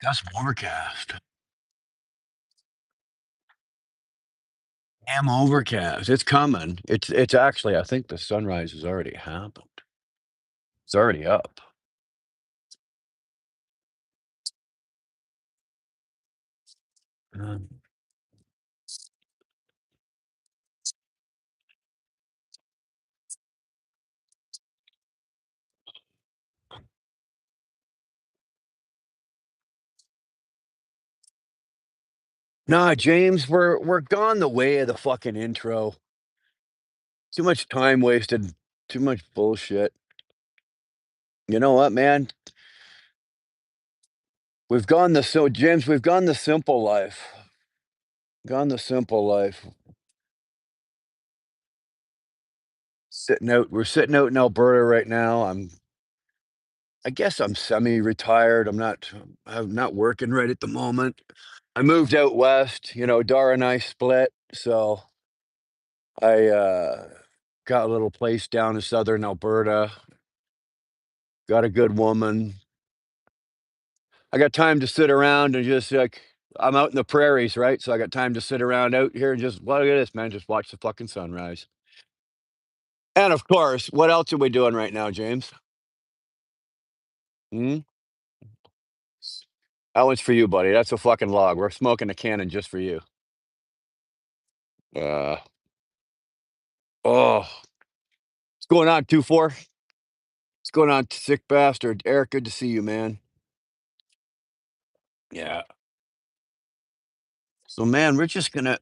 That's overcast. Damn overcast. It's coming. It's actually, I think the sunrise has already happened. It's already up. Um, nah, James, we're gone the way of the fucking intro. Too much time wasted. Too much bullshit. You know what, man? James, we've gone the simple life. Gone the simple life. We're sitting out in Alberta right now. I guess I'm semi-retired. I'm not working right at the moment. I moved out west, Dara and I split, so I got a little place down in southern Alberta. Got a good woman. I got time to sit around and just like I'm out in the prairies, right? So I got time to sit around out here and just look at this, man. Just watch the fucking sunrise. And of course, what else are we doing right now, James? Hmm? That one's for you, buddy. That's a fucking log. We're smoking a cannon just for you. Uh, oh, what's going on, 2-4? What's going on, sick bastard? Eric, good to see you, man. Yeah. So, man, we're just gonna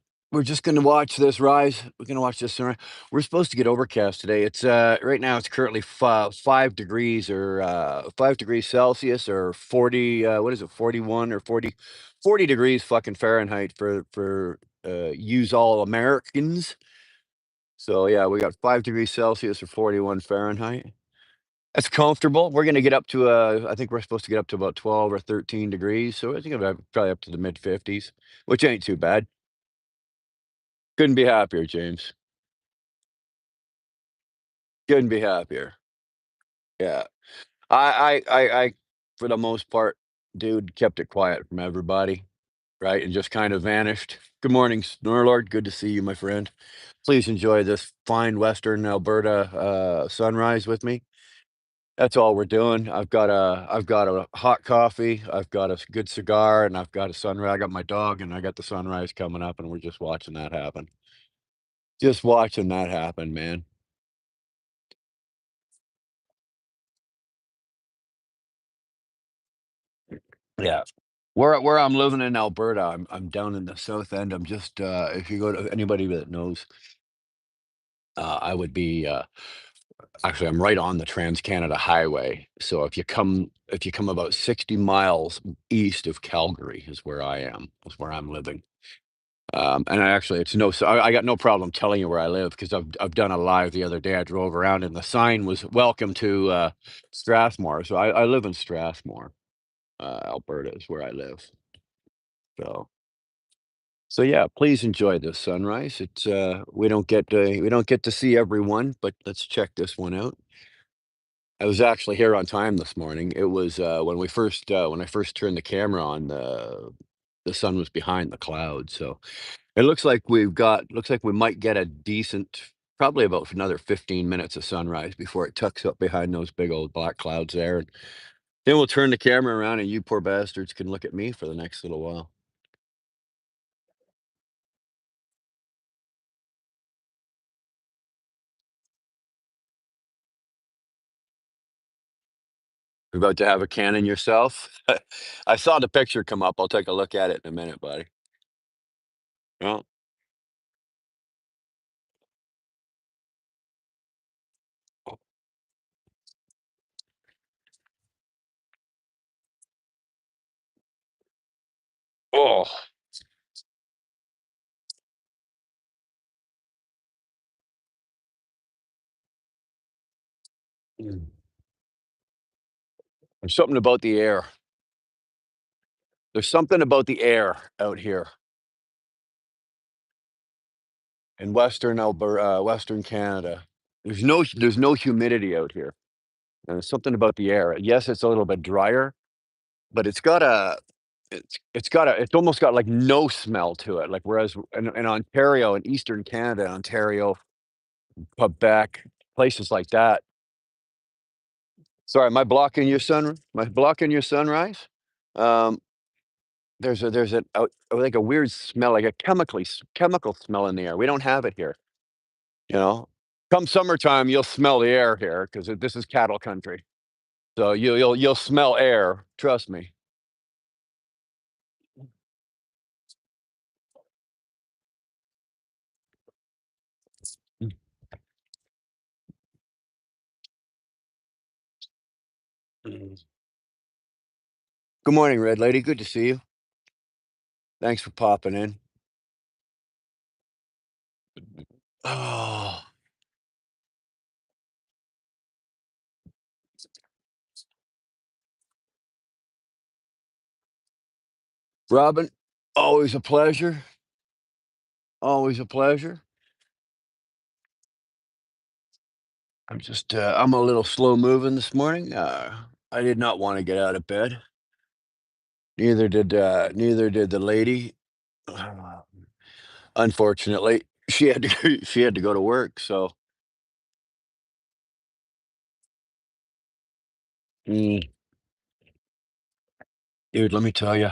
watch this rise. We're gonna watch this sunrise. We're supposed to get overcast today. It's right now. It's currently 5 degrees or 5 degrees Celsius or 40. What is it? 41 or 40 degrees fucking Fahrenheit for use all Americans. So yeah, we got 5 degrees Celsius or 41 Fahrenheit. That's comfortable. We're gonna get up to, I think we're supposed to get up to about 12 or 13 degrees, so I think about probably up to the mid-50s, which ain't too bad. Couldn't be happier, James. Couldn't be happier. Yeah. I for the most part, dude, kept it quiet from everybody, right, and just kind of vanished. Good morning, Snorlord. Good to see you, my friend. Please enjoy this fine Western Alberta, sunrise with me. That's all we're doing. I've got a hot coffee, I've got a good cigar, and I've got a sunrise. I got my dog, and I got the sunrise coming up, and we're just watching that happen. Just watching that happen, man. Yeah. Where I'm living in Alberta, I'm down in the south end. I'm just, if you go to anybody that knows, I would be, actually, I'm right on the Trans-Canada Highway. So if you come about 60 miles east of Calgary is where I'm living. And I actually, it's no, so I got no problem telling you where I live because I've done a live the other day. I drove around and the sign was "Welcome to Strathmore." So I live in Strathmore, Alberta is where I live. So yeah, please enjoy this sunrise. It's we don't get to see everyone, but let's check this one out. I was actually here on time this morning. It was when I first turned the camera on, the sun was behind the clouds. So it looks like we might get a decent, probably about another 15 minutes of sunrise before it tucks up behind those big old black clouds there. And then we'll turn the camera around and you poor bastards can look at me for the next little while. You're about to have a cannon yourself? I saw the picture come up. I'll take a look at it in a minute, buddy. Well, oh, mm. There's something about the air. There's something about the air out here in Western Alberta, Western Canada. There's no humidity out here. And there's something about the air. Yes, it's a little bit drier, but it's got a it's almost got like no smell to it. Like whereas in Ontario, in Eastern Canada, Ontario, Quebec, places like that. Sorry, am I blocking your sun? Am I blocking your sunrise? Um, like a weird smell, like a chemical smell in the air. We don't have it here. You know, come summertime, you'll smell the air here because this is cattle country. So you'll smell air. Trust me. Mm. Good morning, Red Lady. Good to see you. Thanks for popping in. Oh, Robin, always a pleasure. Always a pleasure. I'm a little slow moving this morning. I did not want to get out of bed. Neither did the lady. Uh, Unfortunately, she had to she had to go to work. So, mm, dude, let me tell you.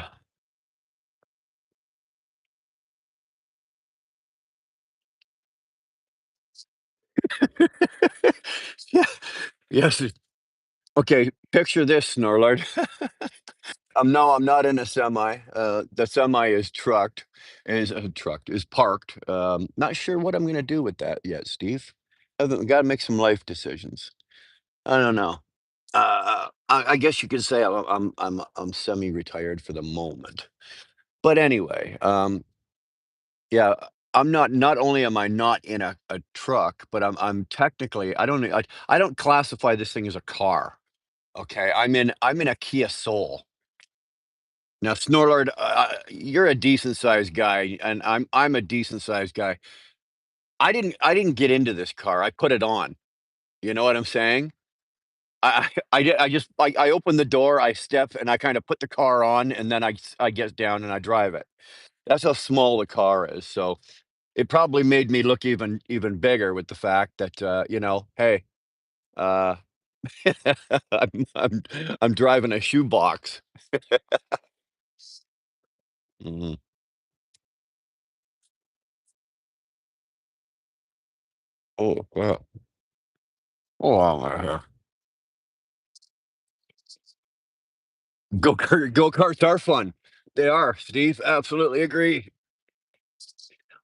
Yeah, yes. Okay, picture this, Snorlord. No, I'm not in a semi. The semi is trucked, is parked. Not sure what I'm gonna do with that yet, Steve. I've got to make some life decisions. I don't know. I guess you could say I'm semi-retired for the moment. But anyway, yeah, not only am I not in a truck, but I'm technically I don't classify this thing as a car. Okay, I'm in a Kia Soul. Now, Snorlord, you're a decent sized guy, and I'm a decent sized guy. I didn't get into this car. I put it on. You know what I'm saying? I open the door, I step, and I kind of put the car on, and then I get down and I drive it. That's how small the car is. So it probably made me look even bigger with the fact that hey, uh, I'm I'm I'm driving a shoebox. Mhm. Oh, wow. Oh, wow. Go-karts are fun. They are, Steve. Absolutely agree.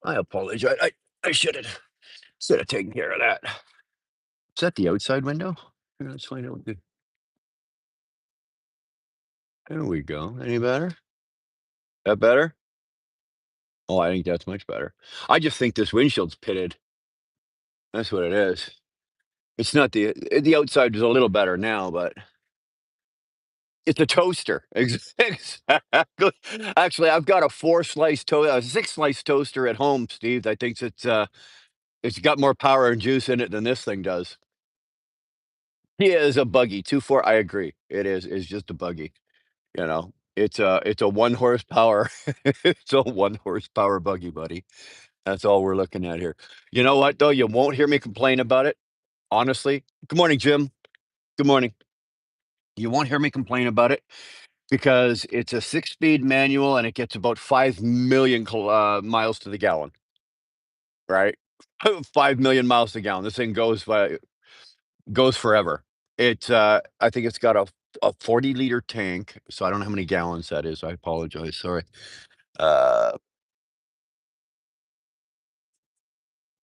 I apologize. I should have taken care of that. Is that the outside window? Here, let's find out. There we go. Any better? That better? Oh, I think that's much better. I just think this windshield's pitted. That's what it is. It's not the outside is a little better now, but it's a toaster. Exactly. Actually, I've got a 6-slice toaster at home, Steve. I think it's got more power and juice in it than this thing does. He is a buggy. 2.4. I agree. It's just a buggy. It's a 1 horsepower. It's a 1 horsepower buggy, buddy. That's all we're looking at here. You know what though? You won't hear me complain about it. Honestly. Good morning, Jim. Good morning. You won't hear me complain about it because it's a 6-speed manual and it gets about 5 million miles to the gallon. Right? 5 million miles to the gallon. This thing goes forever. I think it's got a 40-liter tank, so I don't know how many gallons that is. I apologize. Sorry. Uh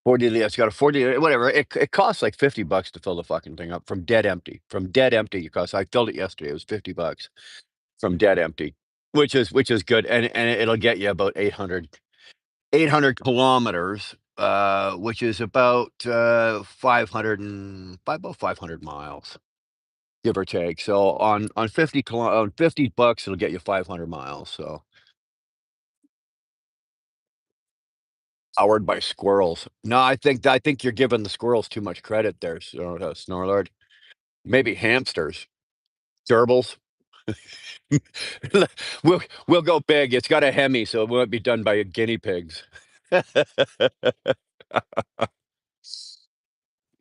40 it's got a 40 whatever. It costs like $50 to fill the fucking thing up from dead empty. From dead empty, it costs I filled it yesterday. It was $50 from dead empty, which is good, and it'll get you about 800 kilometers, which is about 500 miles, give or take. So on $50, it'll get you 500 miles. So powered by squirrels. No, I think you're giving the squirrels too much credit there, Snorlord. Maybe hamsters, gerbils. We'll go big. It's got a Hemi, so it won't be done by guinea pigs.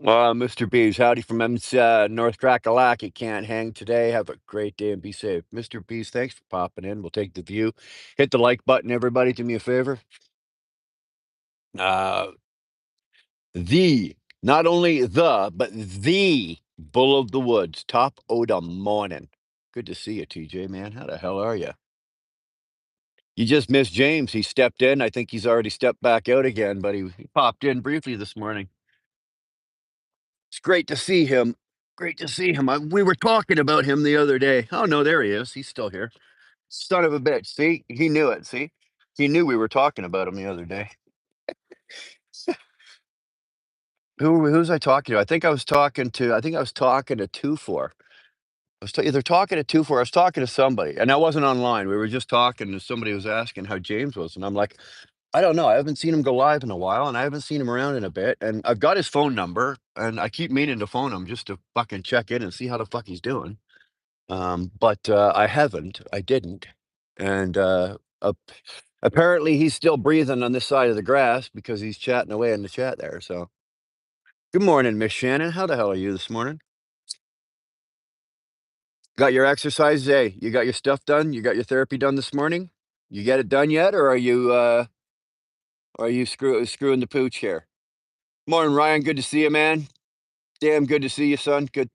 Mr. B's, howdy from North Crackalack. Can't hang today. Have a great day and be safe. Mr. B's, thanks for popping in. We'll take the view. Hit the like button, everybody. Do me a favor. Uh, the, not only the, but the Bull of the Woods, top o' the morning. Good to see you, TJ, man. How the hell are you? You just missed James. He stepped in. I think he's already stepped back out again, but he popped in briefly this morning. It's great to see him. Great to see him. We were talking about him the other day. Oh, no, there he is. He's still here. Son of a bitch. See, he knew it. See, he knew we were talking about him the other day. Who was I talking to? I think I was talking to Two Four. I was either talking to Two Four. I was talking to somebody, and I wasn't online. We were just talking, and somebody was asking how James was, and I'm like, I don't know. I haven't seen him go live in a while, and I haven't seen him around in a bit. And I've got his phone number, and I keep meaning to phone him just to fucking check in and see how the fuck he's doing. But I haven't. I didn't. And apparently, he's still breathing on this side of the grass because he's chatting away in the chat there. So, good morning, Miss Shannon. How the hell are you this morning? Got your exercise? Hey, you got your stuff done? You got your therapy done this morning? You get it done yet, or are you screwing the pooch here? Morning, Ryan. Good to see you, man. Damn good to see you, son. Good.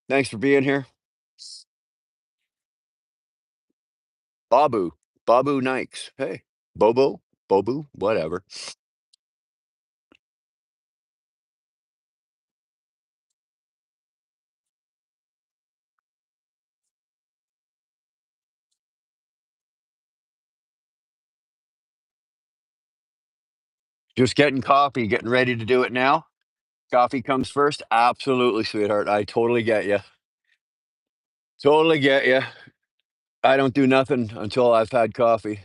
Thanks for being here. Babu. Babu Nikes. Hey. Bobo. Bobu. Whatever. Just getting coffee, getting ready to do it now. Coffee comes first. Absolutely, sweetheart. I totally get you. Totally get you. I don't do nothing until I've had coffee.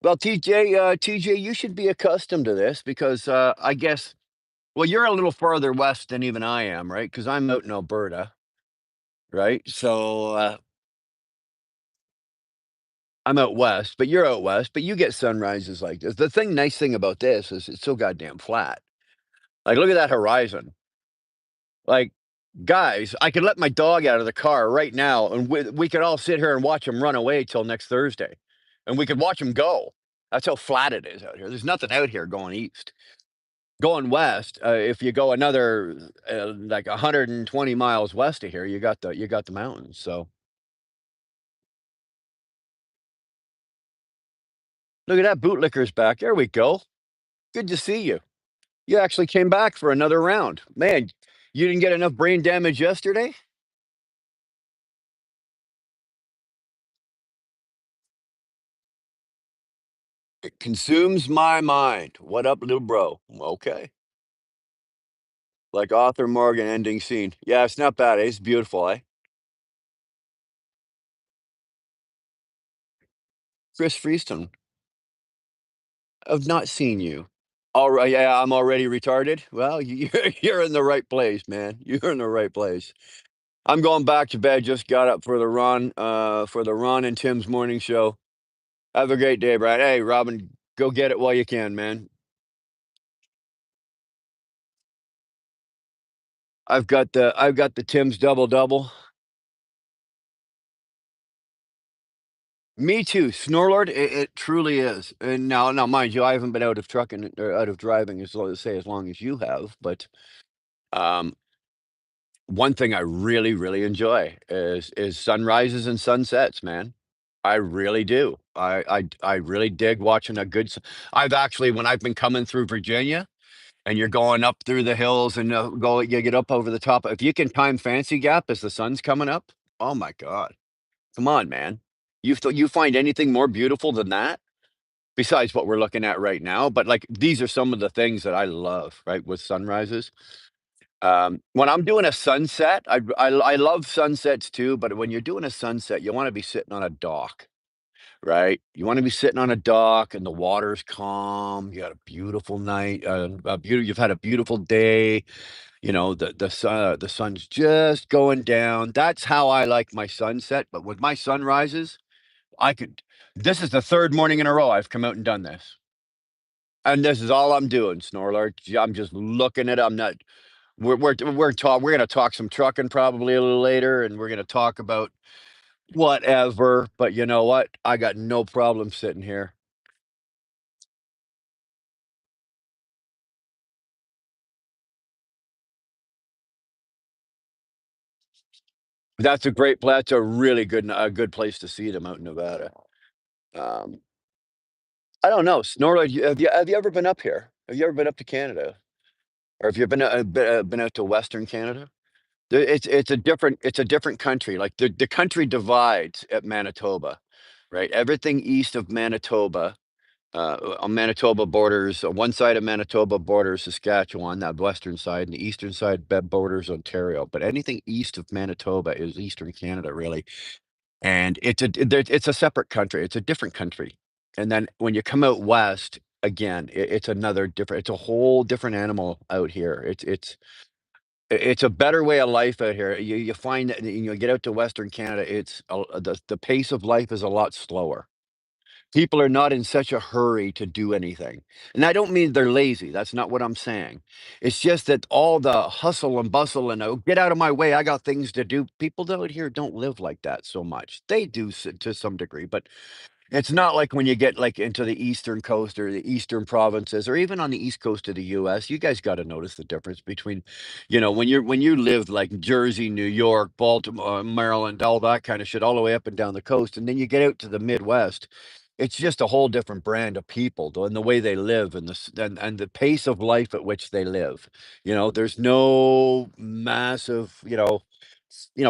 Well, TJ, you should be accustomed to this because I guess, well, you're a little farther west than even I am, right? Because I'm out in Alberta, right? So I'm out west, but you're out west, but you get sunrises like this. The nice thing about this is it's so goddamn flat. Like, look at that horizon. Like, guys, I could let my dog out of the car right now, and we could all sit here and watch him run away till next Thursday, and we could watch him go. That's how flat it is out here. There's nothing out here going east. Going west, if you go another like 120 miles west of here, you got the mountains. So look at that, bootlicker's back. There we go. Good to see you. You actually came back for another round. Man, you didn't get enough brain damage yesterday? It consumes my mind. What up, little bro? Okay. Like Arthur Morgan ending scene. Yeah, it's not bad. It's beautiful, eh? Chris Freeston. I've not seen you. All right, yeah, I'm already retarded. Well, you're in the right place, man. You're in the right place. I'm going back to bed. Just got up for the Ron and Tim's morning show. Have a great day, Brad. Hey, Robin, go get it while you can, man. I've got the Tim's double double. Me too, Snorlord. It truly is. And now, mind you, I haven't been out of trucking or out of driving as long as you have. But um, one thing I really, really enjoy is sunrises and sunsets, man. I really do. I really dig watching a good. I've actually, when I've been coming through Virginia, and you're going up through the hills and you get up over the top. If you can time Fancy Gap as the sun's coming up, oh my god, come on, man. You find anything more beautiful than that? Besides what we're looking at right now, but, like, these are some of the things that I love, right, with sunrises. When I'm doing a sunset, I love sunsets too, but when you're doing a sunset, you wanna be sitting on a dock, right? You wanna be sitting on a dock and the water's calm, you had a beautiful night, you've had a beautiful day, The sun's just going down. That's how I like my sunset. But with my sunrises, I could. This is the third morning in a row I've come out and done this, and this is all I'm doing, Snorler. I'm just looking at it. I'm not. We're gonna talk some trucking probably a little later, and we're gonna talk about whatever. But you know what? I got no problem sitting here. That's a really good place to see them out in Nevada. Um, I don't know, Snorla, have you ever been up here? Have you ever been up to Canada? Or have you been out to Western Canada? It's a different country. Like the country divides at Manitoba, right? Everything east of Manitoba, on Manitoba borders, on one side of Manitoba borders Saskatchewan, that western side, and the eastern side borders Ontario. But anything east of Manitoba is Eastern Canada, really. And it's a separate country. It's a different country. And then when you come out west, again, it's another different. It's a whole different animal out here. It's a better way of life out here. You find that get out to Western Canada, the pace of life is a lot slower. People are not in such a hurry to do anything. And I don't mean they're lazy. That's not what I'm saying. It's just that all the hustle and bustle and, "Oh, get out of my way. I got things to do." People out here don't live like that so much. They do to some degree, but it's not like when you get, like, into the Eastern Coast or the Eastern provinces or even on the East Coast of the US, you guys gotta notice the difference between, when you live like Jersey, New York, Baltimore, Maryland, all that kinda shit, all the way up and down the coast, and then you get out to the Midwest, it's just a whole different brand of people, though, and the way they live and and the pace of life at which they live. There's no massive,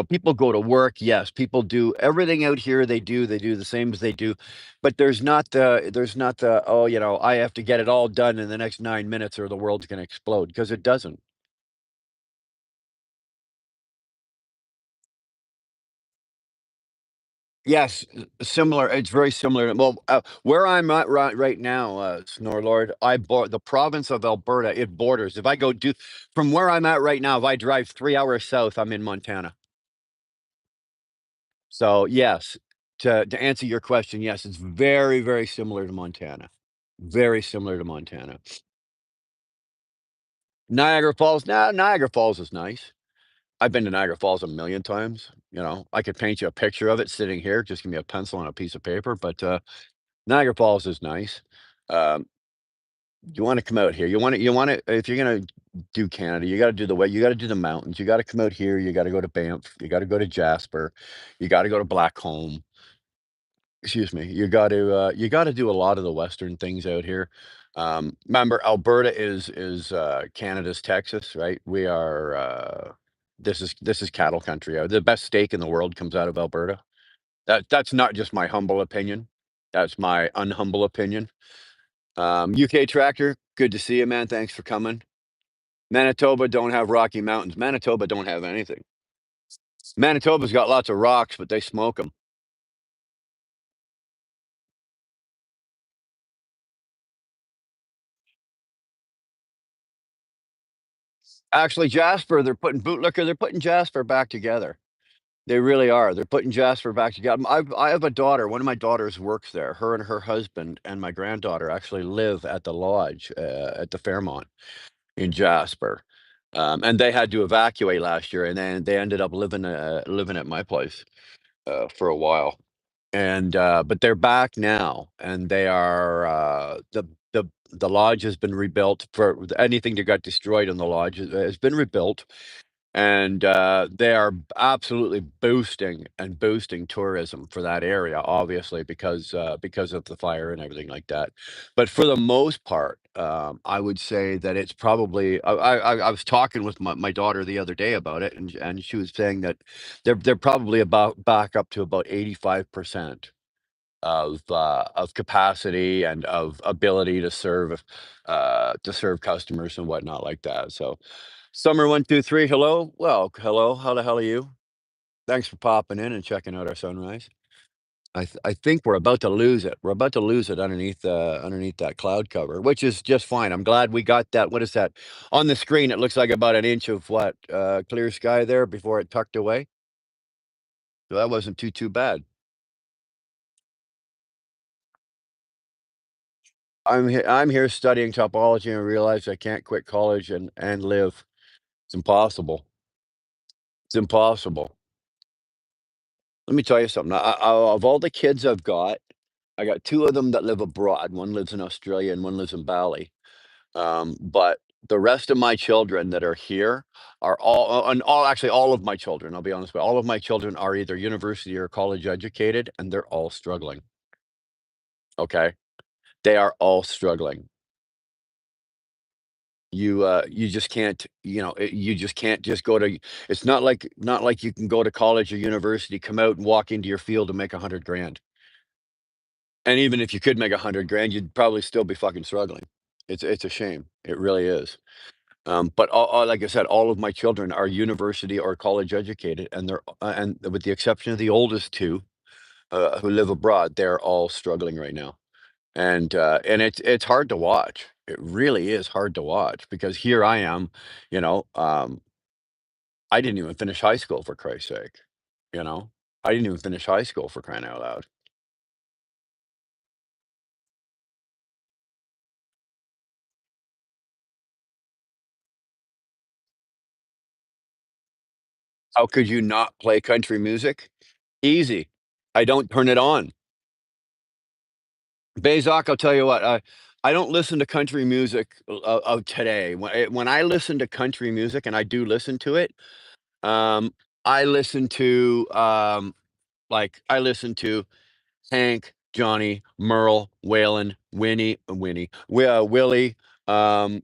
people go to work. Yes, people do everything out here. They do the same as they do, but there's not the, oh, I have to get it all done in the next 9 minutes or the world's going to explode, because it doesn't. Yes, similar. It's very similar. Well, where I'm at right now, Snorlord, the province of Alberta. It borders. If I go do from where I'm at right now, if I drive 3 hours south, I'm in Montana. So yes, to answer your question, yes, it's very, very similar to Montana. Very similar to Montana. Niagara Falls, nah, Niagara Falls is nice. I've been to Niagara Falls a million times. I could paint you a picture of it sitting here. Just give me a pencil and a piece of paper. But Niagara Falls is nice. Um, you want to come out here. You want to if you're gonna do Canada, you got to do the way. You got to do the mountains. You got to come out here. You got to go to Banff. You got to go to Jasper. You got to go to Blackcomb. Excuse me. You got to do a lot of the western things out here. Remember, Alberta is Canada's Texas, right? This is cattle country. The best steak in the world comes out of Alberta. That's not just my humble opinion. That's my unhumble opinion. UK Tractor, good to see you, man. Thanks for coming. Manitoba don't have Rocky Mountains. Manitoba don't have anything. Manitoba's got lots of rocks, but they smoke them. Actually, Jasper, they're putting Jasper back together. They really are. They're putting Jasper back together. I have a daughter. One of my daughters works there. Her and her husband and my granddaughter actually live at the lodge at the Fairmont in Jasper. And they had to evacuate last year, and then they ended up living at my place for a while. And but they're back now, and they are the lodge has been rebuilt. For anything that got destroyed in the lodge has been rebuilt, and they are absolutely boosting tourism for that area, obviously, because of the fire and everything like that. But for the most part, I would say that it's probably. I was talking with my daughter the other day about it, and she was saying that they're probably about back up to about 85% of capacity and of ability to serve customers and whatnot like that. So, Summer 123, hello. Well, hello. How the hell are you? Thanks for popping in and checking out our sunrise. I think we're about to lose it. We're about to lose it underneath that cloud cover, which is just fine. I'm glad we got that. What is that on the screen? It looks like about an inch of what clear sky there before it tucked away. So that wasn't too bad. I'm here studying topology and realize I can't quit college and live. It's impossible. It's impossible. Let me tell you something. Of all the kids I got two of them that live abroad. One lives in Australia and one lives in Bali. But the rest of my children that are here are and all actually all of my children, I'll be honest, but all of my children are either university or college educated, and they're all struggling. Okay, they are all struggling. You just can't, you just can't just go to. It's not like you can go to college or university, come out and walk into your field and make 100 grand. And even if you could make 100 grand, you'd probably still be fucking struggling. It's a shame. It really is. But like I said, all of my children are university or college educated, and and with the exception of the oldest two who live abroad, they're all struggling right now, and it's hard to watch. It really is hard to watch because here I am, you know, I didn't even finish high school for Christ's sake, you know, I didn't even finish high school for crying out loud. How could you not play country music? Easy. I don't turn it on. Bazak, I'll tell you what, I don't listen to country music of today. When I listen to country music, and I do listen to it, I listen to, I listen to Hank, Johnny, Merle, Waylon, Willie, um,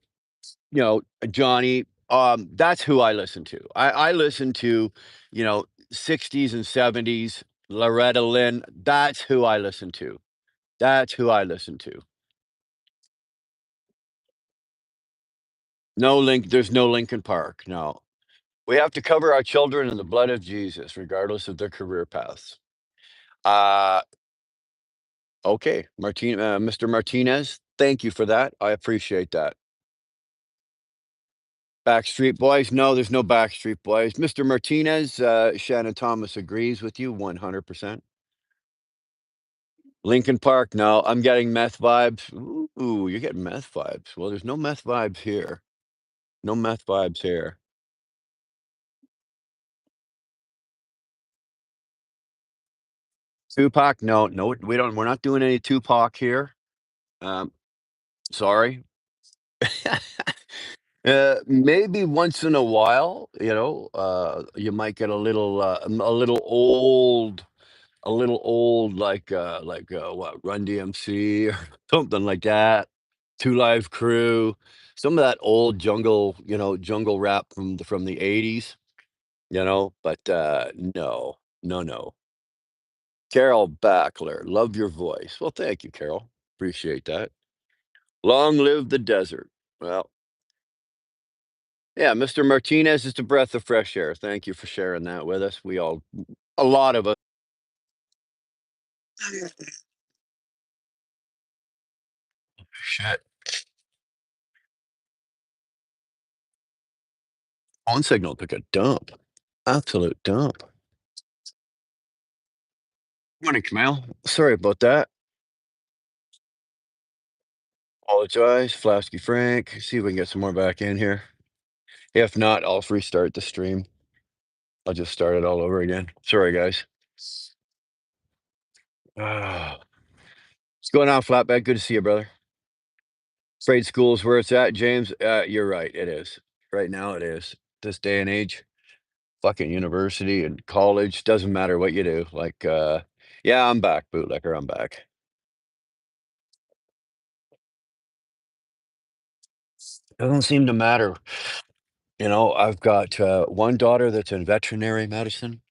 Johnny. That's who I listen to. I listen to, you know, 60s and 70s, Loretta Lynn. That's who I listen to. That's who I listen to. There's no Lincoln Park, no. We have to cover our children in the blood of Jesus, regardless of their career paths. Uh, okay, Mr. Martinez, thank you for that. I appreciate that. Backstreet Boys? No, there's no Backstreet Boys. Mr. Martinez, Shannon Thomas agrees with you 100%. Lincoln Park? No, I'm getting meth vibes. Ooh, you're getting meth vibes. Well, there's no meth vibes here. No meth vibes here. Tupac? No, no, we don't. We're not doing any Tupac here. Um, sorry. Maybe once in a while, you might get a little old, what, Run DMC or something like that. Two Live Crew, some of that old jungle rap from the 80s, but no, no, no. Carol Backler, love your voice. Well, thank you, Carol. Appreciate that. Long live the desert. Well, yeah, Mr. Martinez is a breath of fresh air. Thank you for sharing that with us. A lot of us. Shit. Phone signal took a dump. Absolute dump. Morning, Camille. Sorry about that. Apologize. Flasky Frank. See if we can get some more back in here. If not, I'll restart the stream. I'll just start it all over again. Sorry, guys. Ah. What's going on, Flatbed? Good to see you, brother. Afraid school's where it's at, James. You're right. It is. Right now, it is. This day and age, fucking university and college doesn't matter what you do. Yeah, I'm back, bootlegger. I'm back. Doesn't seem to matter. I've got one daughter that's in veterinary medicine,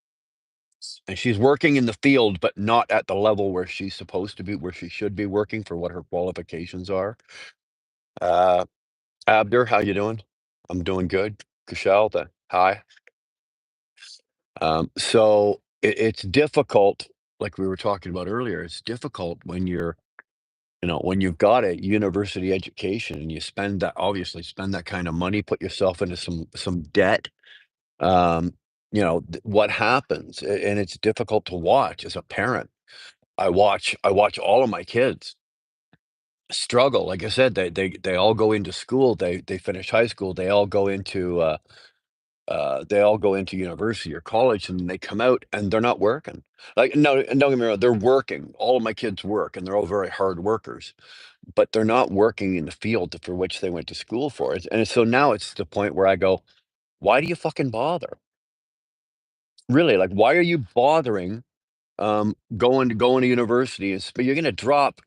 and she's working in the field, but not at the level where she's supposed to be, where she should be working for what her qualifications are. Uh, Abder, how you doing? I'm doing good. Kushal, hi. So it's difficult. like we were talking about earlier, it's difficult when you're, when you've got a university education and you spend that, obviously spend that kind of money, put yourself into some debt. Um, what happens, and it's difficult to watch as a parent. I watch all of my kids struggle. Like I said, they all go into school. They finish high school. They all go into university or college, and they come out and they're not working. Like, no, and don't get me wrong, they're working. All of my kids work, and they're all very hard workers, but they're not working in the field for which they went to school for. And so now it's to the point where I go, why do you fucking bother? Really, like, why are you bothering going to university? But you're gonna drop,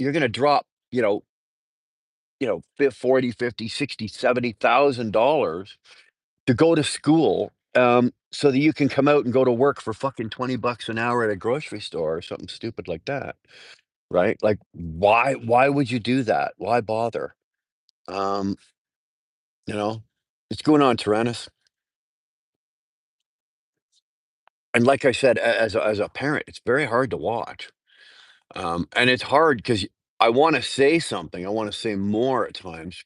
40, 50, 60, $70,000 to go to school, so that you can come out and go to work for fucking 20 bucks an hour at a grocery store or something stupid like that, right? Like, why would you do that? Why bother? Um, you know, it's going on, Tyrannus. And like I said, as a parent, it's very hard to watch. And it's hard because I want to say something. I want to say more at times,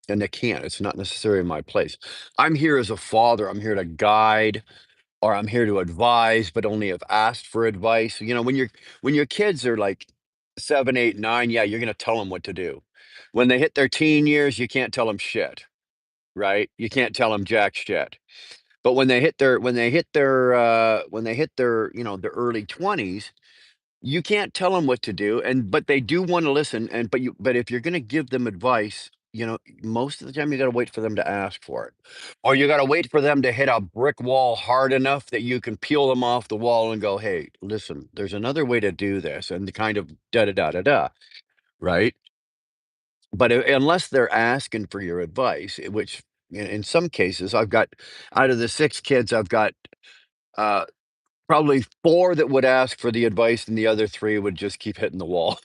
and I can't. It's not necessarily my place. I'm here as a father. I'm here to guide, or I'm here to advise, but only if asked for advice. When your kids are like 7, 8, 9, yeah, you're gonna tell them what to do. When they hit their teen years, you can't tell them shit, right? You can't tell them jack shit. But when they hit their their early 20s, you can't tell them what to do, but they do want to listen. But if you're going to give them advice, most of the time you got to wait for them to ask for it, or you got to wait for them to hit a brick wall hard enough that you can peel them off the wall and go, "Hey, listen, there's another way to do this," and the kind of da da da da da, right? But unless they're asking for your advice, which in some cases I've got, out of the 6 kids, I've got uh, probably 4 that would ask for the advice, and the other 3 would just keep hitting the wall.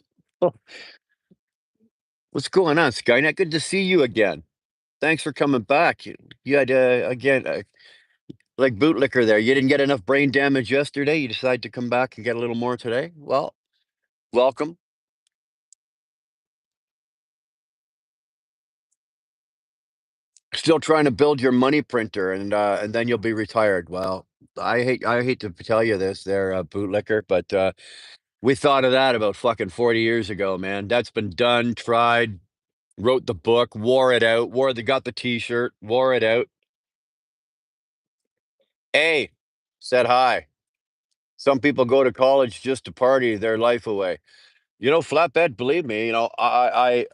What's going on, Skynet? Good to see you again. Thanks for coming back. You had, again, like bootlicker there. You didn't get enough brain damage yesterday. You decided to come back and get a little more today. Well, welcome. Still trying to build your money printer, and then you'll be retired. Well, I hate to tell you this, there, bootlicker, but we thought of that about fucking 40 years ago, man. That's been done, tried, wrote the book, wore it out, got the T-shirt, wore it out. Hey, said hi. Some people go to college just to party their life away. Flatbed, believe me, I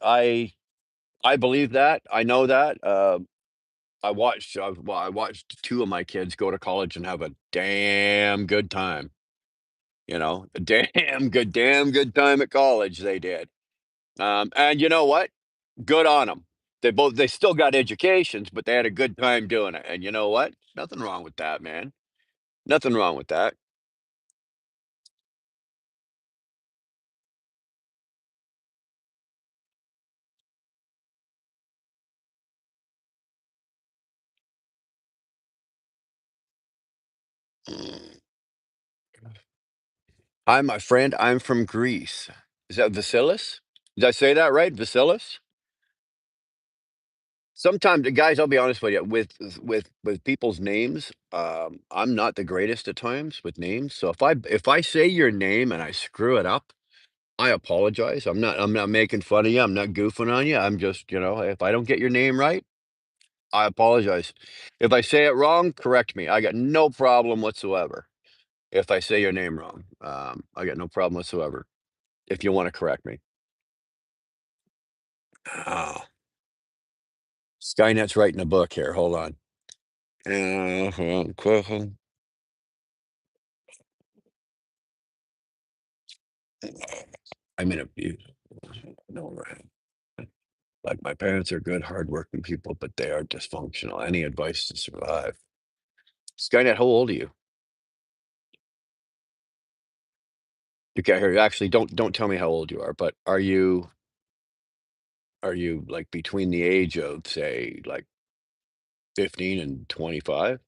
believe that. I know that. I watched 2 of my kids go to college and have a damn good time. A damn good time at college they did. And you know what? Good on them. They still got educations, but they had a good time doing it. And you know what? Nothing wrong with that, man. Nothing wrong with that. Mm. Hi, my friend. I'm from Greece. Is that Vasilis? Did I say that right? Vasilis? Sometimes, guys, I'll be honest with you, with people's names, I'm not the greatest at times with names. So if I say your name and I screw it up, I apologize. I'm not making fun of you. I'm not goofing on you. I'm just, if I don't get your name right, I apologize. If I say it wrong, correct me. I got no problem whatsoever. If I say your name wrong, I got no problem whatsoever. If you want to correct me. Oh, Skynet's writing a book here. Hold on. I mean, no, right. Like, my parents are good, hardworking people, but they are dysfunctional. Any advice to survive? Skynet, how old are you? You can't hear you. Actually, don't tell me how old you are, but are you like between the age of, say, like 15 and 25?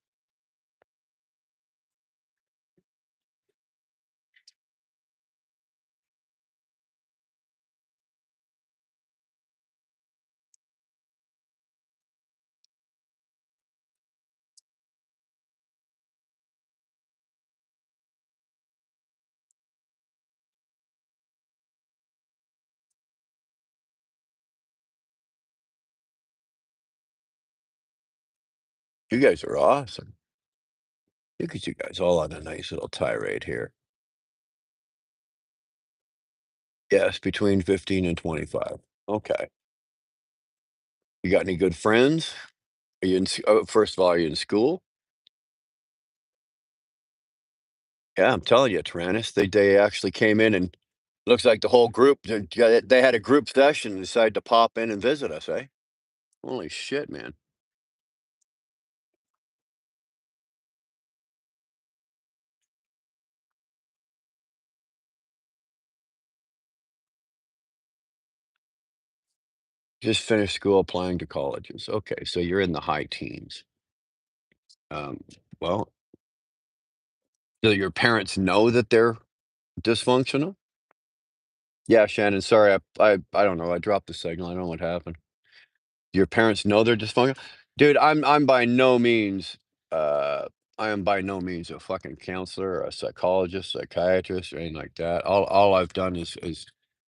You guys are awesome. Look at you guys all on a nice little tirade here. Yes, between 15 and 25. Okay. You got any good friends? Are you in first of all, are you in school? Yeah, I'm telling you, Tyrannus, they actually came in and looks like the whole group, they had a group session and decided to pop in and visit us, eh? Holy shit, man. Just finished school, applying to colleges. Okay, so you're in the high teens. Um, well, do your parents know that they're dysfunctional? Yeah, Shannon, sorry, I don't know, I dropped the signal, I don't know what happened. Your parents know they're dysfunctional? Dude, I'm by no means, uh, I am by no means a fucking counselor, or a psychologist, psychiatrist, or anything like that. All I've done is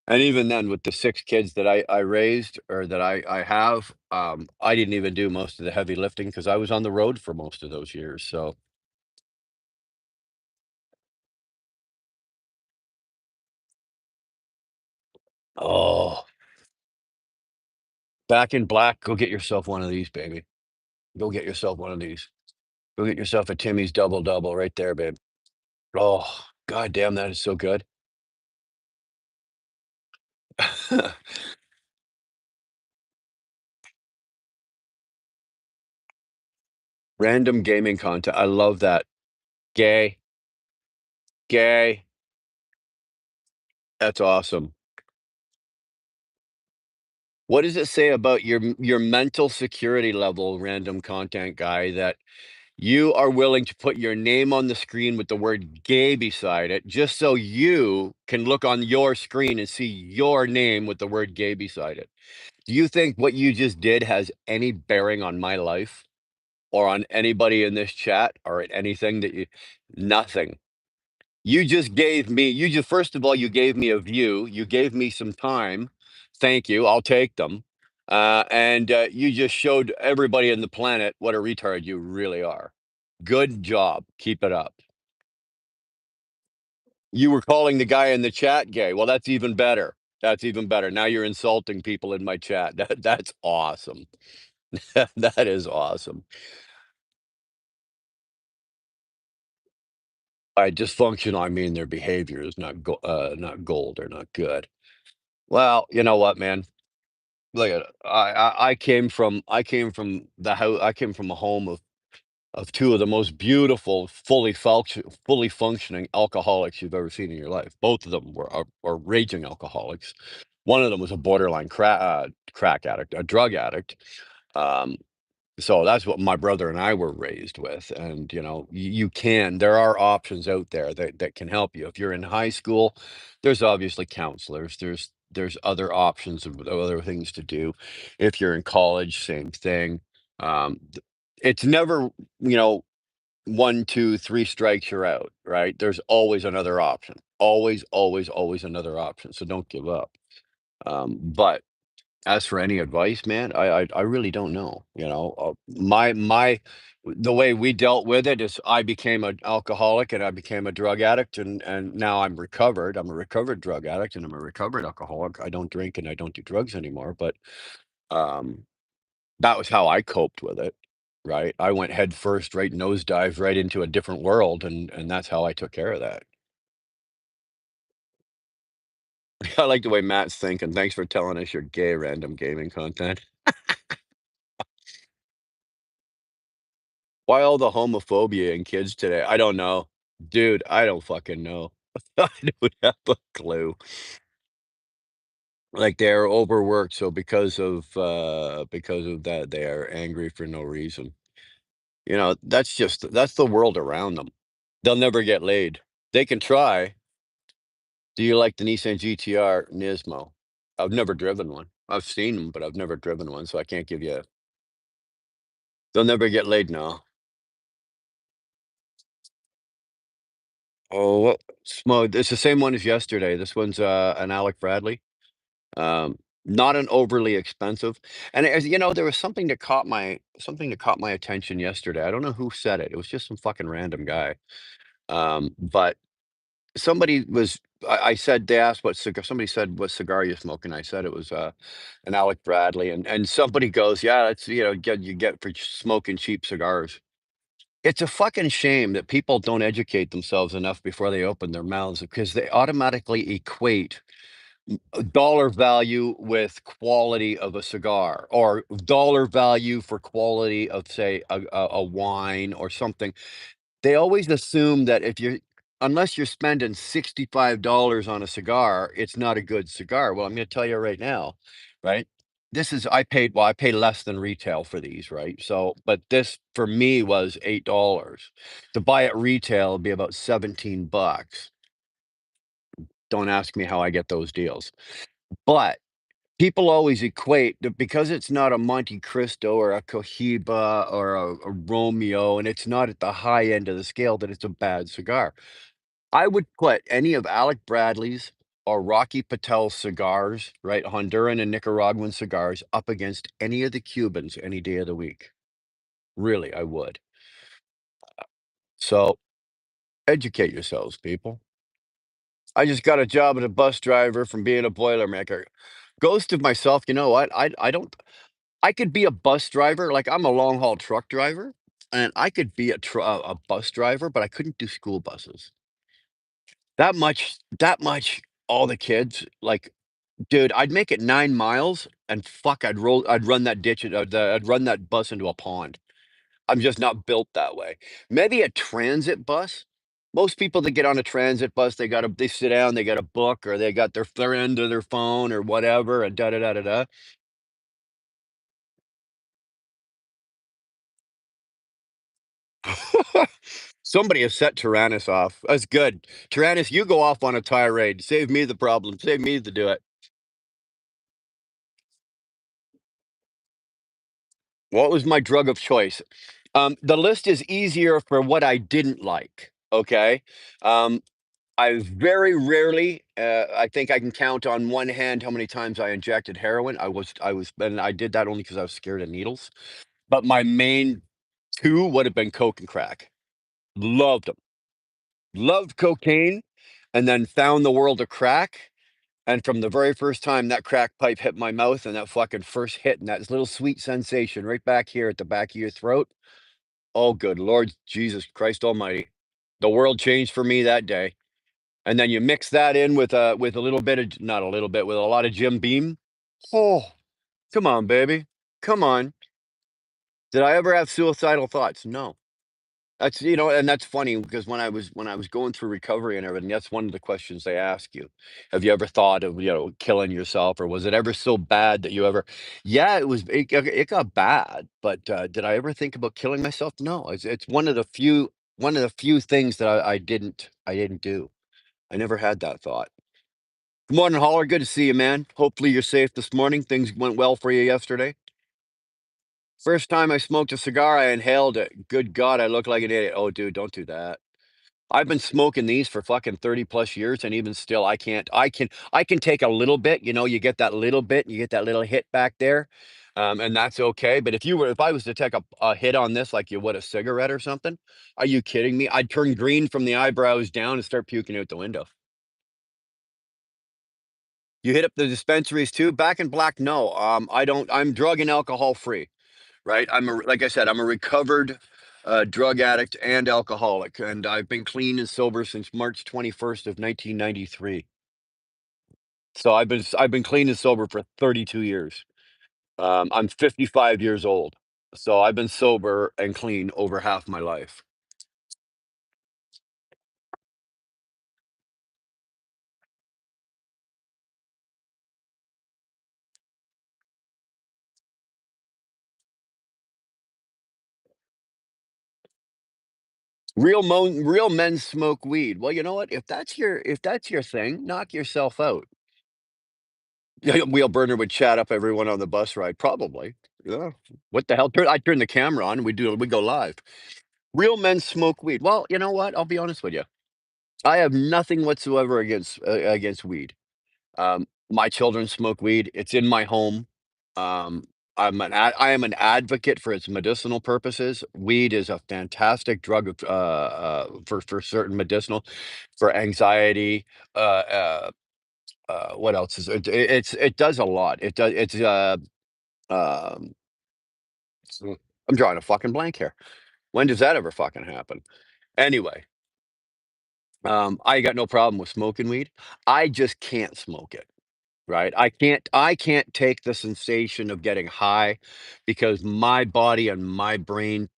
and even then with the 6 kids that I raised or that I have, I didn't even do most of the heavy lifting because I was on the road for most of those years, so oh, Back in Black, go get yourself one of these, baby. Go get yourself one of these. Go get yourself a Timmy's Double Double right there, babe. Oh, goddamn, that is so good. Random gaming content, I love that. Gay, gay, that's awesome. What does it say about your mental security level, random content guy, that you are willing to put your name on the screen with the word "gay" beside it, just so you can look on your screen and see your name with the word "gay" beside it? Do you think what you just did has any bearing on my life or on anybody in this chat or at anything that you nothing. You just first of all, you gave me a view, you gave me some time. Thank you, I'll take them. And you just showed everybody in the planet what a retard you really are. Good job. Keep it up. You were calling the guy in the chat gay. Well, that's even better. That's even better. Now you're insulting people in my chat. That's awesome. That is awesome. By dysfunctional, I mean their behavior is not gold or not good. Well, you know what, man? Look at I came from the house I came from a home of 2 of the most beautiful, fully functioning alcoholics you've ever seen in your life. Both of them are raging alcoholics. One of them was a borderline crack addict, a drug addict. Um, so that's what my brother and I were raised with, and, you know, there are options out there that can help you. If you're in high school, there's obviously counselors, there's other options of other things to do. If you're in college, same thing. It's never, you know, 1, 2, 3 strikes, you're out, right? There's always another option. Always, always, always another option, so don't give up. But as for any advice, man, I really don't know, you know? The way we dealt with it is I became an alcoholic and I became a drug addict, and now I'm recovered. I'm a recovered drug addict and I'm a recovered alcoholic. I don't drink and I don't do drugs anymore, but, um, that was how I coped with it, right? I went head first, right nosedive right into a different world, and that's how I took care of that. I like the way Matt's thinking. Thanks for telling us your gay random gaming content. Why all the homophobia in kids today? I don't know. Dude, I don't fucking know. I don't have a clue. Like, they're overworked, so because of that, they are angry for no reason. You know, that's the world around them. They'll never get laid. They can try. Do you like the Nissan GTR Nismo? I've never driven one. I've seen them, but I've never driven one, so I can't give you they'll never get laid, no. Oh, what Smo it's the same one as yesterday. This one's, an Alec Bradley. not an overly expensive. And as you know, there was something that caught my attention yesterday. I don't know who said it. It was just some fucking random guy. But somebody was I said they asked what cigar somebody said what cigar you smoke, and I said it was an Alec Bradley, and somebody goes, yeah, it's you get for smoking cheap cigars. It's a fucking shame that people don't educate themselves enough before they open their mouths because they automatically equate dollar value with quality of a cigar or dollar value for quality of say a wine or something. They always assume that if you unless you're spending $65 on a cigar, it's not a good cigar. Well, I'm gonna tell you right now, right? This is I pay less than retail for these, right? So, but this for me was $8. To buy at retail would be about 17 bucks. Don't ask me how I get those deals. But people always equate that because it's not a Monte Cristo or a Cohiba or a Romeo, and it's not at the high end of the scale, that it's a bad cigar. I would put any of Alec Bradley's or Rocky Patel's cigars, right, Honduran and Nicaraguan cigars, up against any of the Cubans any day of the week. Really, I would. So educate yourselves, people. I just got a job as a bus driver from being a boilermaker. Ghosted myself. You know what? I don't. I could be a bus driver. Like I'm a long haul truck driver, and I could be a bus driver, but I couldn't do school buses. That much. All the kids like dude, I'd make it 9 miles and fuck, I'd run that ditch I'd run that bus into a pond. I'm just not built that way. Maybe a transit bus. Most people that get on a transit bus, they sit down, they got a book, or they got their friend or their phone or whatever, and da da da da da. Somebody has set Tyrannus off. That's good. Tyrannus, you go off on a tirade. Save me the problem. Save me to do it. What was my drug of choice? The list is easier for what I didn't like. Okay. Um, I very rarely, I think I can count on one hand how many times I injected heroin. And I did that only because I was scared of needles. But my main two would have been coke and crack. Loved them. Loved cocaine, and then found the world of crack. And from the very first time that crack pipe hit my mouth and that fucking first hit and that little sweet sensation right back here at the back of your throat. Oh, good Lord Jesus Christ Almighty. The world changed for me that day. And then you mix that in with a little bit of not a little bit, with a lot of Jim Beam. Oh, come on, baby. Come on. Did I ever have suicidal thoughts? No. That's and that's funny because when I was going through recovery and everything, that's one of the questions they ask you. Have you ever thought of, killing yourself, or was it ever so bad that you ever Yeah, it got bad, but, did I ever think about killing myself? No, it's one of the few things that I didn't do. I never had that thought. Good morning, Holler, good to see you, man. Hopefully you're safe this morning. Things went well for you yesterday. First time I smoked a cigar, I inhaled it. Good God, I look like an idiot. Oh, dude, don't do that. I've been smoking these for fucking 30 plus years, and even still, I can take a little bit, you get that little bit, you get that little hit back there, and that's okay. But if I was to take a hit on this like you would a cigarette or something, are you kidding me? I'd turn green from the eyebrows down and start puking out the window. You hit up the dispensaries too? Back in Black, no. I don't. I'm drug and alcohol free, right? Like I said, I'm a recovered drug addict and alcoholic, and I've been clean and sober since March 21st of 1993. So I've been clean and sober for 32 years. I'm 55 years old, so I've been sober and clean over half my life. Real men smoke weed. Well, you know what? If that's your thing, knock yourself out. Yeah, wheel burner would chat up everyone on the bus ride, probably. Yeah. What the hell? I turn the camera on. We go live. Real men smoke weed. Well, you know what? I'll be honest with you. I have nothing whatsoever against weed. My children smoke weed. It's in my home. Um, I am an advocate for its medicinal purposes. Weed is a fantastic drug for certain medicinal, for anxiety. Uh, uh, what else is it? It does a lot. It does. Um, I'm drawing a fucking blank here. When does that ever fucking happen? Anyway, I got no problem with smoking weed. I just can't smoke it. Right? I can't take the sensation of getting high because my body and my brain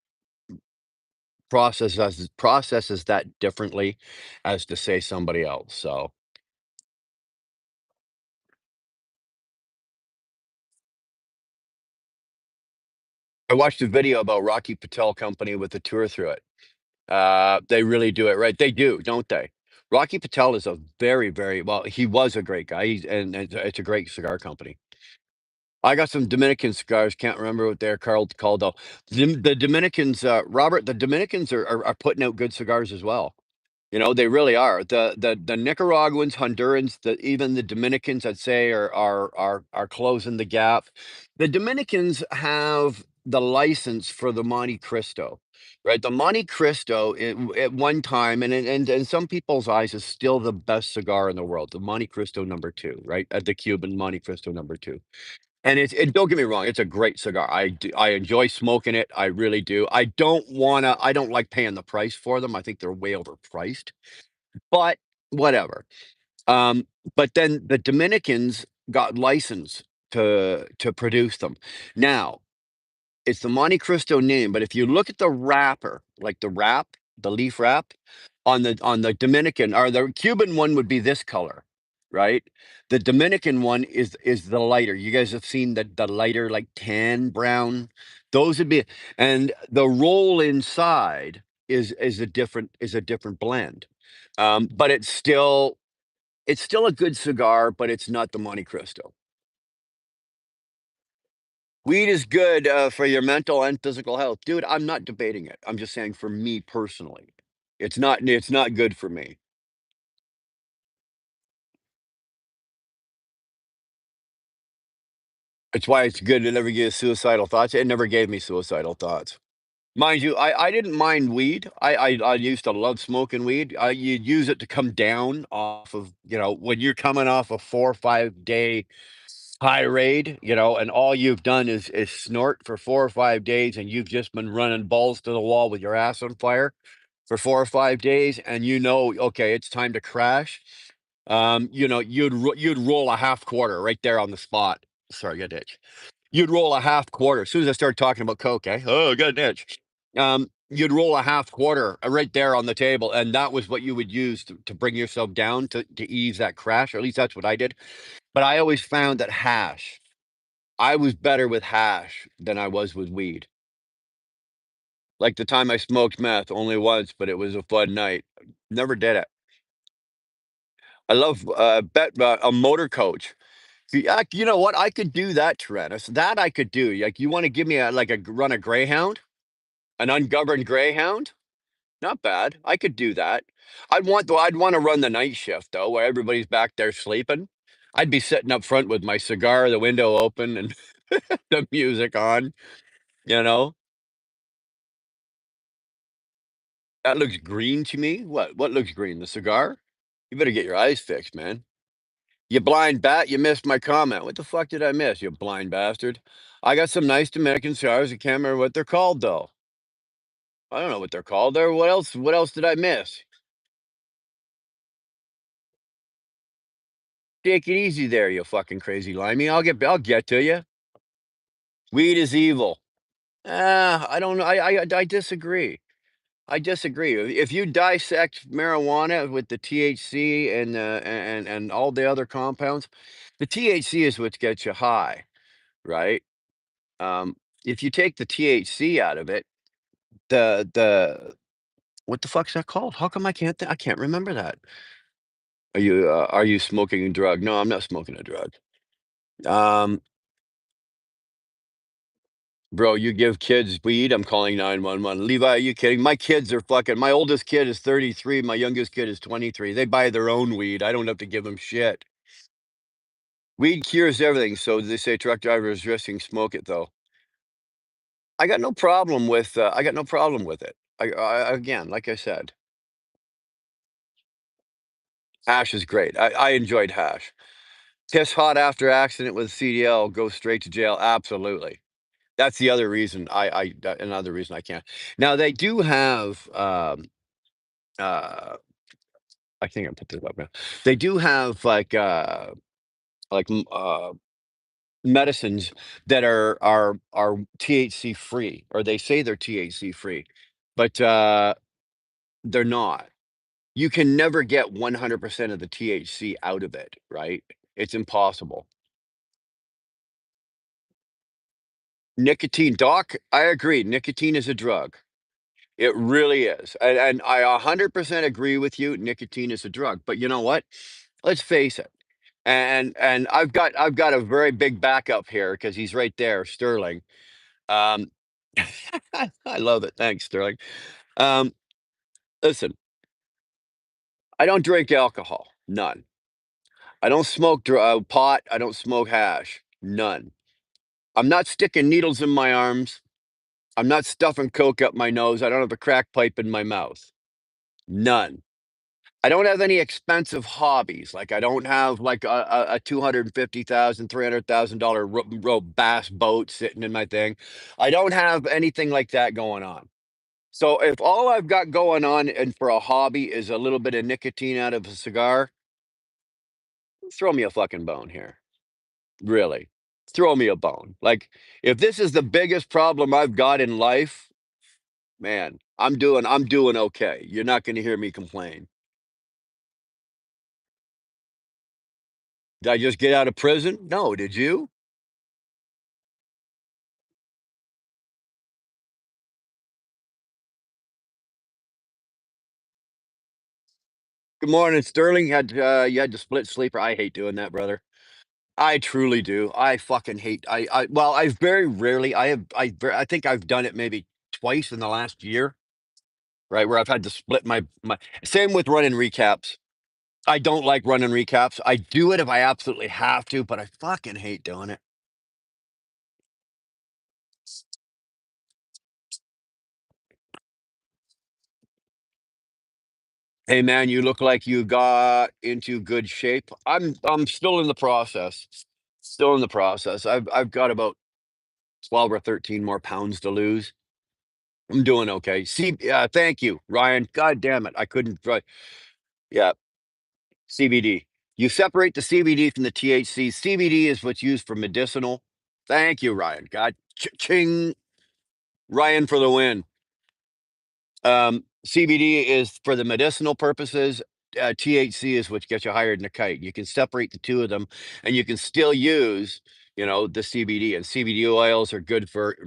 processes that differently as to say somebody else. So I watched a video about Rocky Patel Company with the tour through it. They really do it right. They do, don't they? Rocky Patel is a very, very well, he was a great guy. And it's a great cigar company. I got some Dominican cigars, can't remember what they're called though. The Dominicans, Robert, the Dominicans are putting out good cigars as well. You know, they really are. The Nicaraguans, Hondurans, even the Dominicans, I'd say, are closing the gap. The Dominicans have the license for the Monte Cristo, right? The Monte Cristo at one time, and in some people's eyes, is still the best cigar in the world. The Monte Cristo number two, right? At the Cuban Monte Cristo number two. And don't get me wrong, it's a great cigar. I enjoy smoking it, I really do. I don't like paying the price for them, I think they're way overpriced, but whatever. Um, but then the Dominicans got license to produce them. Now, it's the Monte Cristo name, but if you look at the wrapper, like the leaf wrap on the Dominican or the Cuban one would be this color, right? The Dominican one is the lighter. You guys have seen the lighter like tan brown. Those would be, and the roll inside is a different blend. But it's still a good cigar, but it's not the Monte Cristo. Weed is good, for your mental and physical health. Dude, I'm not debating it. I'm just saying for me personally, it's not good for me. It's why it's good to never get suicidal thoughts. It never gave me suicidal thoughts. Mind you, I didn't mind weed. I used to love smoking weed. You'd use it to come down off of, when you're coming off a 4 or 5 day tirade, and all you've done is snort for 4 or 5 days, and you've just been running balls to the wall with your ass on fire for 4 or 5 days, and okay, it's time to crash. You'd roll a half quarter right there on the spot. Sorry, I got an itch. You'd roll a half quarter. As soon as I started talking about coke, eh? Oh, I got an itch. You'd roll a half quarter right there on the table, and that was what you would use to bring yourself down to ease that crash. Or at least that's what I did. But I always found that I was better with hash than I was with weed. Like the time I smoked meth only once, but it was a fun night. Never did it. I love a motor coach. Yeah, you know what? I could do that, Tyrannus. That I could do. Like, you want to give me run a greyhound, an ungoverned greyhound? Not bad. I could do that. I'd want to run the night shift though, where everybody's back there sleeping. I'd be sitting up front with my cigar, the window open, and the music on. You know, that looks green to me. What looks green? The cigar? You better get your eyes fixed, man. You blind bat, you missed my comment. What the fuck did I miss, you blind bastard? I got some nice Dominican cigars. I can't remember what they're called though. I don't know what they're called there. What else did I miss? Take it easy there, you fucking crazy limey. I'll get to you. Weed is evil. I don't know. I disagree. I disagree. If you dissect marijuana with the THC and all the other compounds, the THC is what gets you high, right? Um, if you take the THC out of it, the what the fuck's that called? How come I can't remember that? Are you smoking a drug? No, I'm not smoking a drug. Um, Bro, you give kids weed, I'm calling 911. Levi, are you kidding? My oldest kid is 33, my youngest kid is 23. They buy their own weed. I don't have to give them shit. Weed cures everything, so they say truck drivers risking smoke it though. I got no problem with, I got no problem with it. Again, like I said, hash is great. I enjoyed hash. Piss hot after accident with CDL, go straight to jail. Absolutely. That's the other reason another reason I can't. Now they do have, uh, I think I put this up now. They do have like medicines that are THC free, or they say they're THC free, but they're not. You can never get 100% of the THC out of it, right? It's impossible. Nicotine, doc, I agree. Nicotine is a drug. It really is. And I 100% agree with you. Nicotine is a drug. But you know what? Let's face it. And I've got a very big backup here because he's right there, Sterling. Um, I love it. Thanks, Sterling. Um, listen, I don't drink alcohol. None. I don't smoke pot. I don't smoke hash. None. I'm not sticking needles in my arms. I'm not stuffing coke up my nose. I don't have a crack pipe in my mouth. None. I don't have any expensive hobbies. Like I don't have like a $250,000, $300,000 row bass boat sitting in my thing. I don't have anything like that going on. So if all I've got going on and for a hobby is a little bit of nicotine out of a cigar, throw me a fucking bone here. Really. Throw me a bone. Like if this is the biggest problem I've got in life, man, I'm doing okay. You're not going to hear me complain. Did I just get out of prison? No, did you? Good morning, Sterling. You had to split sleeper. I hate doing that, brother. I truly do. I fucking hate. Well, I very rarely. I think I've done it maybe twice in the last year, right? Where I've had to split my. Same with running recaps. I don't like running recaps. I do it if I absolutely have to, but I fucking hate doing it. Hey man, you look like you got into good shape. I'm still in the process. Still in the process. I've got about 12 or 13 more pounds to lose. I'm doing okay. See, thank you, Ryan. God damn it. I couldn't yeah, CBD. You separate the CBD from the THC. CBD is what's used for medicinal. Thank you, Ryan. God ching. Ryan for the win. CBD is for the medicinal purposes. THC is what gets you higher than a kite. You can separate the two of them, and you can still use, the CBD. And CBD oils are good for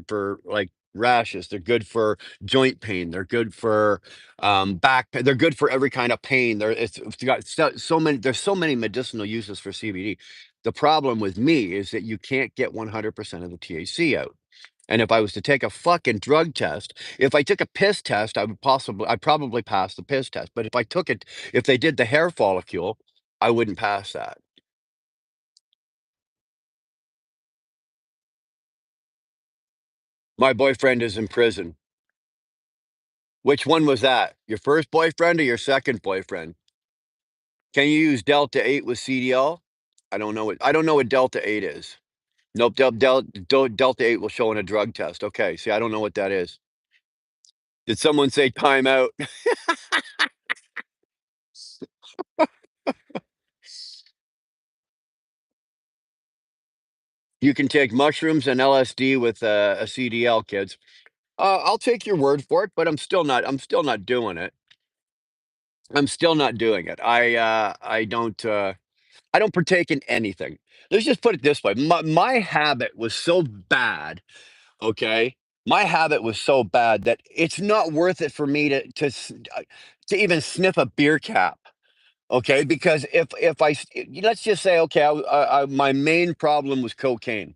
like rashes. They're good for joint pain. They're good for back pain. They're good for every kind of pain. It's got so many. There's so many medicinal uses for CBD. The problem with me is that you can't get 100% of the THC out. And if I was to take a fucking drug test, if I took a piss test, I'd probably pass the piss test. But if they did the hair follicle, I wouldn't pass that. My boyfriend is in prison. Which one was that? Your first boyfriend or your second boyfriend? Can you use Delta 8 with CDL? I don't know what Delta 8 is. Nope, Delta 8 will show in a drug test. Okay, see, I don't know what that is. Did someone say time out? You can take mushrooms and LSD with a CDL, kids. I'll take your word for it, but I'm still not doing it. I'm still not doing it. I don't partake in anything. Let's just put it this way. My habit was so bad, okay? My habit was so bad that it's not worth it for me to even sniff a beer cap, okay? Because let's just say, okay, my main problem was cocaine.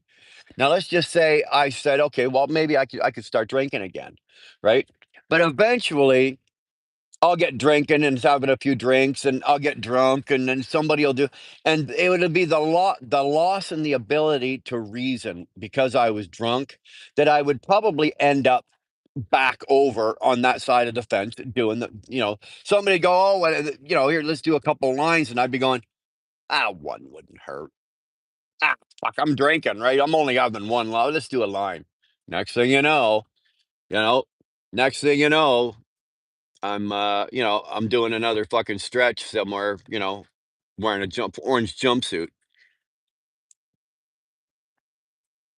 Now let's just say I said, okay, well maybe I could start drinking again, right? But eventually I'll get drinking and having a few drinks, and I'll get drunk, and then somebody will do, and it would be the loss in the ability to reason because I was drunk, that I would probably end up back over on that side of the fence doing somebody go, oh, well, here, let's do a couple lines, and I'd be going, ah, one wouldn't hurt. Ah, fuck, I'm drinking, right? I'm only having one line. Let's do a line. Next thing you know, next thing you know, I'm doing another fucking stretch somewhere, wearing a orange jumpsuit.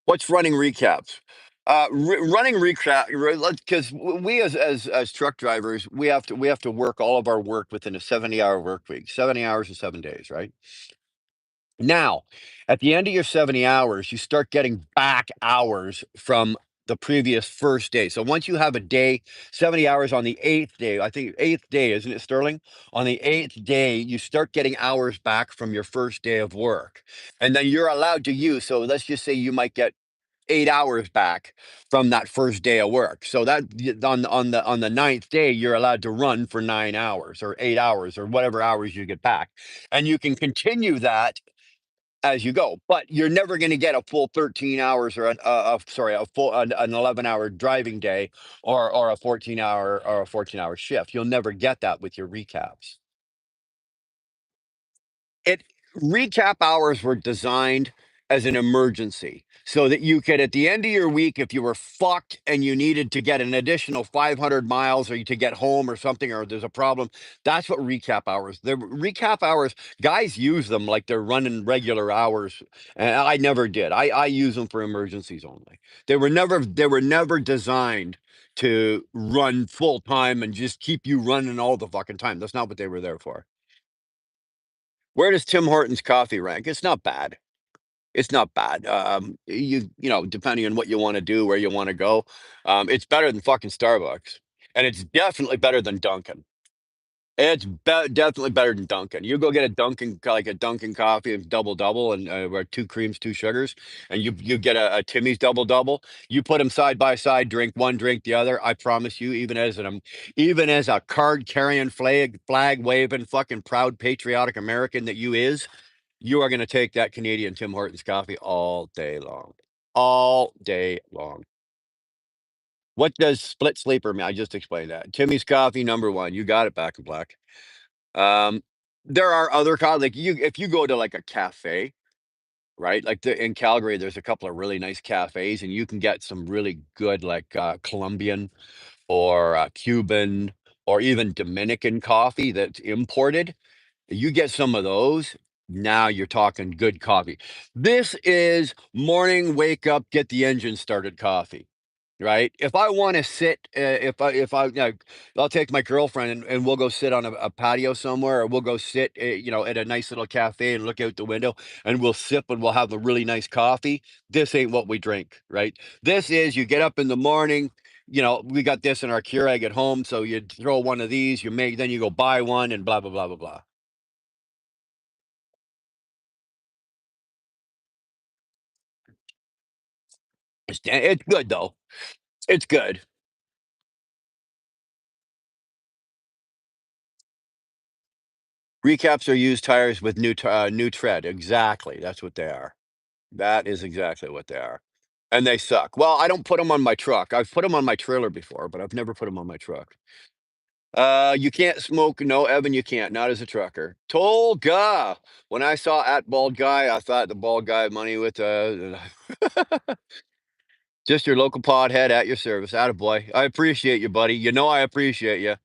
What's running recaps? Running recap, because we as truck drivers, we have to work all of our work within a 70-hour work week, 70 hours and 7 days, right? Now, at the end of your 70 hours, you start getting back hours from the previous first day. So once you have a day, 70 hours on the eighth day, I think eighth day, isn't it, Sterling? On the eighth day, you start getting hours back from your first day of work. And then you're allowed to use, so let's just say you might get 8 hours back from that first day of work. So that on the ninth day, you're allowed to run for 9 hours or 8 hours or whatever hours you get back. And you can continue that as you go, but you're never going to get a full 13 hours or sorry, an 11-hour driving day or a 14-hour shift. You'll never get that with your recaps. It Recap hours were designed as an emergency so that you could, at the end of your week, if you were fucked and you needed to get an additional 500 miles or to get home or something, or there's a problem, that's what recap hours. The recap hours, guys use them like they're running regular hours, and I never did. I use them for emergencies only. They were never designed to run full time and just keep you running all the fucking time. That's not what they were there for. Where does Tim Hortons coffee rank? It's not bad. It's not bad. Depending on what you want to do, where you want to go, it's better than fucking Starbucks, and it's definitely better than Dunkin'. Definitely better than Dunkin'. You go get a Dunkin', like a Dunkin' coffee, and double double, and where two creams, two sugars, and you get a Timmy's double double. You put them side by side, drink one, drink the other. I promise you, even as a card carrying, flag waving, fucking proud patriotic American that you are going to take that Canadian Tim Hortons coffee all day long, all day long. What does split sleeper mean? I just explained that. Timmy's coffee, number one. You got it, back in black. Um, there are other like if you go to like a cafe, right? Like in Calgary, there's a couple of really nice cafes, and you can get some really good like Colombian or Cuban or even Dominican coffee that's imported. You get some of those. Now you're talking good coffee. This is morning, wake up, get the engine started coffee. Right? If I want to sit, I'll take my girlfriend and we'll go sit on a patio somewhere, or we'll go sit, at a nice little cafe and look out the window, and we'll sip and we'll have a really nice coffee. This ain't what we drink, right? This is, you get up in the morning. We got this in our Keurig at home, so you throw one of these, then you go buy one, and blah blah blah blah blah. It's good though. It's good. Recaps are used tires with new tread. Exactly. That's what they are. That is exactly what they are. And they suck. Well, I don't put them on my truck. I've put them on my trailer before, but I've never put them on my truck. You can't smoke. No, Evan, you can't. Not as a trucker. Tolga. When I saw at bald guy, I thought the bald guy had money with just your local podhead at your service. Attaboy. I appreciate you, buddy. You know I appreciate you.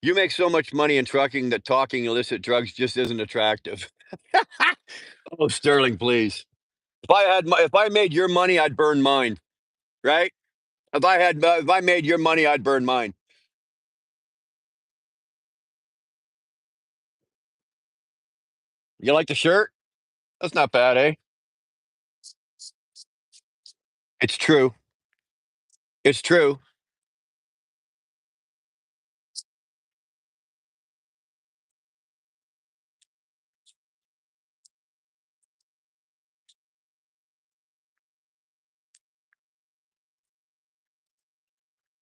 You make so much money in trucking that talking illicit drugs just isn't attractive. Oh, Sterling, please. If I made your money, I'd burn mine. Right? If I made your money, I'd burn mine. You like the shirt? That's not bad, eh? It's true. It's true.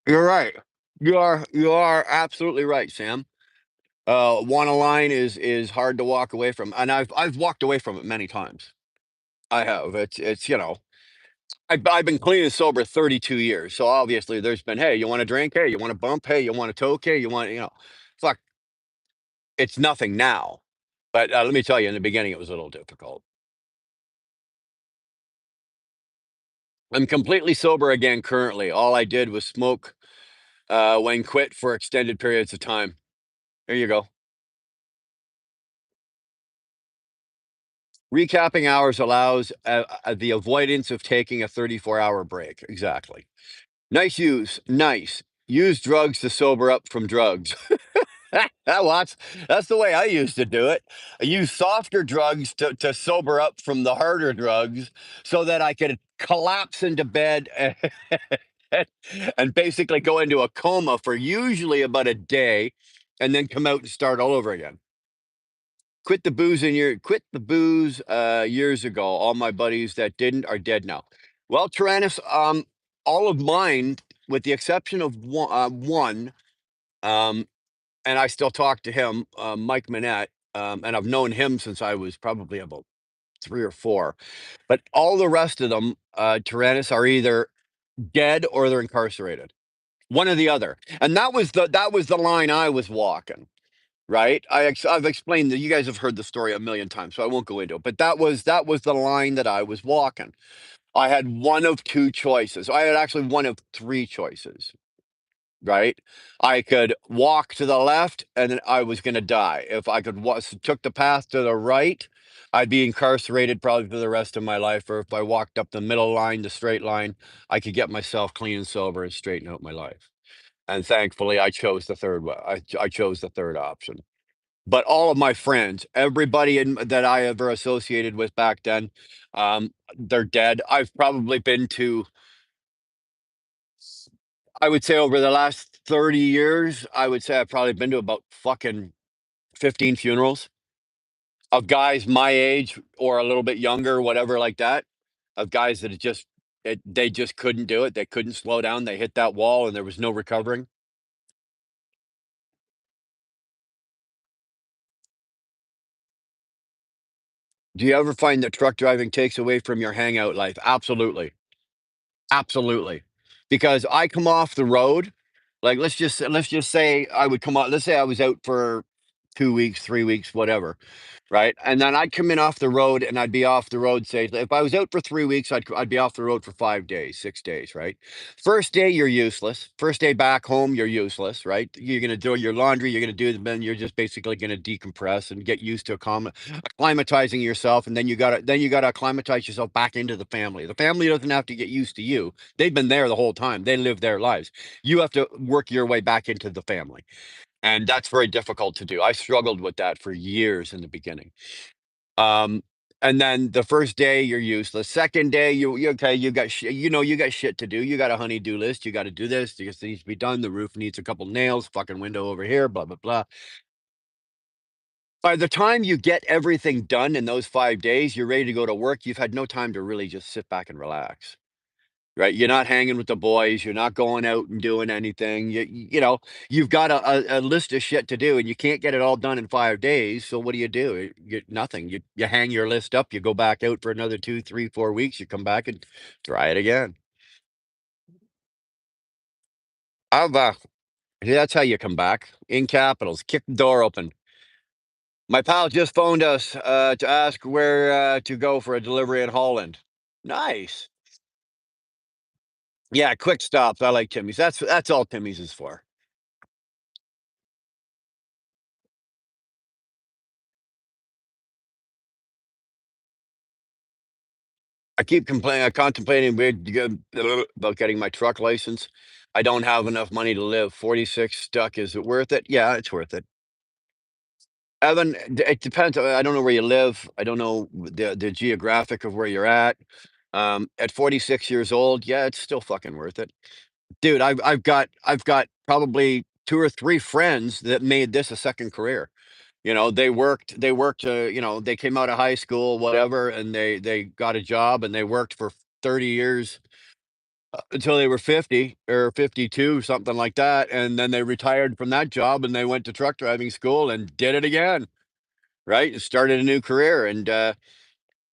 You're right. You are absolutely right, Sam. Wanna line is hard to walk away from, and I've walked away from it many times. I have. It's I've been clean and sober 32 years, so obviously there's been, "Hey, you want a drink? Hey, you want a bump? Hey, you want a toke? Hey, you want," fuck, it's nothing now. But, let me tell you, in the beginning, it was a little difficult. I'm completely sober again currently. All I did was smoke, when quit for extended periods of time. There you go. Recapping hours allows, the avoidance of taking a 34-hour break. Exactly. Nice use. Nice. Use drugs to sober up from drugs. Well, that's the way I used to do it. I used softer drugs to sober up from the harder drugs so that I could collapse into bed and basically go into a coma for usually about a day and then come out and start all over again. Quit the booze years ago. All my buddies that didn't are dead now. Well, Tyrannus, all of mine, with the exception of one, um, and I still talk to him, Mike Manette, and I've known him since I was probably about 3 or 4. But all the rest of them, Tyrannus, are either dead or they're incarcerated, one or the other. And that was the line I was walking. Right? I've explained that you guys have heard the story a million times, so I won't go into it. But that was the line that I was walking. I had one of two choices. I had actually one of three choices. Right? I could walk to the left, and then I was going to die. If I took the path to the right, I'd be incarcerated probably for the rest of my life. Or if I walked up the middle line, the straight line, I could get myself clean and sober and straighten out my life. And thankfully, I chose the third one. I chose the third option. But all of my friends, everybody that I ever associated with back then, they're dead. I've probably been to, I would say over the last 30 years, I would say I've probably been to about fucking 15 funerals of guys my age or a little bit younger, whatever, like that, of guys that they just couldn't do it. They couldn't slow down. They hit that wall and there was no recovering. Do you ever find that truck driving takes away from your hangout life? Absolutely. Absolutely. Because I come off the road, like, let's just say I would come out, let's say I was out for 2 weeks, 3 weeks, whatever, right? And then I'd come in off the road and I'd be off the road, say, if I was out for 3 weeks, I'd be off the road for 5 days, 6 days, right? First day, you're useless. First day back home, you're useless, right? You're gonna do your laundry, you're gonna do then you're just basically gonna decompress and get used to acclimatizing yourself, and then you gotta acclimatize yourself back into the family. The family doesn't have to get used to you. They've been there the whole time. They live their lives. You have to work your way back into the family. And that's very difficult to do. I struggled with that for years in the beginning. Um, and then the first day you're useless. Second day you okay, you got shit to do. You got a honey-do list. You got to do this. This needs to be done. The roof needs a couple nails. Fucking window over here. Blah blah blah. By the time you get everything done in those 5 days, you're ready to go to work. You've had no time to really just sit back and relax. Right? You're not hanging with the boys, you're not going out and doing anything, you've got a list of shit to do, and you can't get it all done in 5 days, so what do? Nothing. You hang your list up, you go back out for another 2, 3, 4 weeks, you come back and try it again. I've, that's how you come back, in capitals, kick the door open. My pal just phoned us, to ask where, to go for a delivery in Holland. Nice. Yeah, quick stops, I like Timmy's, that's all Timmy's is for. I keep contemplating about getting my truck license. I don't have enough money to live. 46 stuck. Is it worth it? Yeah, it's worth it. Evan, it depends. I don't know where you live. I don't know the geographic of where you're at. At 46 years old, yeah, it's still fucking worth it, dude. I've got probably two or three friends that made this a second career. They worked, they came out of high school, whatever, and they got a job and they worked for 30 years. until they were 50 or 52, something like that, and then they retired from that job and they went to truck driving school and did it again, right? And started a new career, and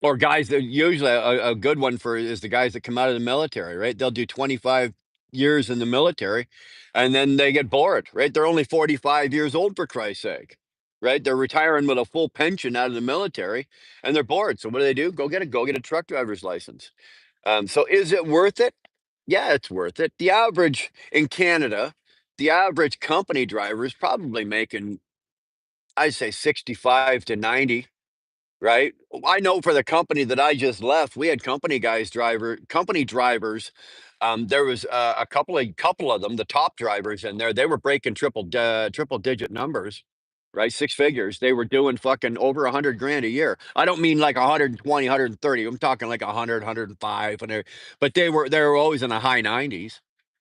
or guys that usually a good one for is the guys that come out of the military, right? They'll do 25 years in the military and then they get bored, right? They're only 45 years old, for Christ's sake, right? They're retiring with a full pension out of the military and they're bored. So what do? Go get a truck driver's license. So is it worth it? Yeah, it's worth it. The average in Canada, the average company driver is probably making, I'd say 65 to 90. Right? I know for the company that I just left, we had company drivers. There was a couple of them, the top drivers in there. They were breaking triple digit numbers, right? Six figures. They were doing fucking over 100 grand a year. I don't mean like 120, 130. I'm talking like 100, 105, but they were always in the high 90s.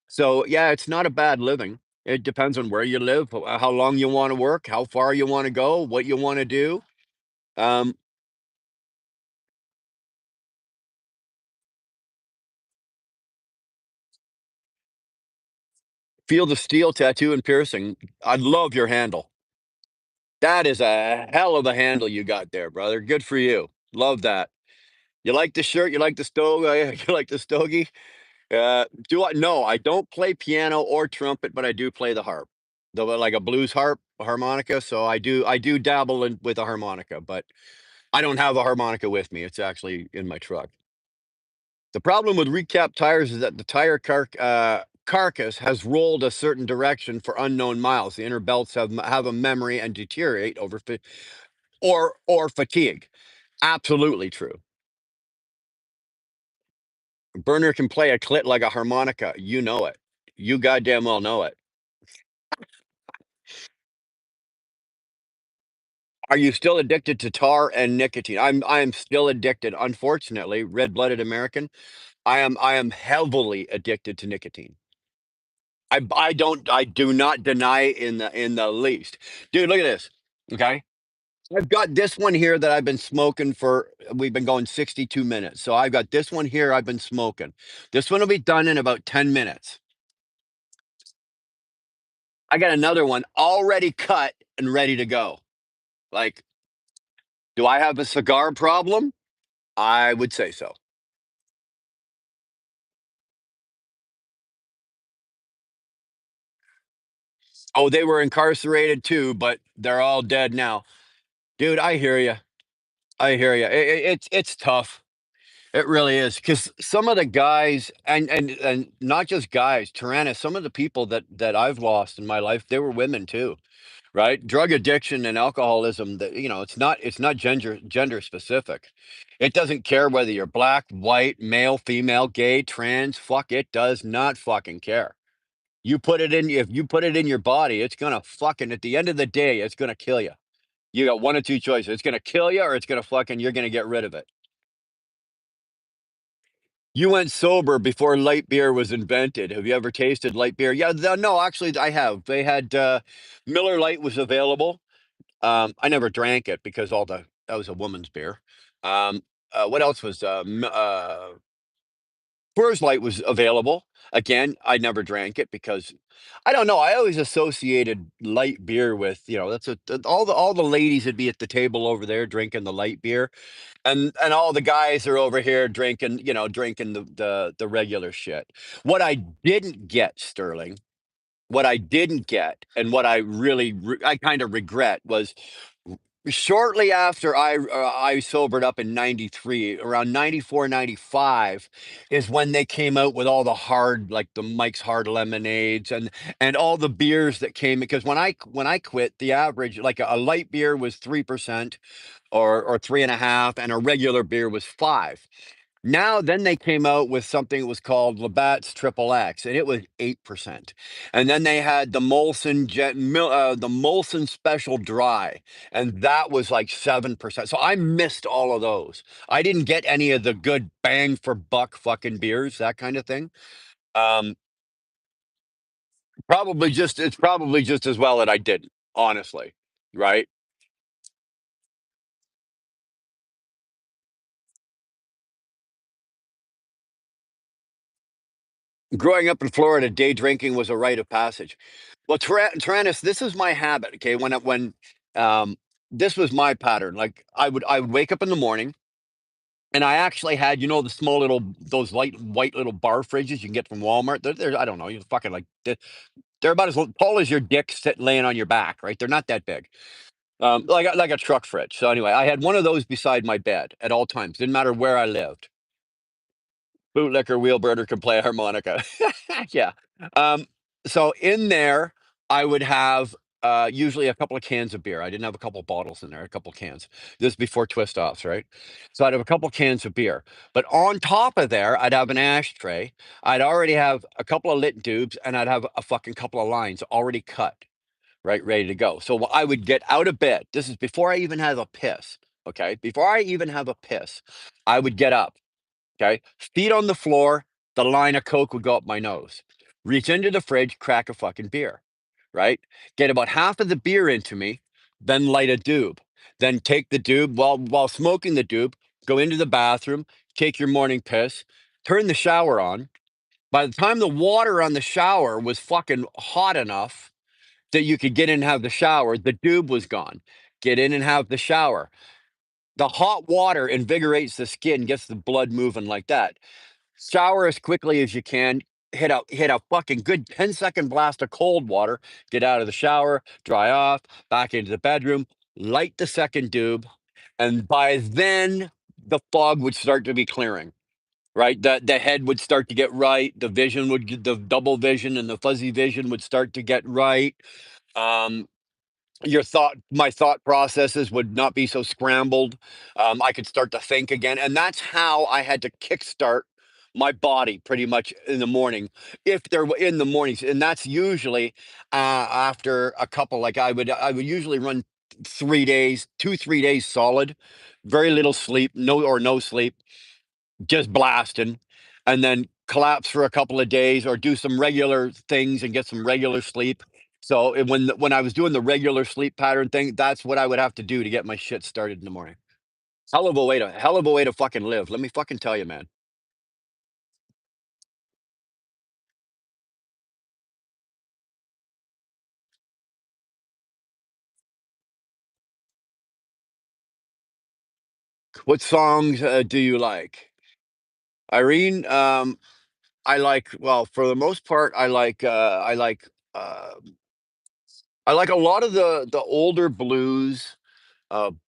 So yeah, it's not a bad living. It depends on where you live, how long you want to work, how far you want to go, what you want to do. Um, Feel the steel tattoo and piercing. I love your handle. That is a hell of a handle you got there, brother. Good for you. Love that. You like the shirt? You like the stove? You like the stogie? Do I? No, I don't play piano or trumpet, but I do play the harp, the like a blues harp, a harmonica. So I do dabble with a harmonica, but I don't have a harmonica with me. It's actually in my truck. The problem with recap tires is that the carcass has rolled a certain direction for unknown miles. The inner belts have a memory and deteriorate or fatigue. Absolutely true. Burner can play a clit like a harmonica. You know it. You goddamn well know it. Are you still addicted to tar and nicotine? I am still addicted. Unfortunately, red-blooded American. I am heavily addicted to nicotine. I do not deny in the least. Dude, look at this. Okay. I've got this one here that I've been smoking for we've been going 62 minutes. So I've got this one here I've been smoking. This one will be done in about 10 minutes. I got another one already cut and ready to go. Like, do I have a cigar problem? I would say so. Oh, they were incarcerated too, but they're all dead now. Dude, I hear you. I hear you. It's tough. It really is because some of the guys, and not just guys, Tyrannus. Some of the people that I've lost in my life, they were women too, right? Drug addiction and alcoholism. That it's not gender specific. It doesn't care whether you're black, white, male, female, gay, trans. Fuck, it does not fucking care. You put it in. If you put it in your body, it's gonna fucking. At the end of the day, it's gonna kill you. You got one or two choices. It's gonna kill you, or it's gonna fucking. You're gonna get rid of it. You went sober before light beer was invented. Have you ever tasted light beer? Yeah, no, actually, I have. They had Miller Lite was available. I never drank it because all the that was a woman's beer. What else was Coors Light was available. Again, I never drank it because I don't know. I always associated light beer with that's all the ladies would be at the table over there drinking the light beer, and all the guys are over here drinking the regular shit. What I didn't get, Sterling, what I didn't get, and what I kind of regret was shortly after I sobered up in 93, around 94, 95, is when they came out with all the hard, like the Mike's Hard Lemonades and all the beers that came, because when I quit, the average, like a light beer was 3%, or 3.5, and a regular beer was 5. Now, then they came out with something that was called Labatt's Triple X, and it was 8%. And then they had the Molson Special Dry, and that was like 7%. So I missed all of those. I didn't get any of the good bang for buck fucking beers, that kind of thing. Um, it's probably just as well that I didn't, honestly, right? Growing up in Florida, day drinking was a rite of passage. Well, Tyrannus, this is my habit. Okay, um, this was my pattern. Like I would wake up in the morning, and I actually had, the small little those light white little bar fridges you can get from Walmart. They're I don't know, you fucking like they're about as tall as your dick laying on your back, right? They're not that big. Like a truck fridge. So anyway, I had one of those beside my bed at all times. Didn't matter where I lived. Bootlicker wheelbirder can play harmonica. Yeah. Um, so in there, I would have usually a couple of cans of beer. I didn't have a couple of bottles in there, a couple of cans. This is before twist offs, right? So I'd have a couple of cans of beer. But on top of there, I'd have an ashtray. I'd already have a couple of lit tubes, and I'd have a fucking couple of lines already cut, right, ready to go. So I would get out of bed. This is before I even have a piss. Okay. Before I even have a piss, I would get up. Okay. Feet on the floor, the line of Coke would go up my nose. Reach into the fridge, crack a fucking beer, right? Get about half of the beer into me, then light a doob. Then take the doob while smoking the doob, go into the bathroom, take your morning piss, turn the shower on. By the time the water on the shower was fucking hot enough that you could get in and have the shower, the doob was gone. Get in and have the shower. The hot water invigorates the skin, gets the blood moving like that. Shower as quickly as you can. Hit a fucking good 10-second blast of cold water. Get out of the shower, dry off, back into the bedroom, light the second doob, and by then the fog would start to be clearing. Right, the head would start to get right. The vision would get the double vision and the fuzzy vision would start to get right. Um, my thought processes would not be so scrambled. I could start to think again, and that's how I had to kickstart my body pretty much in the morning, if there were in the mornings, and that's usually after a couple. Like I would usually run 3 days, 2 3 days solid, very little sleep, no sleep, just blasting, and then collapse for a couple of days or do some regular things and get some regular sleep. So when I was doing the regular sleep pattern thing, that's what I would have to do to get my shit started in the morning. Hell of a way to fucking live. Let me fucking tell you, man. What songs do you like, Irene? For the most part, uh, I like a lot of the older blues.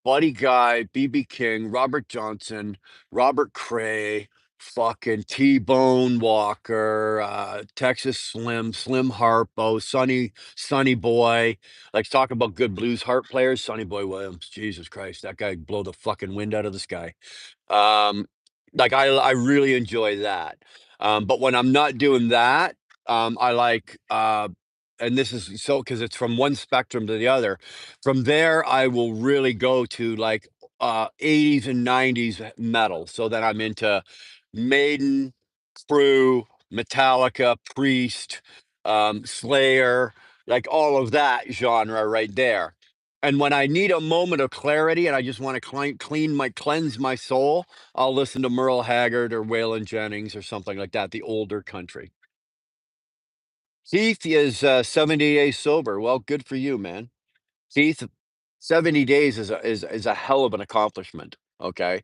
Buddy Guy, BB King, Robert Johnson, Robert Cray, fucking T-Bone Walker, Texas Slim, Slim Harpo, Sonny Boy. Like talk about good blues harp players. Sonny Boy Williams, Jesus Christ, that guy blow the fucking wind out of the sky. Um, like I really enjoy that. But when I'm not doing that, I like and this is so because it's from one spectrum to the other. From there, I will really go to like 80s and 90s metal. So then I'm into Maiden, Crew, Metallica, Priest, Slayer, like all of that genre right there. And when I need a moment of clarity and I just want to cleanse my soul, I'll listen to Merle Haggard or Waylon Jennings or something like that, the older country. Keith is 70 days sober. Well, good for you, man. Keith, 70 days is a hell of an accomplishment. Okay.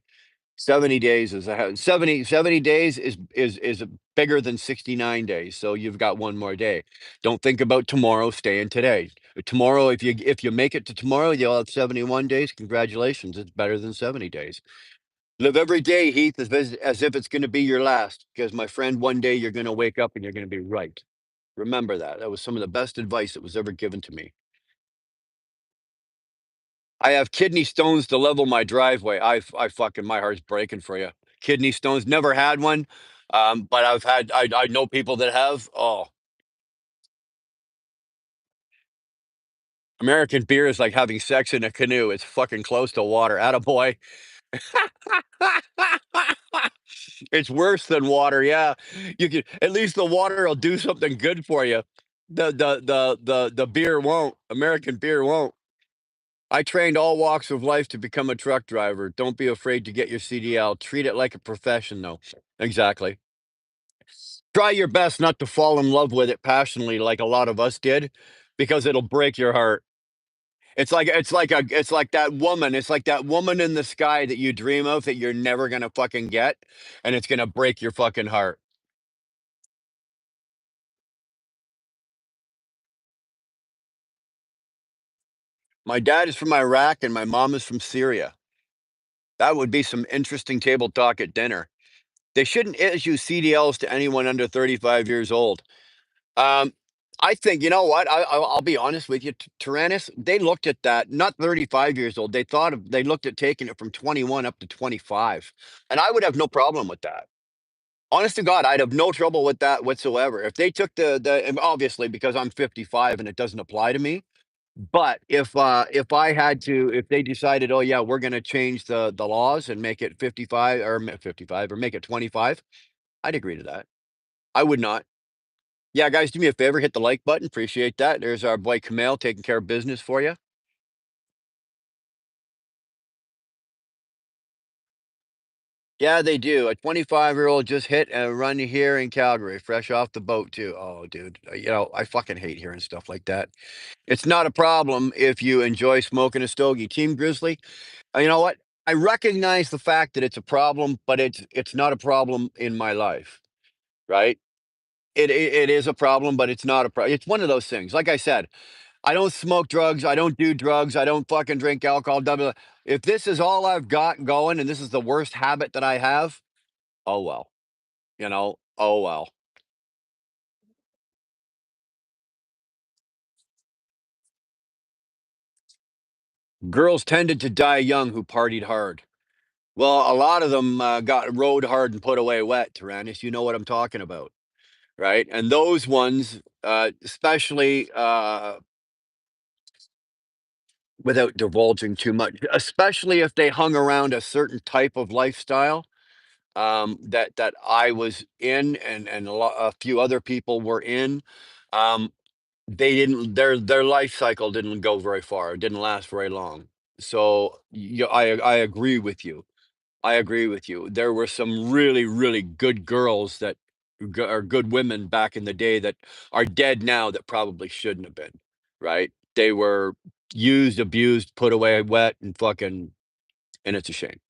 70 days is 70 days is bigger than 69 days. So you've got one more day. Don't think about tomorrow, stay in today. Tomorrow, if you make it to tomorrow, you'll have 71 days. Congratulations. It's better than 70 days. Live every day, Heath, as if it's going to be your last. Because my friend, one day you're going to wake up and you're going to be right. Remember that. That was some of the best advice that was ever given to me. I have kidney stones to level my driveway. I fucking my heart's breaking for you. Kidney stones, never had one, but I know people that have. Oh, American beer is like having sex in a canoe. It's fucking close to water. Attaboy. It's worse than water. Yeah, you can at least the water will do something good for you. The beer won't. American beer won't. I trained all walks of life to become a truck driver. Don't be afraid to get your CDL. Treat it like a profession, though. Exactly. Try your best not to fall in love with it passionately like a lot of us did, because it'll break your heart. It's like that woman in the sky that you dream of that you're never gonna fucking get, and it's gonna break your fucking heart. My dad is from Iraq and my mom is from Syria. That would be some interesting table talk at dinner. They shouldn't issue CDLs to anyone under 35 years old. Um, I think, you know what? I'll be honest with you, Tyrannus. They looked at that, not 35 years old. They looked at taking it from 21 up to 25, and I would have no problem with that. Honest to God, I'd have no trouble with that whatsoever. If they took and obviously because I'm 55 and it doesn't apply to me. But if I had to, if they decided, oh yeah, we're going to change the laws and make it 55 or 55 or make it 25, I'd agree to that. I would not. Yeah, guys, do me a favor, hit the like button. Appreciate that. There's our boy Kamal taking care of business for you. Yeah, they do. A 25-year-old just hit a run here in Calgary, fresh off the boat too. Oh, dude, I fucking hate hearing stuff like that. It's not a problem if you enjoy smoking a stogie. Team Grizzly, you know what? I recognize the fact that it's a problem, but it's not a problem in my life, right? It is a problem, but it's not a problem. It's one of those things. Like I said, I don't smoke drugs. I don't do drugs. I don't fucking drink alcohol. Double. If this is all I've got going, and this is the worst habit that I have, oh well. Oh well. Girls tended to die young who partied hard. Well, a lot of them got rode hard and put away wet. Tyrannus, you know what I'm talking about, right? And those ones, especially without divulging too much, especially if they hung around a certain type of lifestyle that I was in, and a few other people were in. Um, they didn't their life cycle didn't go very far. It didn't last very long. So I agree with you. I agree with you. There were some really, really good girls that are good women back in the day that are dead now that probably shouldn't have been, right? They were used, abused, put away wet, and fucking, and it's a shame.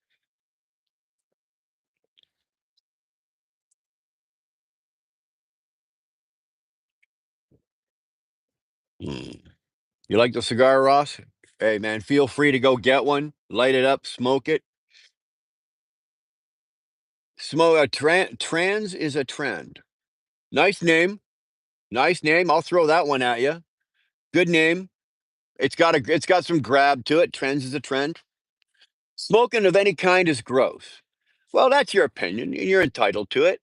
Mm. You like the cigar, Ross? Hey, man, feel free to go get one, light it up, smoke it. Smoke a trans is a trend. Nice name. Nice name. I'll throw that one at you. Good name. It's got some grab to it. Trends is a trend. Smoking of any kind is gross. Well, that's your opinion, and you're entitled to it.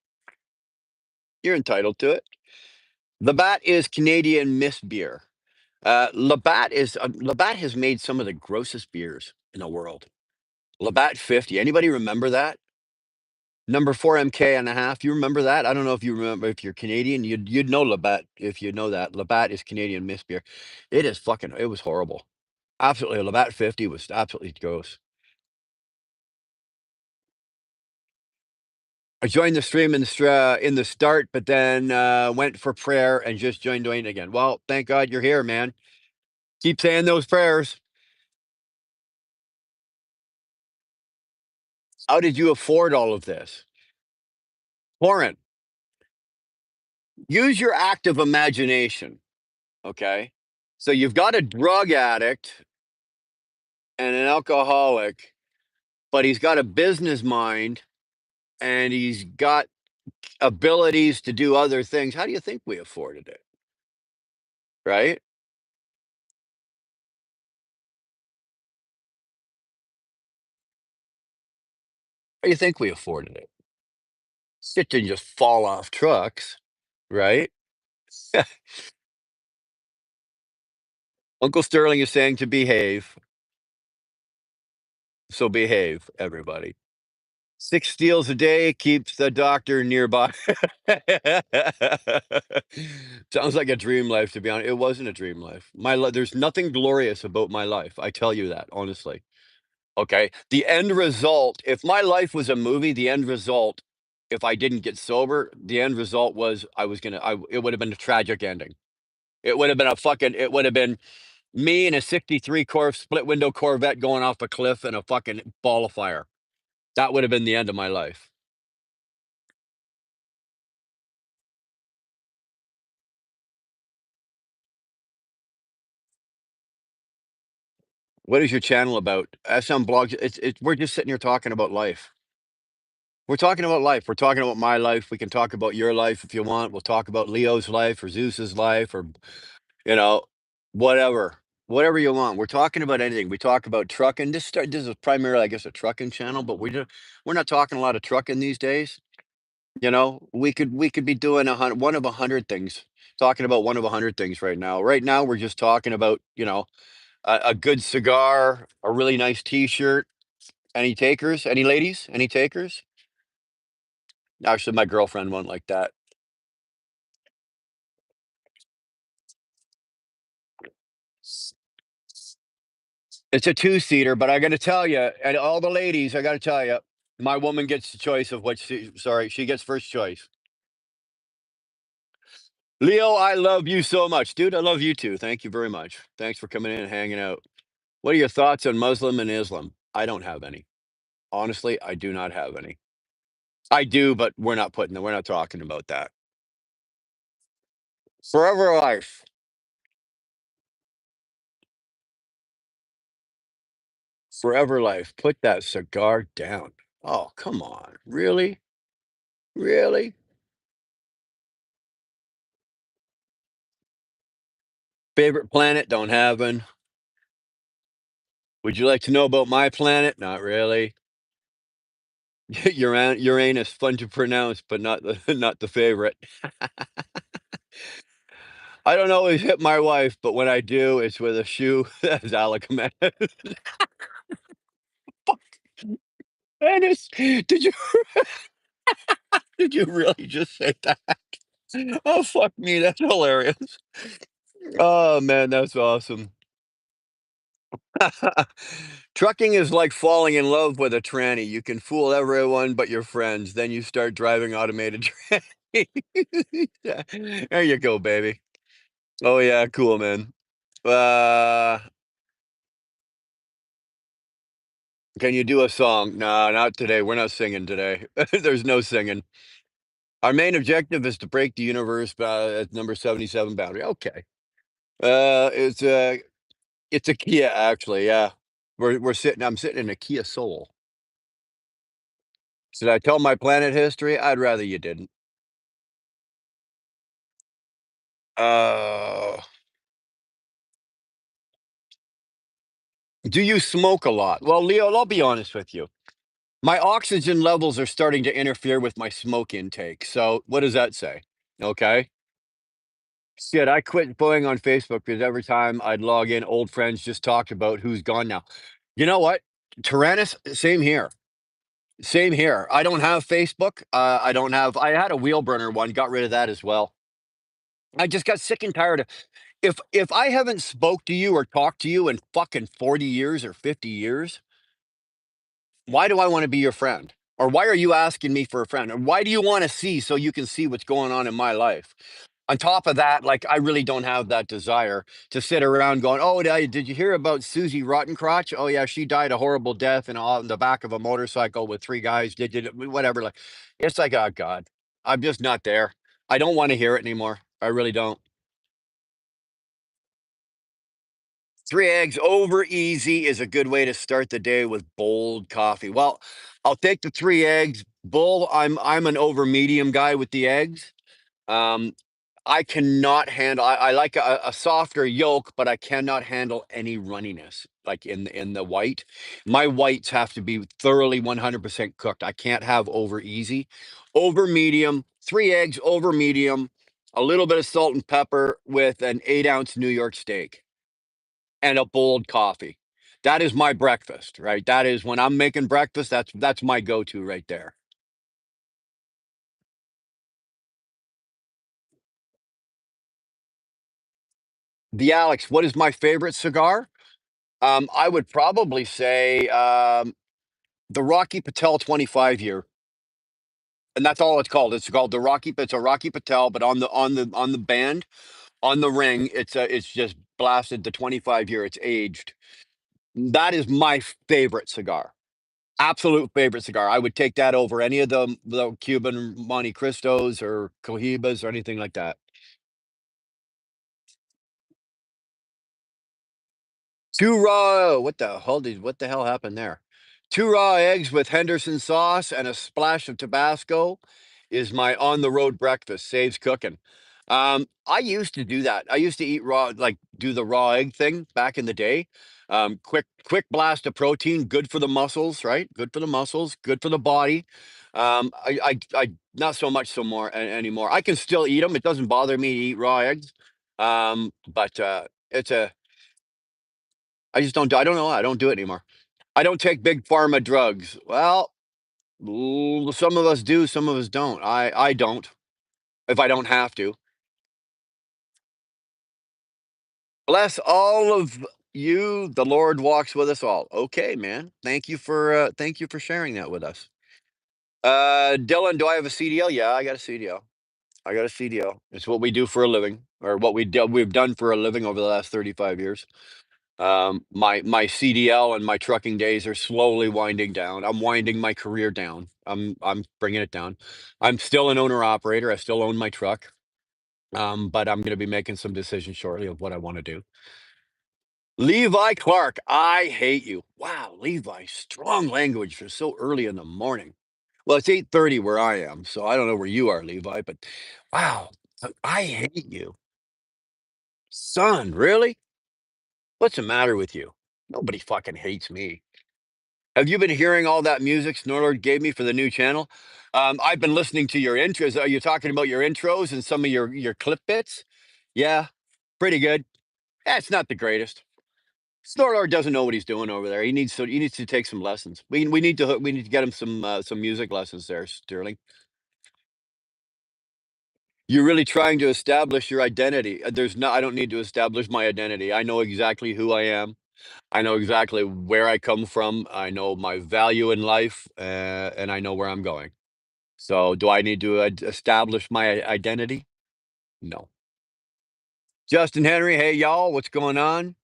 You're entitled to it. Labatt is Canadian Miss beer. Labatt has made some of the grossest beers in the world. Labatt 50. Anybody remember that? Number 4 MK and a half. You remember that? I don't know if you remember. If you're Canadian, you'd know Labatt if you know that. Labatt is Canadian Miss beer. It is fucking. It was horrible. Absolutely. Labatt 50 was absolutely gross. I joined the stream in the start, but then went for prayer and just joined Dwayne again. Well, thank God you're here, man. Keep saying those prayers. How did you afford all of this? Warren, use your active imagination. Okay. So you've got a drug addict and an alcoholic, but he's got a business mind and he's got abilities to do other things. How do you think we afforded it? Right? How do you think we afforded it? It didn't just fall off trucks, right? Uncle Sterling is saying to behave, so behave, everybody. 6 steals a day keeps the doctor nearby. Sounds like a dream life, to be honest. It wasn't a dream life. There's nothing glorious about my life. I tell you that, honestly. Okay? The end result, if my life was a movie, the end result if I didn't get sober, the end result was it would have been a tragic ending. It would have been a fucking it would have been me in a 63 split window Corvette going off a cliff in a fucking ball of fire. That would have been the end of my life. What is your channel about? SM blogs. We're just sitting here talking about life. We're talking about life. We're talking about my life. We can talk about your life if you want. We'll talk about Leo's life or Zeus's life or you know, whatever. Whatever you want. We're talking about anything. We talk about trucking. This is primarily, I guess, a trucking channel, but we're not talking a lot of trucking these days. We could be doing one of 100 things, talking about one of 100 things right now. Right now, we're just talking about a good cigar, a really nice T-shirt. Any takers? Any ladies? Any takers? Actually, my girlfriend won't like that. It's a two-seater, but I got to tell you, and all the ladies, I got to tell you, my woman gets the choice of what she gets first choice. Leo, I love you so much, dude. I love you too. Thank you very much. Thanks for coming in and hanging out. What are your thoughts on Muslim and Islam? I don't have any. Honestly, I do not have any. I do, but we're not talking about that. Forever life. Forever life. Put that cigar down. Oh, come on. Really? Really? Favorite planet? Don't have one. Would you like to know about my planet? Not really. Uranus, fun to pronounce, but not the not the favorite. I don't always hit my wife, but when I do, it's with a shoe. As Alec Menace. Did you did you really just say that? Oh fuck me, that's hilarious. Oh man, that's awesome. Trucking is like falling in love with a tranny. You can fool everyone but your friends. Then you start driving automated tranny. Yeah. There you go, baby. Oh yeah, cool, man. Uh, can you do a song? No, not today. We're not singing today. There's no singing. Our main objective is to break the universe at number 77 boundary. Okay. Uh, it's a it's a Kia actually. Yeah, I'm sitting in a Kia Soul. Should I tell my planet history? I'd rather you didn't. Uh, do you smoke a lot? Well, Leo, I'll be honest with you. My oxygen levels are starting to interfere with my smoke intake. So what does that say? Okay. Shit, I quit going on Facebook because every time I'd log in, old friends just talked about who's gone now. You know what? Tyrannus, same here. Same here. I don't have Facebook. I had a wheel burner one, got rid of that as well. I just got sick and tired of if I haven't spoke to you or talked to you in fucking 40 years or 50 years, why do I want to be your friend? Or why are you asking me for a friend? Or why do you want to see so you can see what's going on in my life? On top of that, like I really don't have that desire to sit around going, "Oh, did you hear about Susie Rottencrotch? Oh yeah, she died a horrible death in the back of a motorcycle with three guys. Did you whatever?" Like, it's like, oh God, I'm just not there. I don't want to hear it anymore. I really don't. Three eggs over easy is a good way to start the day with bold coffee. Well, I'll take the three eggs. Bull, I'm an over medium guy with the eggs. Um, I cannot handle. I like a softer yolk, but I cannot handle any runniness like in the white. My whites have to be thoroughly 100% cooked. I can't have over easy, over medium. Three eggs over medium, a little bit of salt and pepper with an 8-ounce New York steak and a bold coffee. That is my breakfast, right? That is when I'm making breakfast. That's my go-to right there. The Alex, what is my favorite cigar? I would probably say the Rocky Patel 25 year. and that's all it's called. It's called the Rocky. It's a Rocky Patel, but on the band on the ring, it's just blasted the 25 year. It's aged. That is my favorite cigar. Absolute favorite cigar. I would take that over any of the Cuban Monte Cristos or Cohibas or anything like that. Two raw what the hell happened there? Two raw eggs with Henderson sauce and a splash of Tabasco is my on the road breakfast. Saves cooking. I used to do that. I used to eat raw, like do the raw egg thing back in the day. Quick blast of protein, good for the muscles, right? Good for the muscles, good for the body. I not so much so more anymore. I can still eat them. It doesn't bother me to eat raw eggs. But it's a I just don't do I don't know, I don't do it anymore. I don't take big pharma drugs. Well, some of us do, some of us don't. I don't, if I don't have to. Bless all of you, the Lord walks with us all. Okay, man. Thank you for sharing that with us. Dylan, do I have a CDL? Yeah, I got a CDL. I got a CDL. It's what we do for a living, or what we've done for a living over the last 35 years. My CDL and my trucking days are slowly winding down. I'm winding my career down. I'm bringing it down. I'm still an owner operator. I still own my truck. But I'm going to be making some decisions shortly of what I want to do. Levi Clark, I hate you. Wow, Levi, strong language for so early in the morning. Well, it's 8:30 where I am, so I don't know where you are, Levi, but wow, I hate you. Son, really? What's the matter with you? Nobody fucking hates me. Have you been hearing all that music Snorlord gave me for the new channel? I've been listening to your intros. Are you talking about your intros and some of your clip bits? Yeah, pretty good. Yeah, it's not the greatest. Snorlord doesn't know what he's doing over there. He needs to take some lessons. We need to get him some music lessons there, Sterling. You're really trying to establish your identity. There's no I don't need to establish my identity. I know exactly who I am. I know exactly where I come from. I know my value in life, and I know where I'm going. So, do I need to establish my identity? No. Justin Henry, hey y'all, what's going on?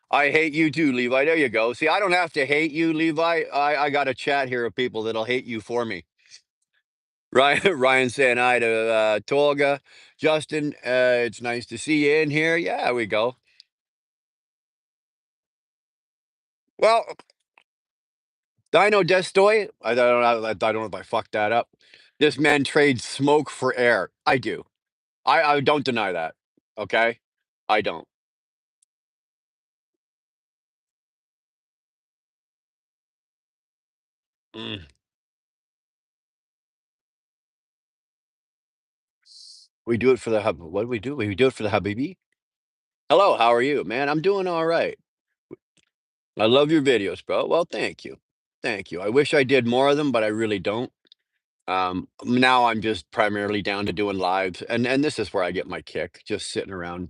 I hate you too, Levi. There you go. See, I don't have to hate you, Levi. I got a chat here of people that'll hate you for me. Ryan, Ryan saying hi to Tolga. Justin, it's nice to see you in here. Yeah, we go. Well, Dino Destoy. I don't know if I fucked that up. This man trades smoke for air. I do. I don't deny that. Okay, I don't. Mm. We do it for the hub. What do we do? We do it for the Habibi. Hello, how are you, man? I'm doing all right. I love your videos, bro. Well, thank you. Thank you. I wish I did more of them, but I really don't. Now I'm just primarily down to doing lives, and this is where I get my kick, just sitting around.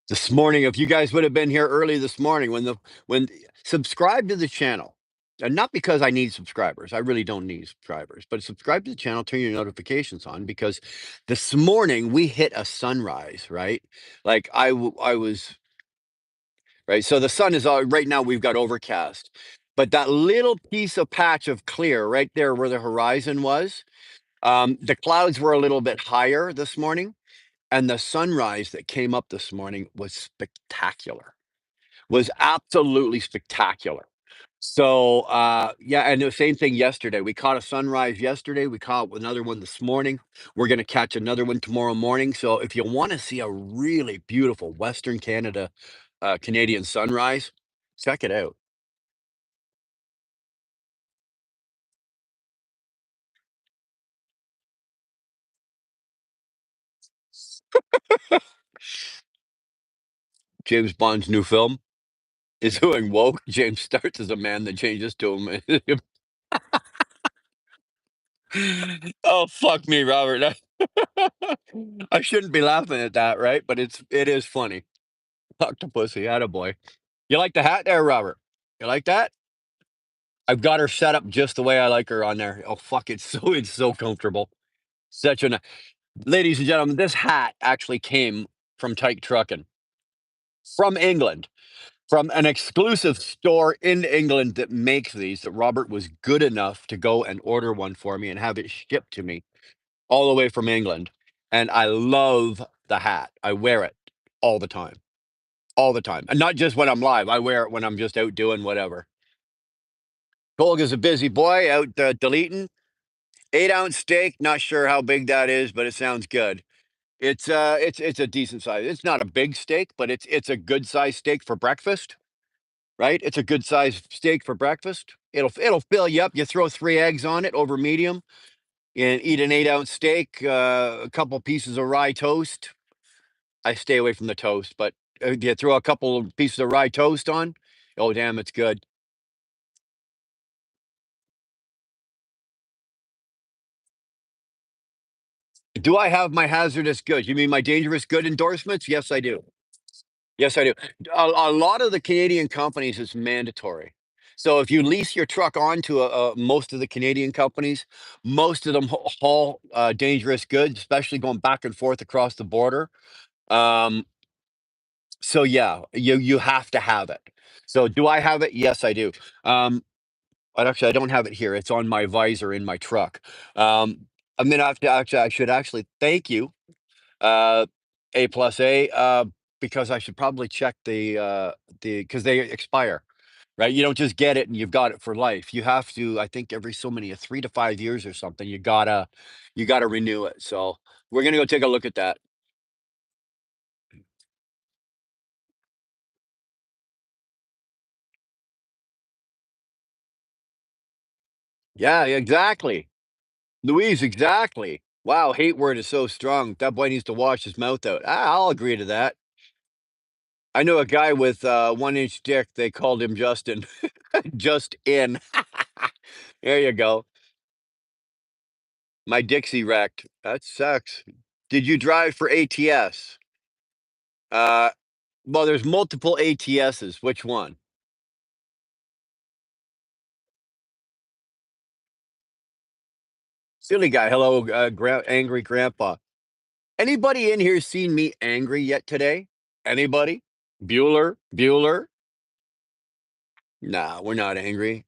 This morning, if you guys would have been here early this morning when subscribe to the channel, and not because I need subscribers, I really don't need subscribers, but subscribe to the channel, turn your notifications on because this morning we hit a sunrise, right? Like I was right. So the sun is all right now. We've got overcast, but that little piece of patch of clear right there where the horizon was, the clouds were a little bit higher this morning, and the sunrise that came up this morning was spectacular. Was absolutely spectacular. So, yeah, and the same thing yesterday. We caught a sunrise yesterday. We caught another one this morning. We're going to catch another one tomorrow morning. So, if you want to see a really beautiful Western Canada, Canadian sunrise, check it out. James Bond's new film is doing woke. James starts as a man that changes to him. Oh, fuck me, Robert. I shouldn't be laughing at that, right? But it is funny. Octopussy, attaboy. You like the hat there, Robert? You like that? I've got her set up just the way I like her on there. Oh fuck, it's so comfortable. Such a ladies and gentlemen, this hat actually came from Tyke Truckin', from England, from an exclusive store in England that makes these, that Robert was good enough to go and order one for me and have it shipped to me all the way from England, and I love the hat. I wear it all the time, all the time, and not just when I'm live, I wear it when I'm just out doing whatever. Colga's a busy boy out, deleting. 8-ounce steak, not sure how big that is, but it sounds good. It's a decent size. It's not a big steak, but it's a good sized steak for breakfast, right? It's a good sized steak for breakfast. It'll fill you up. You throw 3 eggs on it over medium and eat an 8-ounce steak, a couple pieces of rye toast. I stay away from the toast, but you throw a couple of pieces of rye toast on. Oh, damn, it's good. Do I have my hazardous goods? You mean my dangerous good endorsements? Yes, I do. Yes, I do. A lot of the Canadian companies, it's mandatory. So if you lease your truck onto most of the Canadian companies, most of them haul dangerous goods, especially going back and forth across the border. Um, so yeah, you have to have it. So do I have it? Yes, I do. But actually, I don't have it here. It's on my visor in my truck. I'm gonna have to actually. I should actually thank you, uh, A plus A, because I should probably check the because they expire, right? You don't just get it and you've got it for life. You have to, I think, every so many 3 to 5 years or something. You gotta renew it. So we're gonna go take a look at that. Yeah, exactly. Louise, exactly. Wow, hate word is so strong. That boy needs to wash his mouth out. I'll agree to that. I know a guy with 1 inch dick. They called him Justin. Just in. There you go. My Dixie wrecked. That sucks. Did you drive for ATS? Uh, well, there's multiple ATSs. Which one? Silly guy. Hello, angry grandpa. Anybody in here seen me angry yet today? Anybody? Bueller? Bueller? Nah, we're not angry.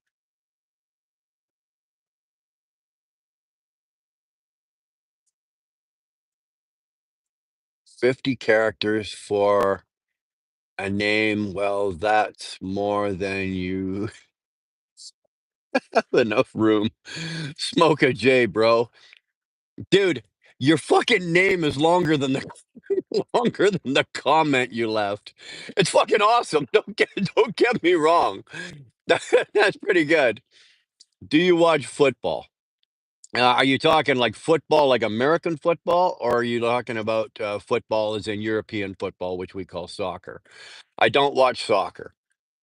50 characters for a name. Well, that's more than you have enough room. Smoke a J, bro. Dude, your fucking name is longer than the comment you left. It's fucking awesome. Don't get me wrong. That's pretty good. Do you watch football? Are you talking like football, like American football, or are you talking about football as in European football, which we call soccer? I don't watch soccer.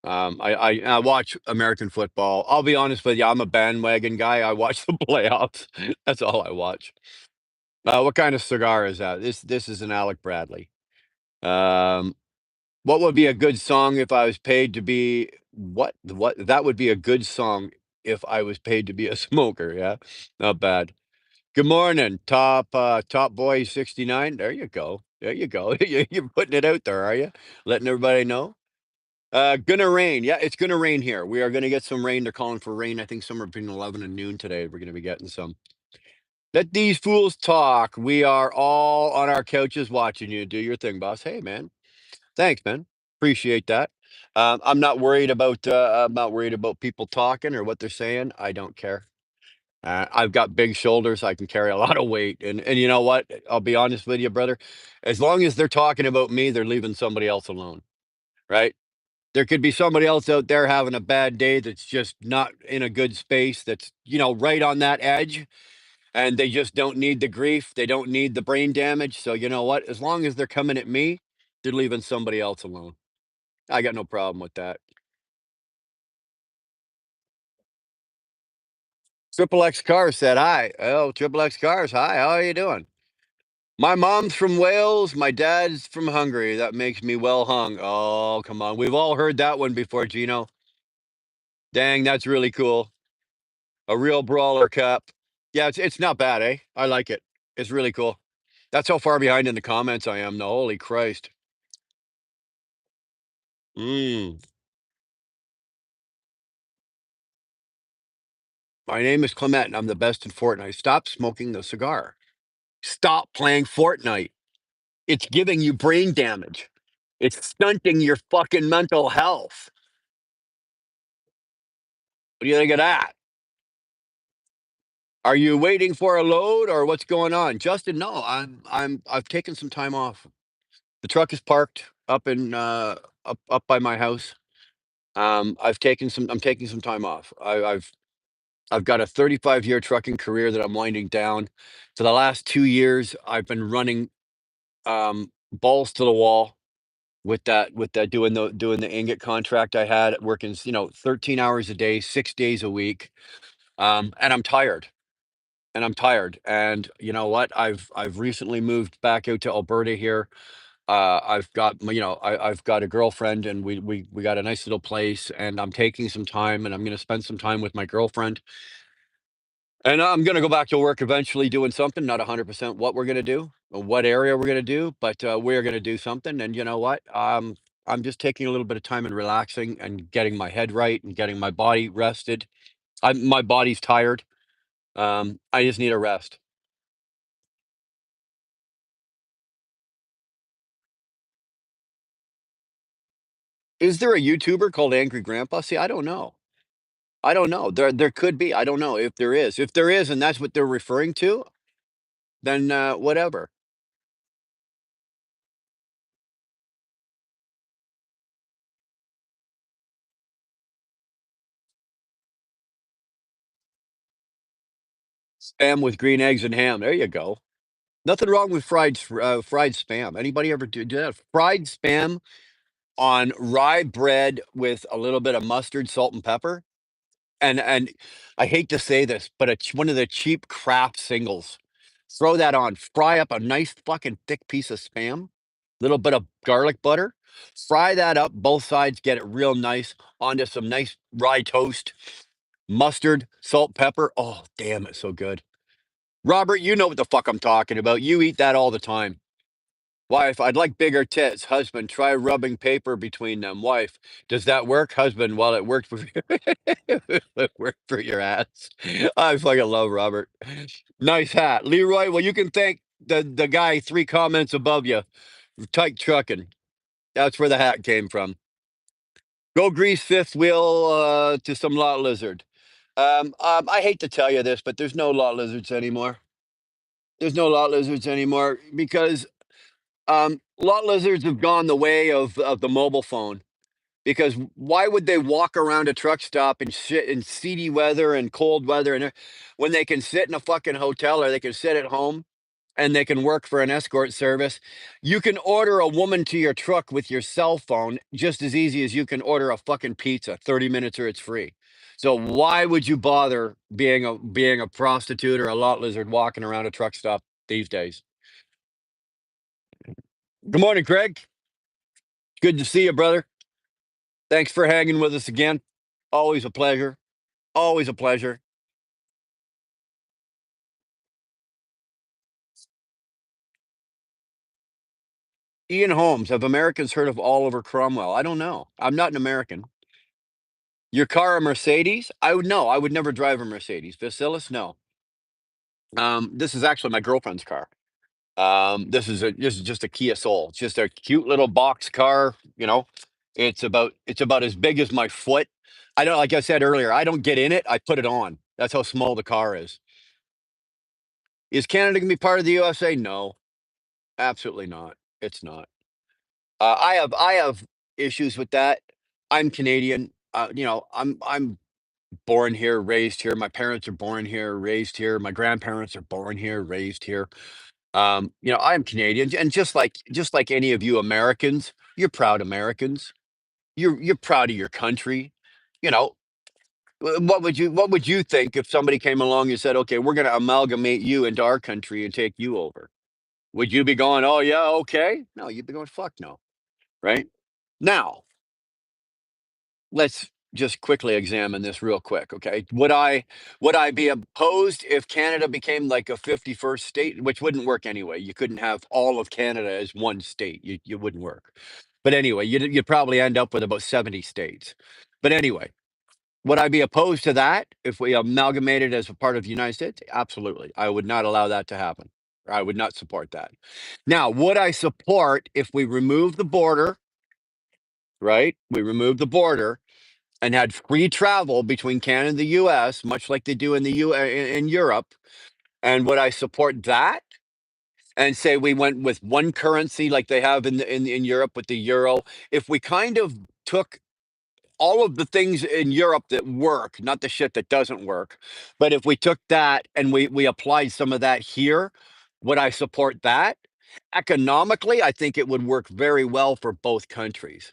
I watch American football. I'll be honest with you, I'm a bandwagon guy. I watch the playoffs. That's all I watch. What kind of cigar is that? This is an Alec Bradley. Um, what would be a good song if I was paid to be what that would be a good song if I was paid to be a smoker, yeah? Not bad. Good morning, top boy 69. There you go. There you go. You're putting it out there, are you? Letting everybody know. Gonna rain. Yeah, it's gonna rain here. We are gonna get some rain. They're calling for rain. I think somewhere between 11 and noon today. We're gonna be getting some. Let these fools talk. We are all on our couches watching you do your thing, boss. Hey, man. Thanks, man. Appreciate that. I'm not worried about people talking or what they're saying. I don't care. I've got big shoulders. I can carry a lot of weight, and you know what? I'll be honest with you, brother. As long as they're talking about me, they're leaving somebody else alone, right? There could be somebody else out there having a bad day that's just not in a good space. That's right on that edge, and they just don't need the grief. They don't need the brain damage. So you know what? As long as they're coming at me, they're leaving somebody else alone. I got no problem with that. Triple X Cars said hi. Oh, Triple X Cars, hi. How are you doing? My mom's from Wales. My dad's from Hungary. That makes me well hung. Oh, come on. We've all heard that one before, Gino. Dang, that's really cool. A real brawler cup. Yeah, it's not bad, eh? I like it. It's really cool. That's how far behind in the comments I am, though. Holy Christ. Mm. My name is Clement, and I'm the best in Fortnite. Stop smoking the cigar. Stop playing Fortnite. It's giving you brain damage. It's stunting your fucking mental health. What do you think of that? Are you waiting for a load or what's going on? Justin, no, I've taken some time off. The truck is parked up in up by my house. I'm taking some time off. I've got a 35-year trucking career that I'm winding down. For the last 2 years, I've been running balls to the wall with that doing the ingot contract I had, working 13 hours a day, 6 days a week. And I'm tired. And I'm tired. And you know what? I've recently moved back out to Alberta here. I've got I've got a girlfriend, and we got a nice little place, and I'm taking some time, and I'm going to spend some time with my girlfriend, and I'm going to go back to work eventually doing something. Not 100% what we're going to do or what area we're going to do, but we're going to do something. And you know what? I'm just taking a little bit of time and relaxing and getting my head right and getting my body rested. My body's tired. I just need a rest. Is there a YouTuber called Angry Grandpa? See, I don't know. I don't know. There could be. I don't know if there is. If there is, and that's what they're referring to, then whatever. Spam with green eggs and ham. There you go. Nothing wrong with fried spam. Anybody ever do that? Fried spam on rye bread with a little bit of mustard, salt, and pepper. And I hate to say this, but it's one of the cheap craft singles. Throw that on, fry up a nice fucking thick piece of spam, little bit of garlic butter, fry that up, both sides, get it real nice onto some nice rye toast, mustard, salt, pepper. Oh, damn, it's so good. Robert, you know what the fuck I'm talking about. You eat that all the time. Wife, I'd like bigger tits. Husband, try rubbing paper between them. Wife, does that work? Husband, well, it worked for it worked for your ass. I fucking love Robert. Nice hat. Leroy, well, you can thank the guy 3 comments above you. Tight trucking. That's where the hat came from. Go grease fifth wheel to some lot lizard. I hate to tell you this, but there's no lot lizards anymore. There's no lot lizards anymore because lot lizards have gone the way of the mobile phone, because why would they walk around a truck stop and shit in seedy weather and cold weather when they can sit in a fucking hotel, or they can sit at home and they can work for an escort service? You can order a woman to your truck with your cell phone just as easy as you can order a fucking pizza, 30 minutes or it's free. So why would you bother being a prostitute or a lot lizard walking around a truck stop these days? Good morning, Greg. Good to see you, brother. Thanks for hanging with us again. Always a pleasure. Always a pleasure. Ian Holmes, have Americans heard of Oliver Cromwell? I don't know. I'm not an American. Your car a Mercedes? I would know. I would never drive a Mercedes. Vasilis? No. This is actually my girlfriend's car. This is just a Kia Soul. It's just a cute little box car. It's about as big as my foot. I don't Like I said earlier, I don't get in it. I put it on. That's how small the car is. Is Canada gonna be part of the USA? No, absolutely not. It's not. I have issues with that. I'm Canadian. I'm born here, raised here. My parents are born here, raised here. My grandparents are born here, raised here. I am Canadian, and just like any of you Americans, you're proud Americans. You're proud of your country. You know, what would you think if somebody came along and said, "Okay, we're going to amalgamate you into our country and take you over"? Would you be going, "Oh yeah, okay"? No, you'd be going, "Fuck no." Right? Now, let's just quickly examine this real quick, okay? Would I be opposed if Canada became like a 51st state, which wouldn't work anyway. You couldn't have all of Canada as one state. You wouldn't work. But anyway, you'd probably end up with about 70 states. But anyway, would I be opposed to that if we amalgamated as a part of the United States? Absolutely. I would not allow that to happen. I would not support that. Now, would I support if we remove the border, right? We remove the border and had free travel between Canada and the US, much like they do in in Europe. And would I support that? And say we went with one currency like they have in Europe with the euro. If we kind of took all of the things in Europe that work, not the shit that doesn't work, but if we took that and we applied some of that here, would I support that? Economically, I think it would work very well for both countries.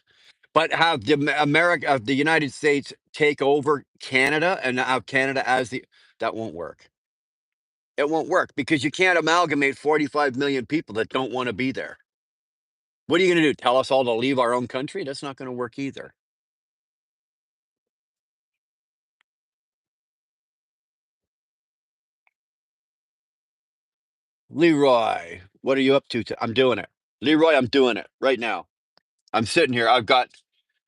But have the United States take over Canada and have Canada as the that won't work. It won't work because you can't amalgamate 45 million people that don't want to be there. What are you going to do? Tell us all to leave our own country? That's not going to work either. Leroy, what are you up to? I'm doing it. Leroy, I'm doing it right now. I'm sitting here. I've got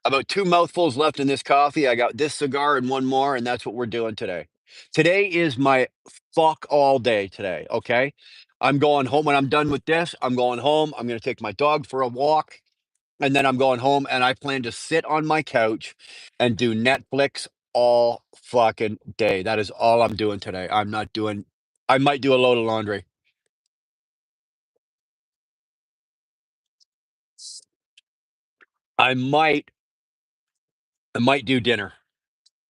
about two mouthfuls left in this coffee. I got this cigar and one more, and that's what we're doing today. Today is my fuck all day today. Okay. I'm going home when I'm done with this. I'm going home. I'm going to take my dog for a walk, and then I'm going home, and I plan to sit on my couch and do Netflix all fucking day. That is all I'm doing today. I'm not doing, I might do a load of laundry. I might I might do dinner.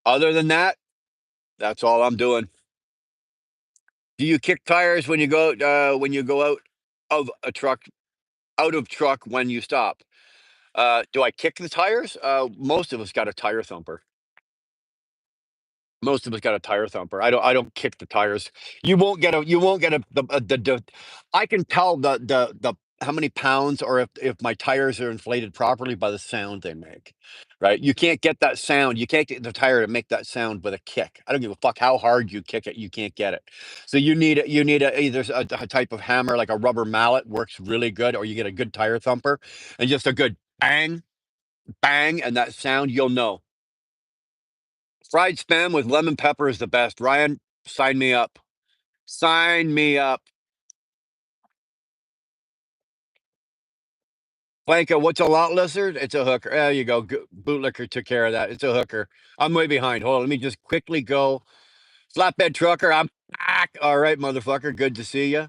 Other than that, that's all I'm doing. Do you kick tires when you go out of a truck out of truck when you stop? Do I kick the tires? Most of us got a tire thumper. Most of us got a tire thumper. I don't kick the tires. You won't get the I can tell the how many pounds or if my tires are inflated properly by the sound they make. Right? You can't get that sound. You can't get the tire to make that sound with a kick. I don't give a fuck how hard you kick it, you can't get it. So you need either a type of hammer like a rubber mallet works really good, or you get a good tire thumper and just a good bang, bang, and that sound you'll know. Fried spam with lemon pepper is the best. Ryan, sign me up. Sign me up. Blanca, what's a lot lizard? It's a hooker. There you go. Bootlicker took care of that. It's a hooker. I'm way behind. Hold on. Let me just quickly go. Flatbed trucker, I'm back. All right, motherfucker. Good to see you.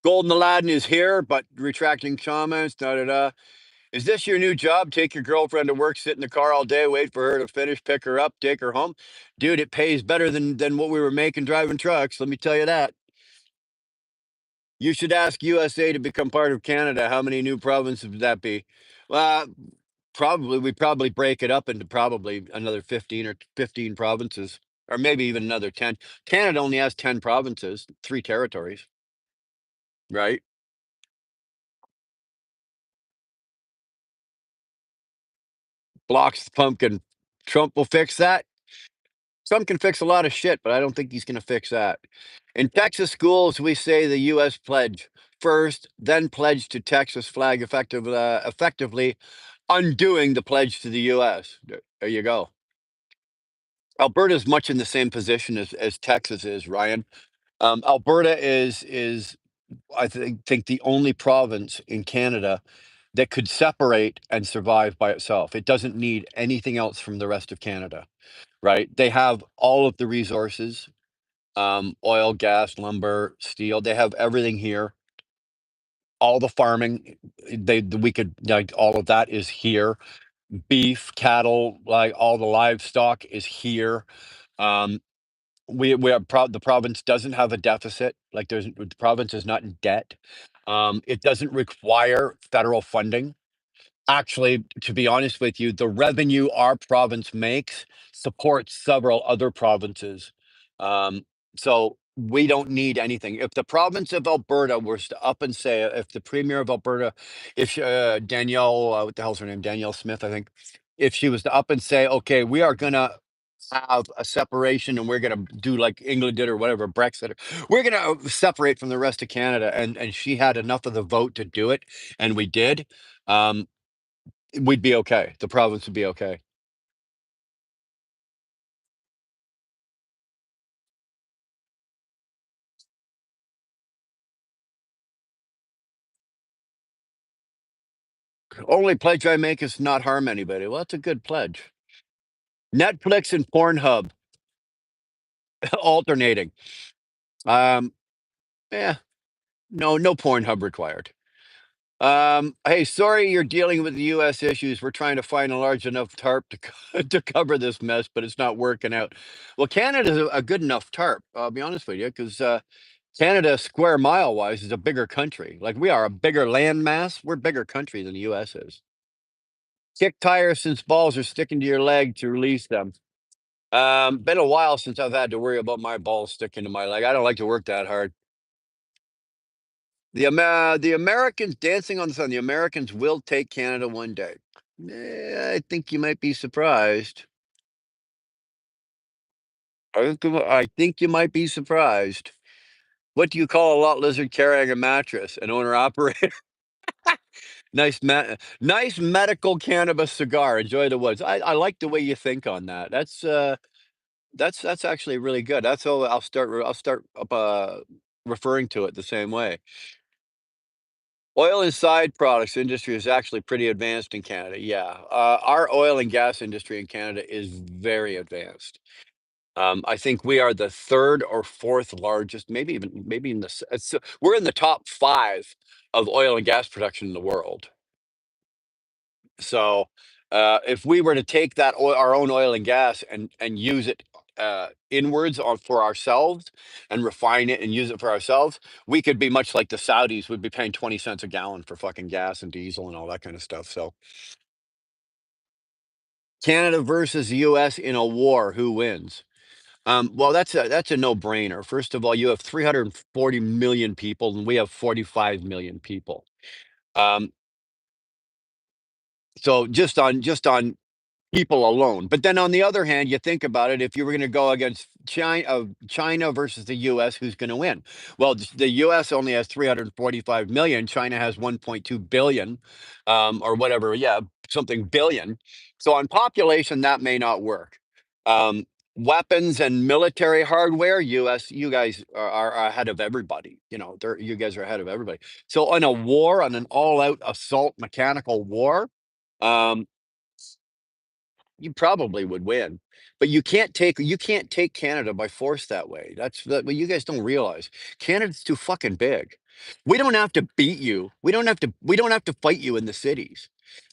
Golden Aladdin is here, but retracting comments. Da da da. Is this your new job? Take your girlfriend to work, sit in the car all day, wait for her to finish, pick her up, take her home. Dude, it pays better than what we were making driving trucks. Let me tell you that. You should ask USA to become part of Canada. How many new provinces would that be? Well, probably we probably break it up into probably another 15 or 15 provinces, or maybe even another 10. Canada only has 10 provinces, three territories, right? Blocks the pumpkin. Trump will fix that. Trump can fix a lot of shit, but I don't think he's going to fix that. In Texas schools, we say the U.S. pledge first, then pledge to Texas flag effectively undoing the pledge to the US. There you go. Alberta is much in the same position as Texas is, Ryan. Alberta is think the only province in Canada that could separate and survive by itself. It doesn't need anything else from the rest of Canada, right? They have all of the resources, oil, gas, lumber, steel. They have everything here. All the farming, we could like all of that is here. Beef, cattle, like all the livestock is here. Um, we are proud. The province doesn't have a deficit. Like the province is not in debt. It doesn't require federal funding. Actually, to be honest with you, the revenue our province makes supports several other provinces. Um, so we don't need anything. If the province of Alberta was to up and say, if the premier of Alberta, if Danielle, what the hell's her name? Danielle Smith, I think. if she was to up and say, okay, we are gonna have a separation and we're gonna do like England did or whatever, Brexit, we're gonna separate from the rest of Canada, and she had enough of the vote to do it, and we did, um, we'd be okay. The province would be okay. Only pledge I make is not harm anybody. Well, that's a good pledge. Netflix and Pornhub alternating. Um, yeah, no Pornhub required. Hey, sorry you're dealing with the U.S. issues. We're trying to find a large enough tarp to to cover this mess, but it's not working out. Well, Canada's a good enough tarp. I'll be honest with you, because Canada, square mile wise, is a bigger country. Like we are a bigger land mass. We're a bigger country than the U.S. is. Kick tires since balls are sticking to your leg to release them. Been a while since I've had to worry about my balls sticking to my leg. I don't like to work that hard. The Americans dancing on the sun. The Americans will take Canada one day. I think you might be surprised. I think you might be surprised. What do you call a lot lizard carrying a mattress? An owner operator. Nice medical cannabis cigar. Enjoy the woods. I like the way you think on that. That's actually really good. That's all. I'll start referring to it the same way. Oil and side products industry is actually pretty advanced in Canada. Yeah, our oil and gas industry in Canada is very advanced. I think we are the third or fourth largest, maybe in the we're in the top five of oil and gas production in the world. So, if we were to take that oil, our own oil and gas, and use it inwards on for ourselves, and refine it and use it for ourselves, we could be much like the Saudis would be paying 20 cents a gallon for fucking gas and diesel and all that kind of stuff. So, Canada versus the U.S. in a war, who wins? Well, that's a no-brainer. First of all, you have 340 million people, and we have 45 million people. Um, so just on people alone. But then on the other hand, you think about it, if you were going to go against China versus the US, who's going to win? Well, the US only has 345 million, China has 1.2 billion, or whatever, yeah, something billion. So on population, that may not work. Um, Weapons and military hardware, US, you guys are ahead of everybody. You guys are ahead of everybody. So on a war, on an all-out assault mechanical war, um, you probably would win, but you can't take Canada by force that way. What you guys don't realize. Canada's too fucking big. We don't have to beat you. We don't have to fight you in the cities,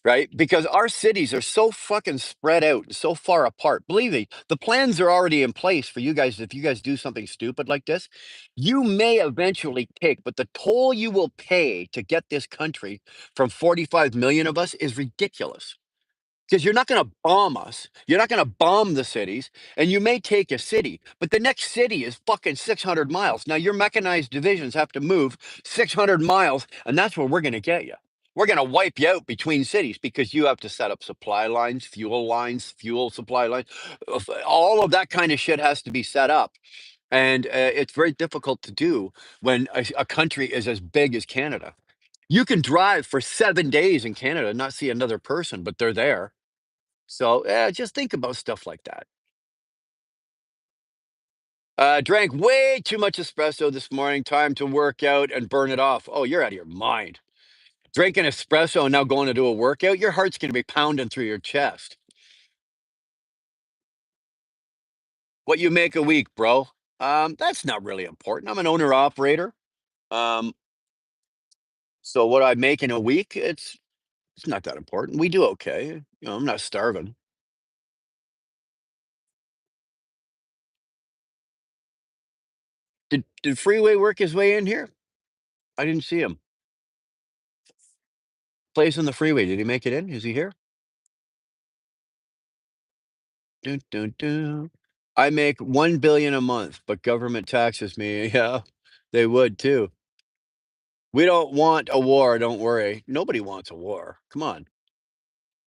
right? Because our cities are so fucking spread out and so far apart. Believe me, the plans are already in place for you guys. If you guys do something stupid like this, you may eventually take, but the toll you will pay to get this country from 45 million of us is ridiculous. Because you're not going to bomb us. You're not going to bomb the cities, and you may take a city, but the next city is fucking 600 miles. Now, your mechanized divisions have to move 600 miles, and that's where we're going to get you. We're going to wipe you out between cities because you have to set up supply lines, fuel supply lines. All of that kind of shit has to be set up. And it's very difficult to do when a country is as big as Canada. You can drive for 7 days in Canada and not see another person, but they're there. So, just think about stuff like that. Drank way too much espresso this morning. Time to work out and burn it off. Oh, you're out of your mind. Drinking espresso and now going to do a workout. Your heart's going to be pounding through your chest. What you make a week, bro? That's not really important. I'm an owner operator. Um, so what I make in a week, it's not that important. We do okay. I'm not starving. Did Freeway work his way in here? I didn't see him. Plays on the freeway. Did he make it in? Is he here? Dun, dun, dun. I make 1 billion a month, but government taxes me. Yeah, they would too. We don't want a war, don't worry. Nobody wants a war. Come on.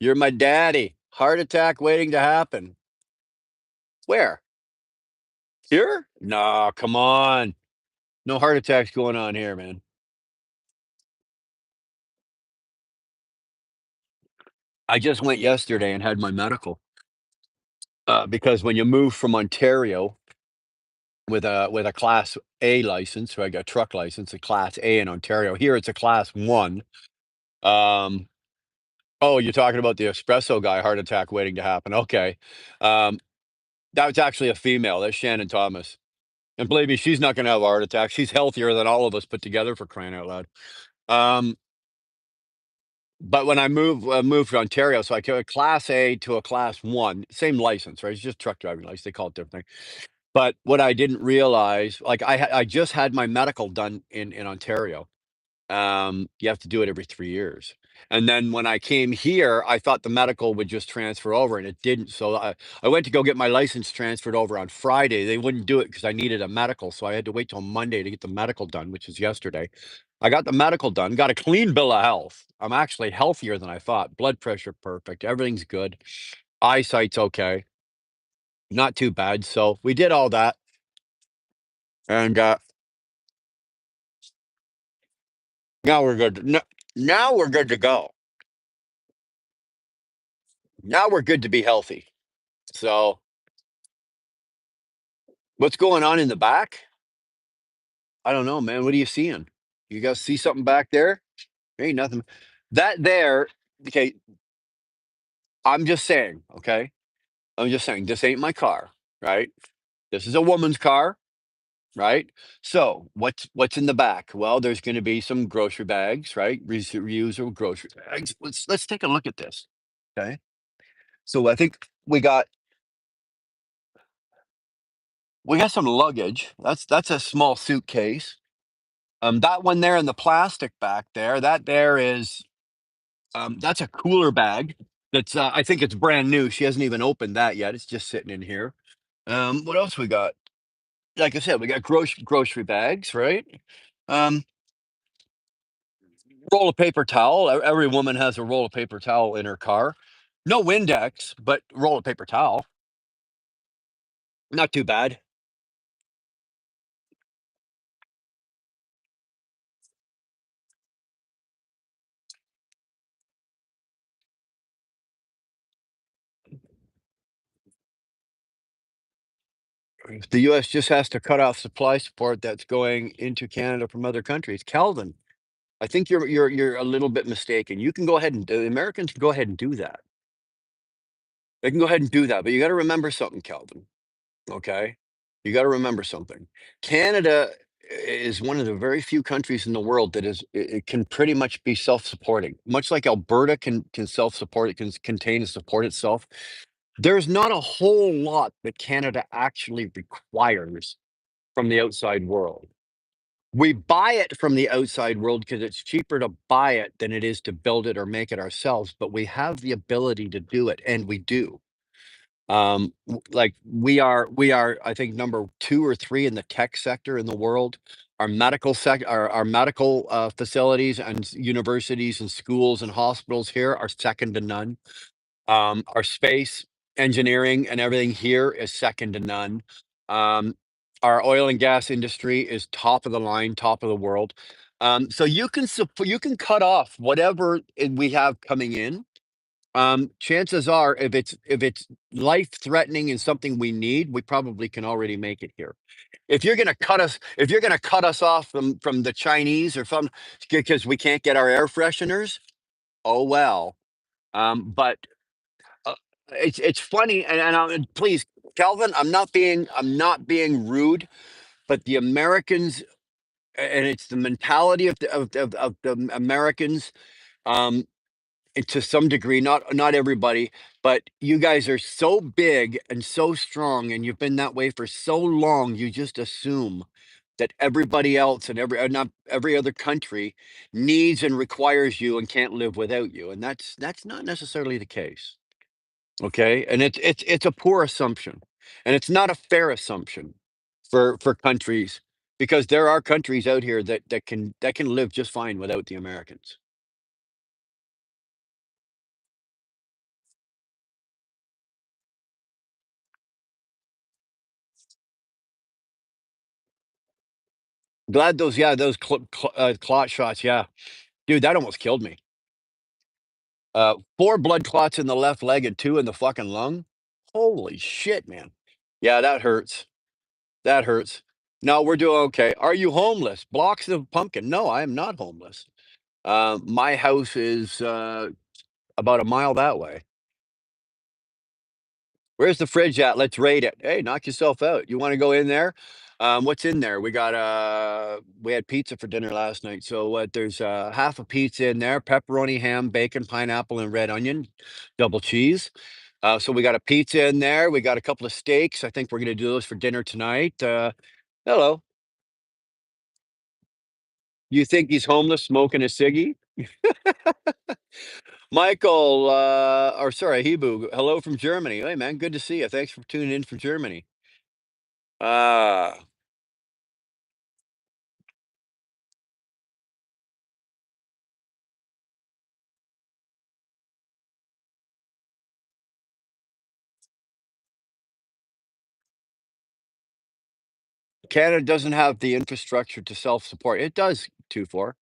You're my daddy. Heart attack waiting to happen. Where? Here? No, come on. No heart attacks going on here, man. I just went yesterday and had my medical, because when you move from Ontario with a Class A license, so I got a truck license, a Class A in Ontario. Here it's a Class 1. Um, oh, you're talking about the espresso guy, heart attack waiting to happen. Okay. Um, that was actually a female. That's Shannon Thomas. And believe me, she's not gonna have a heart attack. She's healthier than all of us put together, for crying out loud. Um, but when I moved to Ontario, so I took a Class A to a Class 1, same license, right? It's just truck driving license. They call it different thing. But what I didn't realize, like I just had my medical done in Ontario. You have to do it every 3 years. And then when I came here, I thought the medical would just transfer over, and it didn't. So I went to go get my license transferred over on Friday. They wouldn't do it because I needed a medical. So I had to wait till Monday to get the medical done, which is yesterday. I got the medical done, got a clean bill of health. I'm actually healthier than I thought. Blood pressure perfect. Everything's good. Eyesight's okay. Not too bad. So we did all that. And now we're good. Now we're good to go. Now we're good to be healthy. So what's going on in the back? I don't know, man. What are you seeing? You guys see something back there? Ain't nothing. That there, okay, I'm just saying, okay? I'm just saying, this ain't my car, right? This is a woman's car, right? So what's in the back? Well, there's gonna be some grocery bags, right? Reusable grocery bags. Let's take a look at this. Okay. So I think we got some luggage. That's a small suitcase. That one there in the plastic back there, that there is that's a cooler bag. That's I think it's brand new. She hasn't even opened that yet. It's just sitting in here. What else we got? Like I said, we got grocery bags, right? Um, roll of paper towel. Every woman has a roll of paper towel in her car. No Windex, but roll of paper towel. Not too bad. The U.S. just has to cut off supply support that's going into Canada from other countries. Calvin, I think you're a little bit mistaken. You can go ahead and the Americans can go ahead and do that. They can go ahead and do that, but you got to remember something, Calvin. Okay, you got to remember something. Canada is one of the very few countries in the world that it can pretty much be self-supporting, much like Alberta can self-support. It can contain and support itself. There's not a whole lot that Canada actually requires from the outside world. We buy it from the outside world because it's cheaper to buy it than it is to build it or make it ourselves, but we have the ability to do it, and we do. Like we are, I think, number 2 or 3 in the tech sector in the world. Our medical facilities and universities and schools and hospitals here are second to none. Our space engineering and everything here is second to none. Um, our oil and gas industry is top of the line, top of the world. So you can cut off whatever we have coming in. Chances are, if it's life threatening and something we need, we probably can already make it here. If you're gonna cut us off from the Chinese or from because we can't get our air fresheners, oh well. But uh, it's funny, and please, Calvin, I'm not being rude, but the Americans, and it's the mentality of the Americans. Um, and to some degree, not everybody, but you guys are so big and so strong, and you've been that way for so long. You just assume that everybody else and not every other country needs and requires you and can't live without you, and that's not necessarily the case. Okay, and it's a poor assumption, and it's not a fair assumption for countries because there are countries out here that can live just fine without the Americans. Glad those, yeah, those clot shots, yeah. Dude, that almost killed me. 4 blood clots in the left leg and 2 in the fucking lung. Holy shit, man. Yeah, that hurts. That hurts. No, we're doing okay. Are you homeless? Blocks of pumpkin. No, I am not homeless. My house is about a mile that way. Where's the fridge at? Let's raid it. Hey, knock yourself out. You want to go in there? What's in there? We had pizza for dinner last night. So what there's half a pizza in there, pepperoni, ham, bacon, pineapple, and red onion, double cheese. So we got a pizza in there. We got a couple of steaks. I think we're gonna do those for dinner tonight. Hello. You think he's homeless smoking a ciggy? Michael, or sorry, Hebrew. Hello from Germany. Hey man, good to see you. Thanks for tuning in from Germany. Ah. Canada doesn't have the infrastructure to self-support. It does, 2-4.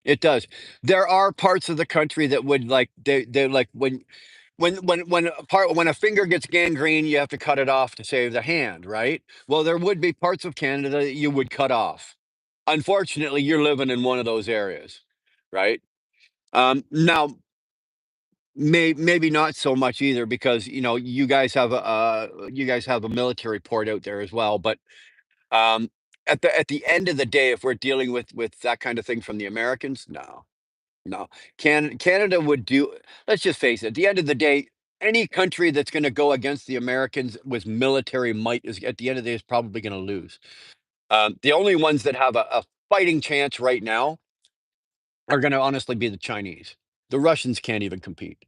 It does. There are parts of the country that would like they like when a finger gets gangrene, you have to cut it off to save the hand, right? Well, there would be parts of Canada that you would cut off. Unfortunately, you're living in one of those areas, right? Now maybe not so much either because you guys have a military port out there as well, but um, at the end of the day, if we're dealing with that kind of thing from the Americans, no, no. Canada would do. Let's just face it. At the end of the day, any country that's going to go against the Americans with military might is at the end of the day is probably going to lose. The only ones that have a fighting chance right now are going to honestly be the Chinese. The Russians can't even compete.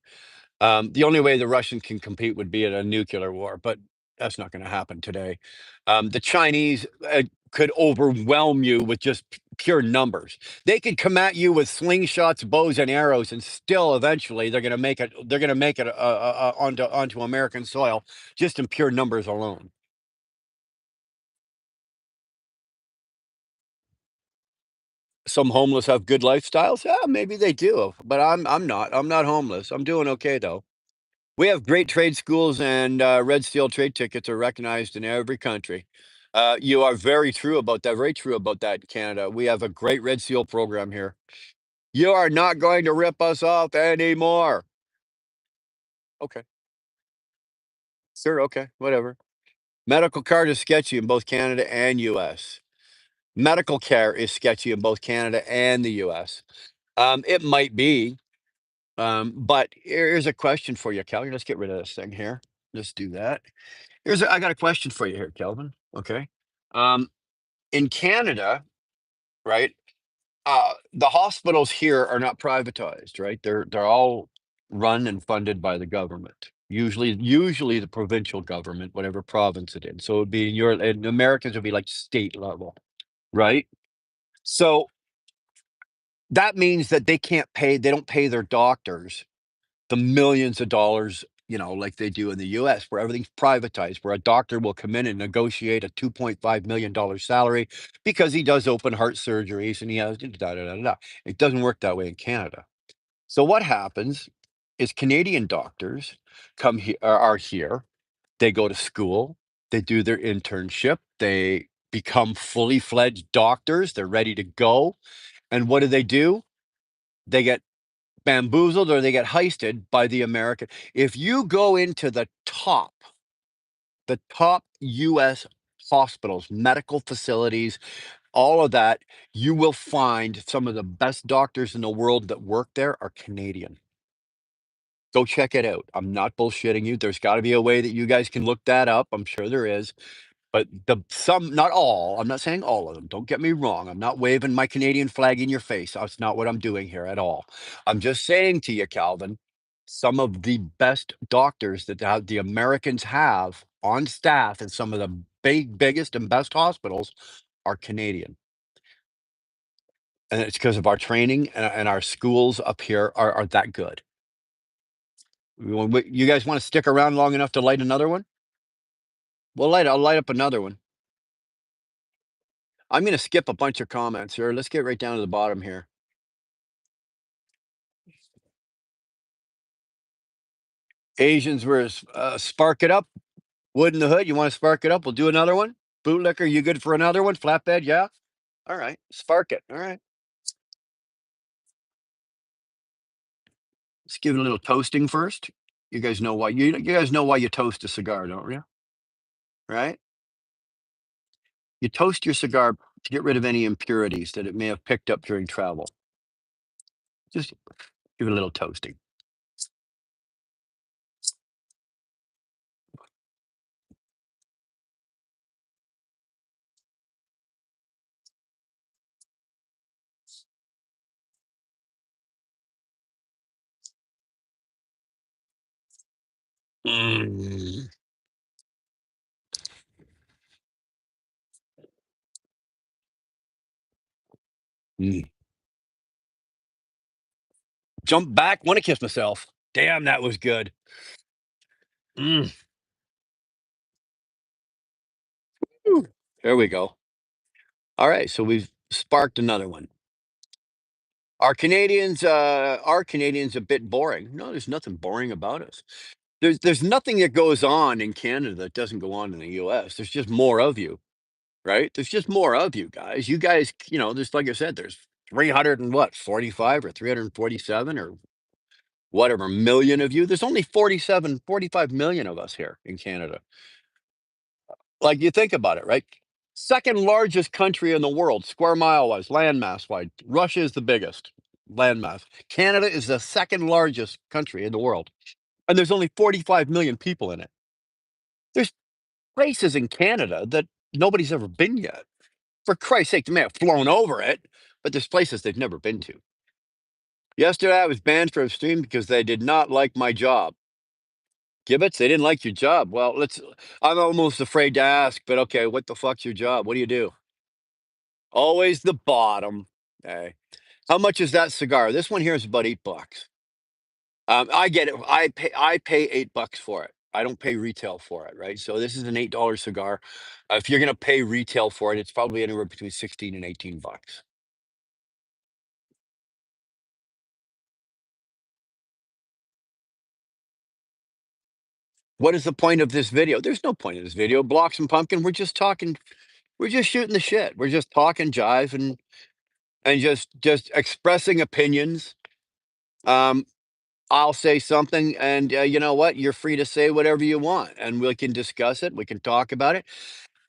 The only way the Russians can compete would be in a nuclear war, but that's not going to happen today. The Chinese could overwhelm you with just pure numbers. They could come at you with slingshots, bows, and arrows, and still eventually they're going to make it. They're going to make it onto American soil just in pure numbers alone. Some homeless have good lifestyles. Yeah, maybe they do, but I'm not. I'm not homeless. I'm doing okay though. We have great trade schools, and Red Seal trade tickets are recognized in every country. You are very true about that. Very true about that, Canada. We have a great Red Seal program here. You are not going to rip us off anymore. Okay, sir. Okay, whatever. Medical card is sketchy in both Canada and U.S. Medical care is sketchy in both Canada and the U.S. It might be, but here's a question for you, Kelly. Let's get rid of this thing here. Let's do that. I got a question for you here, Kelvin. Okay. Um, in Canada, right? The hospitals here are not privatized, right? They're all run and funded by the government. Usually the provincial government, whatever province it in. So it'd be your and Americans would be like state level, right? So that means that they don't pay their doctors the millions of dollars, like they do in the US, where everything's privatized, where a doctor will come in and negotiate a $2.5 million salary because he does open heart surgeries and he has da, da, da, da, da. It doesn't work that way in Canada. So what happens is Canadian doctors are here, they go to school, they do their internship, they become fully fledged doctors, they're ready to go. And what do? They get bamboozled or they get heisted by the American. If you go into the top US hospitals, medical facilities, all of that, you will find some of the best doctors in the world that work there are Canadian. Go check it out. I'm not bullshitting you. There's got to be a way that you guys can look that up. I'm sure there is. But not all, I'm not saying all of them, don't get me wrong, I'm not waving my Canadian flag in your face, that's not what I'm doing here at all. I'm just saying to you, Calvin, some of the best doctors that the Americans have on staff in some of the biggest and best hospitals are Canadian, and it's because of our training and our schools up here are that good. You guys wanna stick around long enough to light another one? I'll light up another one. I'm going to skip a bunch of comments here. Let's get right down to the bottom here. Asians were spark it up. Wood in the hood. You want to spark it up? We'll do another one. Bootlicker, you good for another one? Flatbed, yeah. All right, spark it. All right, let's give it a little toasting first. You guys know why you guys know why you toast a cigar, don't you? Right? You toast your cigar to get rid of any impurities that it may have picked up during travel. Just give it a little toasting. Mm. Mm. Jump back, want to kiss myself. Damn, that was good. Mm. Whew. There we go. All right, so we've sparked another one. Are Canadians a bit boring? No, there's nothing boring about us. There's nothing that goes on in Canada that doesn't go on in the US. There's just more of you, right? There's just more of you guys. You guys, there's like I said, there's 300 and what, 45 or 347 or whatever million of you. There's only 47, 45 million of us here in Canada. Like you think about it, right? Second largest country in the world, square mile wise, landmass wide. Russia is the biggest landmass. Canada is the second largest country in the world, and there's only 45 million people in it. There's places in Canada that nobody's ever been yet. For Christ's sake, they may have flown over it, but there's places they've never been to. Yesterday, I was banned from stream because they did not like my job. Gibbets, they didn't like your job. Well, I'm almost afraid to ask, but okay, what the fuck's your job? What do you do? Always the bottom. Okay. How much is that cigar? This one here is about $8. I get it. I pay $8 for it. I don't pay retail for it, right? So this is an $8 cigar. If you're gonna pay retail for it, it's probably anywhere between 16 and $18. What is the point of this video? There's no point of this video. Blocks and Pumpkin, we're just talking, we're just shooting the shit. We're just talking jive and just expressing opinions. Um, I'll say something, and you know what? You're free to say whatever you want, and we can discuss it. We can talk about it.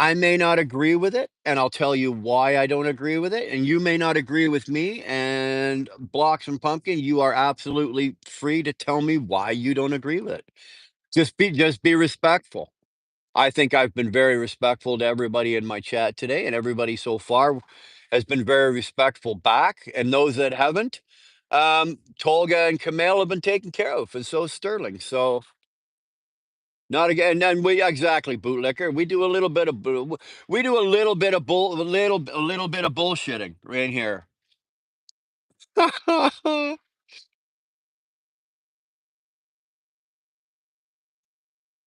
I may not agree with it, and I'll tell you why I don't agree with it. And you may not agree with me. And Blocks and Pumpkin, you are absolutely free to tell me why you don't agree with it. Just be respectful. I think I've been very respectful to everybody in my chat today, and everybody so far has been very respectful back. And those that haven't, Tolga and Camille have been taken care of, and so is Sterling. So not again. And we exactly bootlicker. We do a little bit of we do a little bit of a little bit of bullshitting right here.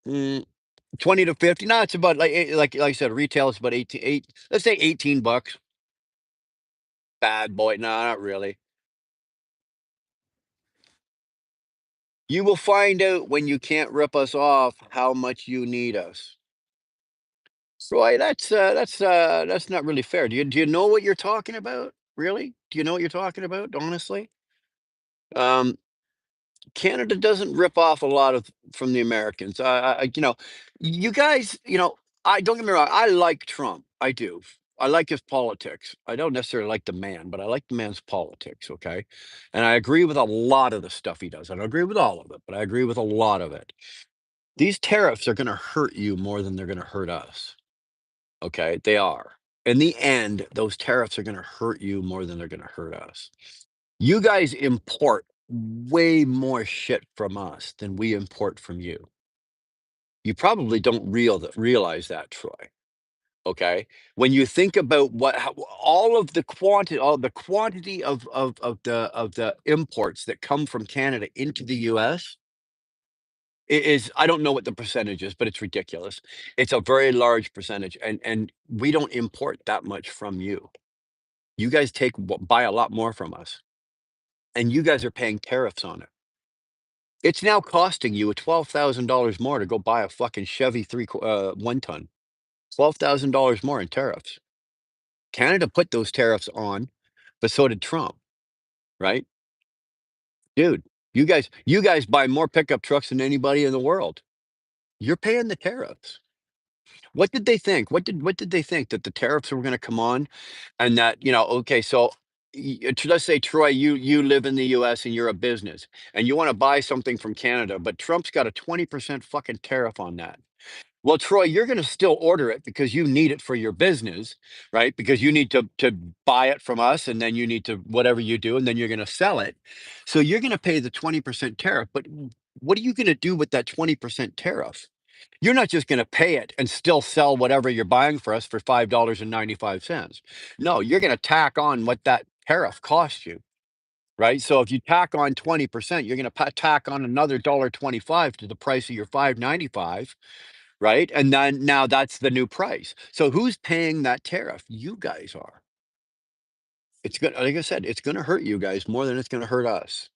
Mm, 20 to 50. No, it's about like I said, retail is about 18, let's say $18. Bad boy. No, not really. You will find out when you can't rip us off how much you need us. Roy, that's not really fair. Do you know what you're talking about? Really? Do you know what you're talking about? Honestly, um, Canada doesn't rip off a lot of from the Americans. You guys, I don't get me wrong. I like Trump. I do. I like his politics. I don't necessarily like the man, but I like the man's politics. Okay, and I agree with a lot of the stuff he does. I don't agree with all of it, but I agree with a lot of it. These tariffs are going to hurt you more than they're going to hurt us. Okay, they are. In the end, those tariffs are going to hurt you more than they're going to hurt us. You guys import way more shit from us than we import from you. You probably don't realize that, Troy. Okay, when you think about all the quantity of the imports that come from Canada into the U.S., It is, I don't know what the percentage is, but it's ridiculous. It's a very large percentage, and we don't import that much from you. You guys buy a lot more from us, and you guys are paying tariffs on it. It's now costing you $12,000 more to go buy a fucking Chevy 1 ton. $12,000 more in tariffs. Canada put those tariffs on, but so did Trump, right? Dude, you guys buy more pickup trucks than anybody in the world. You're paying the tariffs. What did they think? What did they think that the tariffs were going to come on, and that okay, so let's say Troy, you live in the U.S. and you're a business and you want to buy something from Canada, but Trump's got a 20% fucking tariff on that. Well, Troy, you're going to still order it because you need it for your business, right? Because you need to buy it from us, and then you need to whatever you do, and then you're going to sell it. So you're going to pay the 20% tariff. But what are you going to do with that 20% tariff? You're not just going to pay it and still sell whatever you're buying for us for $5.95. No, you're going to tack on what that tariff cost you, right? So if you tack on 20%, you're going to tack on another $1.25 to the price of your 5.95, right? And then now that's the new price. So who's paying that tariff? You guys are. It's good. Like I said, it's going to hurt you guys more than it's going to hurt us.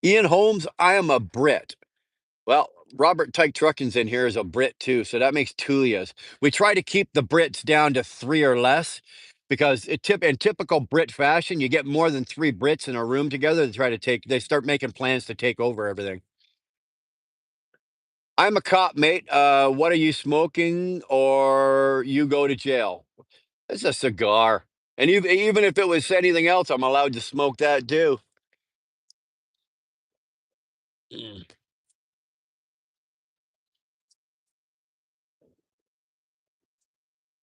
Ian Holmes, I am a Brit. Well, Robert Tyke Trucking's in here is a Brit too, so that makes two of us. We try to keep the Brits down to three or less because in typical Brit fashion, you get more than three Brits in a room together. They start making plans to take over everything. I'm a cop, mate. What are you smoking, or you go to jail? It's a cigar, and even if it was anything else, I'm allowed to smoke that too. Mm.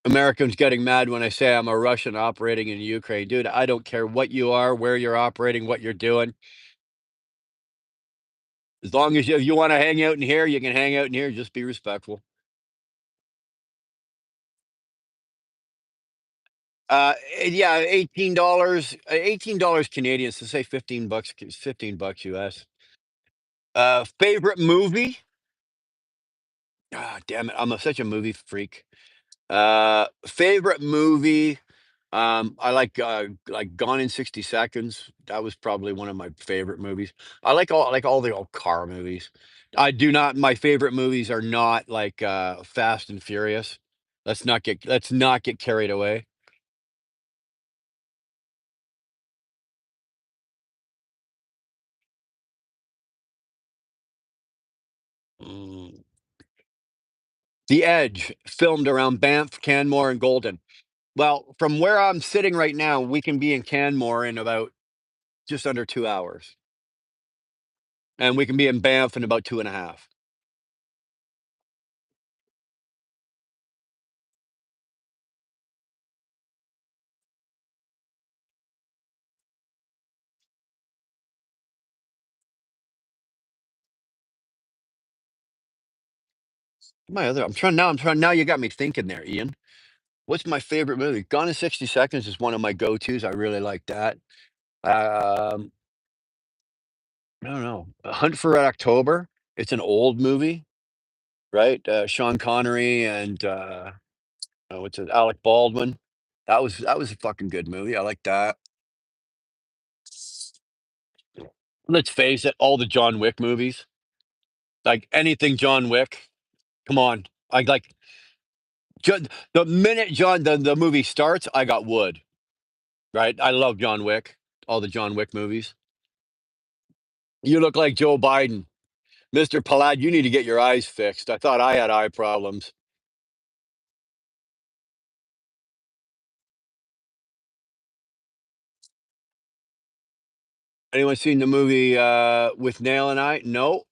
Americans getting mad when I say I'm a Russian operating in Ukraine. Dude, I don't care what you are, where you're operating, what you're doing. As long as if you want to hang out in here, you can hang out in here. Just be respectful. Yeah, $18, $18 Canadian, so say 15 bucks, 15 bucks US. Favorite movie? Ah, damn it. Such a movie freak. Favorite movie. I like Gone in 60 Seconds. That was probably one of my favorite movies. I like all the old car movies. I do not My favorite movies are not like Fast and Furious. Let's not get carried away. Mm. The Edge, filmed around Banff, Canmore, and Golden. Well, from where I'm sitting right now, we can be in Canmore in about just under 2 hours, and we can be in Banff in about two and a half. I'm trying now. You got me thinking there, Ian. What's my favorite movie? Gone in 60 Seconds is one of my go-tos. I really like that. Um, I don't know. A Hunt for Red October. It's an old movie, right? Sean Connery and what's it? Alec Baldwin. That was a fucking good movie. I like that. Let's face it, all the John Wick movies, like anything John Wick. Come on, I like the minute the movie starts, I got wood. Right? I love John Wick. All the John Wick movies. You look like Joe Biden. Mr. Palad, you need to get your eyes fixed. I thought I had eye problems. Anyone seen the movie with Nail and I? No.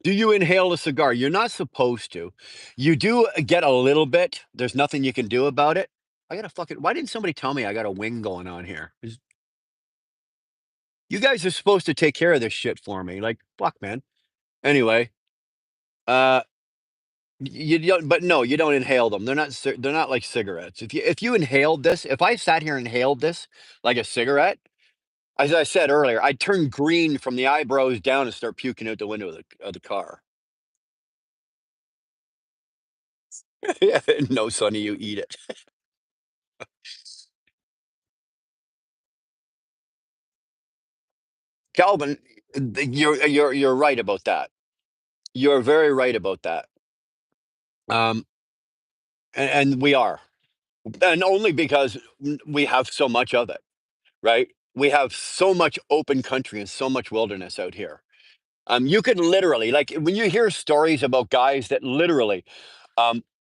Do you inhale a cigar? You're not supposed to. You do get a little bit. There's nothing you can do about it. I got to fucking. Why didn't somebody tell me I got a wing going on here? You guys are supposed to take care of this shit for me. Like, fuck, man. Anyway, uh, you don't, but no, you don't inhale them. They're not like cigarettes. If you inhaled this, if I sat here and inhaled this like a cigarette, As I said earlier, I turn green from the eyebrows down and start puking out the window of the car. Yeah, no, sonny, you eat it. Calvin, you're right about that. You're very right about that. Um, and we are, and only because we have so much of it, right? We have so much open country and so much wilderness out here. You can literally, like, when you hear stories about guys that literally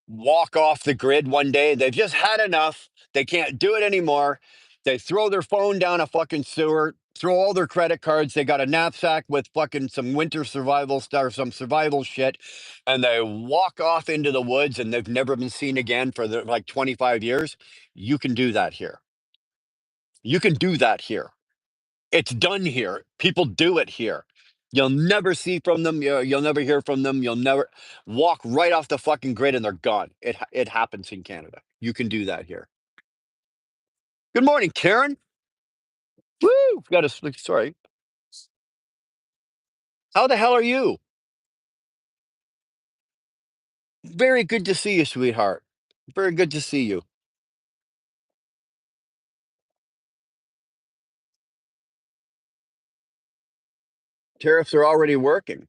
walk off the grid one day, they've just had enough. They can't do it anymore. They throw their phone down a fucking sewer, throw all their credit cards. They got a knapsack with fucking some winter survival stuff, some survival shit, and they walk off into the woods and they've never been seen again for like 25 years. You can do that here. You can do that here. It's done here. People do it here. You'll never see from them. You'll never hear from them. You'll never walk right off the fucking grid and they're gone. It happens in Canada. You can do that here. Good morning, Karen. Woo! Got a sorry. How the hell are you? Very good to see you, sweetheart. Very good to see you. Tariffs are already working.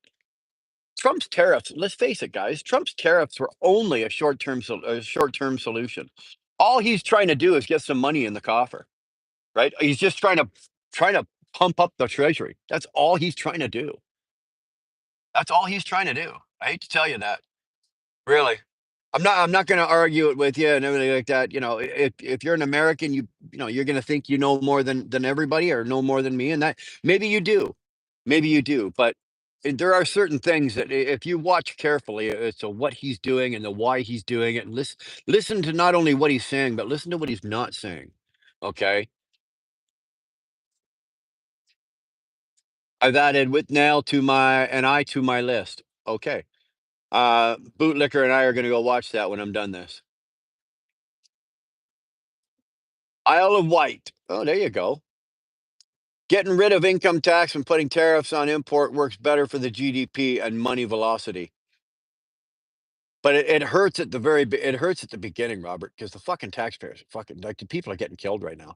Trump's tariffs. Let's face it, guys. Trump's tariffs were only a short-term solution. All he's trying to do is get some money in the coffer. Right? He's just trying to pump up the treasury. That's all he's trying to do. That's all he's trying to do. I hate to tell you that. Really. I'm not gonna argue it with you and everything like that. If you're an American, you're gonna think you know more than everybody or know more than me, and that maybe you do. Maybe you do, but there are certain things that if you watch carefully as to what he's doing and the why he's doing it, and listen to not only what he's saying, but listen to what he's not saying. Okay. I've added with nail to my and I to my list. Okay. Bootlicker and I are gonna go watch that when I'm done this. Isle of Wight. Oh, there you go. Getting rid of income tax and putting tariffs on import works better for the GDP and money velocity. But it hurts at the it hurts at the beginning, Robert, because the fucking taxpayers fucking like the people are getting killed right now.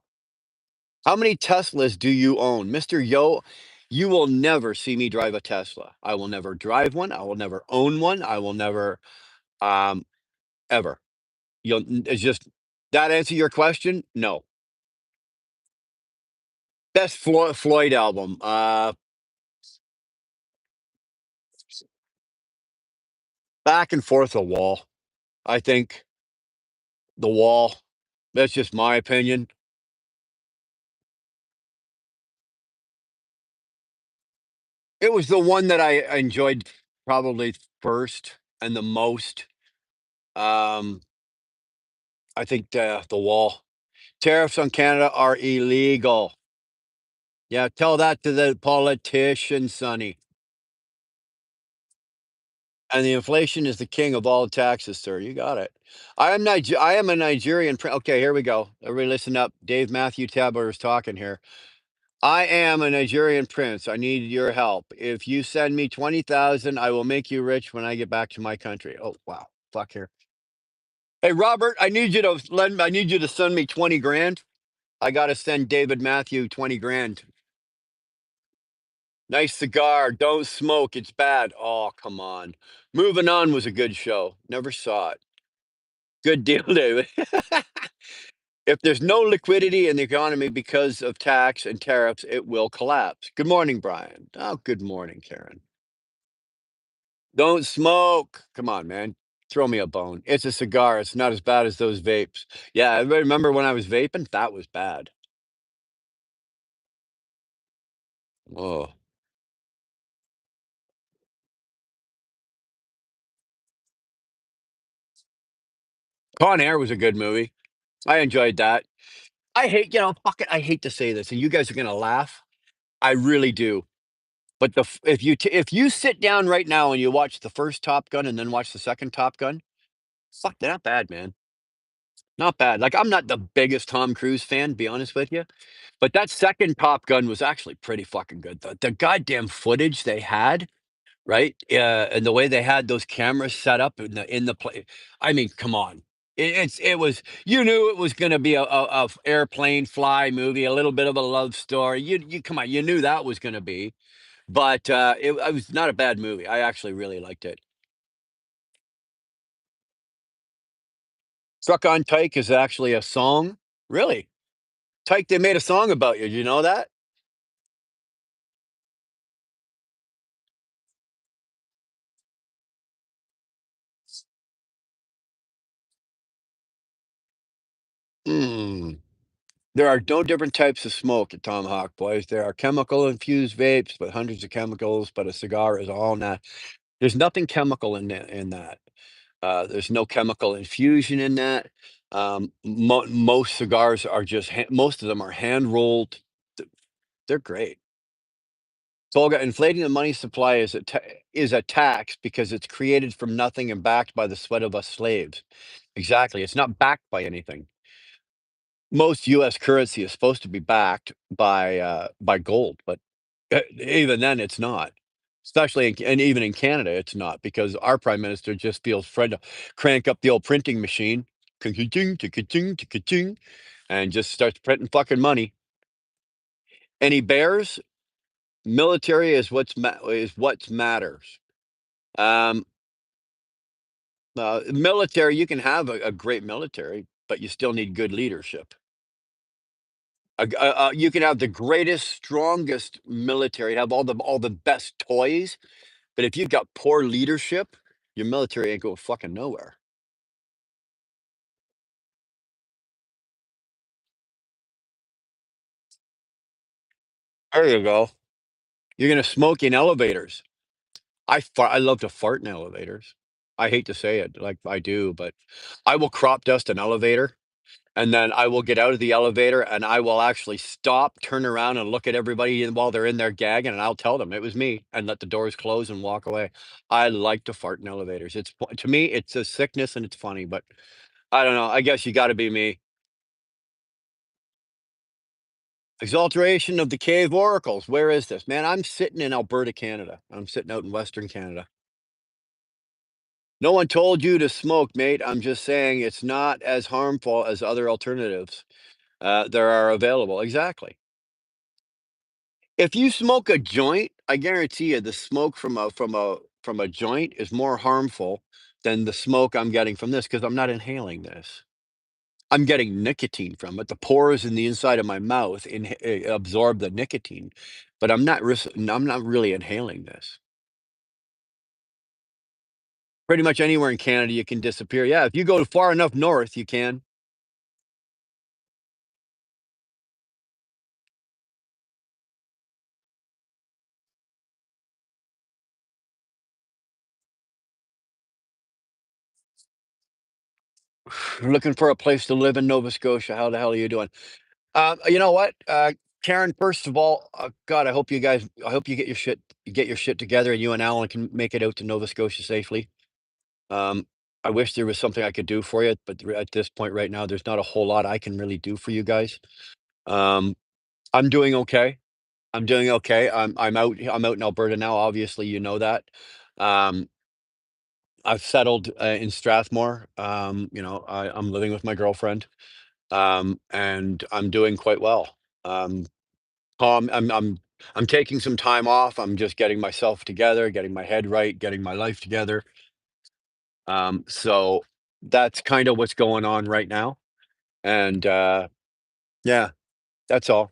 How many Teslas do you own? Mr. Yo, you will never see me drive a Tesla. I will never drive one. I will never own one. I will never um ever. It's just that answer your question? No. Best Floyd album. Back and forth the wall. I think the wall. That's just my opinion. It was the one that I enjoyed probably first and the most. Um, I think the wall. Tariffs on Canada are illegal. Yeah, tell that to the politicians, Sonny. And the inflation is the king of all taxes, sir. You got it. I am a Nigerian. Okay, here we go. Everybody, listen up. Dave Matthew Tabler is talking here. I am a Nigerian prince. I need your help. If you send me 20,000, I will make you rich when I get back to my country. Oh wow, fuck here. Hey Robert, I need you to send me 20 grand. I got to send David Matthew 20 grand. Nice cigar. Don't smoke. It's bad. Oh, come on. Moving On was a good show. Never saw it. Good deal, David. If there's no liquidity in the economy because of tax and tariffs, it will collapse. Good morning, Brian. Oh, good morning, Karen. Don't smoke. Come on, man. Throw me a bone. It's a cigar. It's not as bad as those vapes. Yeah, I remember when I was vaping, that was bad. Oh, Con Air was a good movie. I enjoyed that. I hate, fuck it. I hate to say this, and you guys are gonna laugh. I really do. But if you sit down right now and you watch the first Top Gun and then watch the second Top Gun, fuck, they're not bad, man. Not bad. Like, I'm not the biggest Tom Cruise fan, to be honest with you, but that second Top Gun was actually pretty fucking good. The goddamn footage they had, right? And the way they had those cameras set up in the play. I mean, come on. It was, you knew it was going to be a airplane fly movie, a little bit of a love story. You come on, you knew that was going to be, but it was not a bad movie. I actually really liked it. Truck on Tyke is actually a song. Really? Tyke, they made a song about you. Did you know that? Hmm. There are no different types of smoke at Tomahawk, boys. There are chemical infused vapes with hundreds of chemicals, but a cigar is all nat. There's nothing chemical in that. There's no chemical infusion in that. Most cigars are just most of them are hand rolled. Th- They're great. Tolga, inflating the money supply is a tax because it's created from nothing and backed by the sweat of us slaves. Exactly. It's not backed by anything. Most US currency is supposed to be backed by gold, but even then it's not. Especially and even in Canada, it's not because our prime minister just feels free to crank up the old printing machine, ka-ching, ka-ching, ka-ching, and just starts printing fucking money. Any bears? Military is what's matters. Um, Military, you can have a great military, but you still need good leadership. You can have the greatest, strongest military, have all the best toys, but if you've got poor leadership, your military ain't going fucking nowhere. There you go. You're gonna smoke in elevators. I love to fart in elevators. I hate to say it, like I do, but I will crop dust an elevator. And then I will get out of the elevator and I will actually stop, turn around and look at everybody while they're in there gagging, and I'll tell them it was me and let the doors close and walk away. I like to fart in elevators. To me, it's a sickness and it's funny, but I don't know. I guess you got to be me. Exaltation of the cave oracles. Where is this, man? I'm sitting in Alberta, Canada. I'm sitting out in Western Canada. No one told you to smoke, mate. I'm just saying it's not as harmful as other alternatives. There are available. Exactly. If you smoke a joint, I guarantee you the smoke from a joint is more harmful than the smoke I'm getting from this because I'm not inhaling this. I'm getting nicotine from it. The pores in the inside of my mouth absorb the nicotine, but I'm not really inhaling this. Pretty much anywhere in Canada you can disappear. Yeah, if you go far enough north, you can. Looking for a place to live in Nova Scotia. How the hell are you doing? You know what, Karen? First of all, God, I hope you get your shit together, and you and Alan can make it out to Nova Scotia safely. Um, I wish there was something I could do for you, but at this point right now, there's not a whole lot I can really do for you guys. Um, I'm doing okay. I'm doing okay. I'm out in Alberta now. Obviously, you know that. Um, I've settled in Strathmore. I'm living with my girlfriend, and I'm doing quite well. Um, Um, I'm I'm I'm taking some time off. I'm just getting myself together, getting my head right, getting my life together. So that's kind of what's going on right now. And yeah, that's all.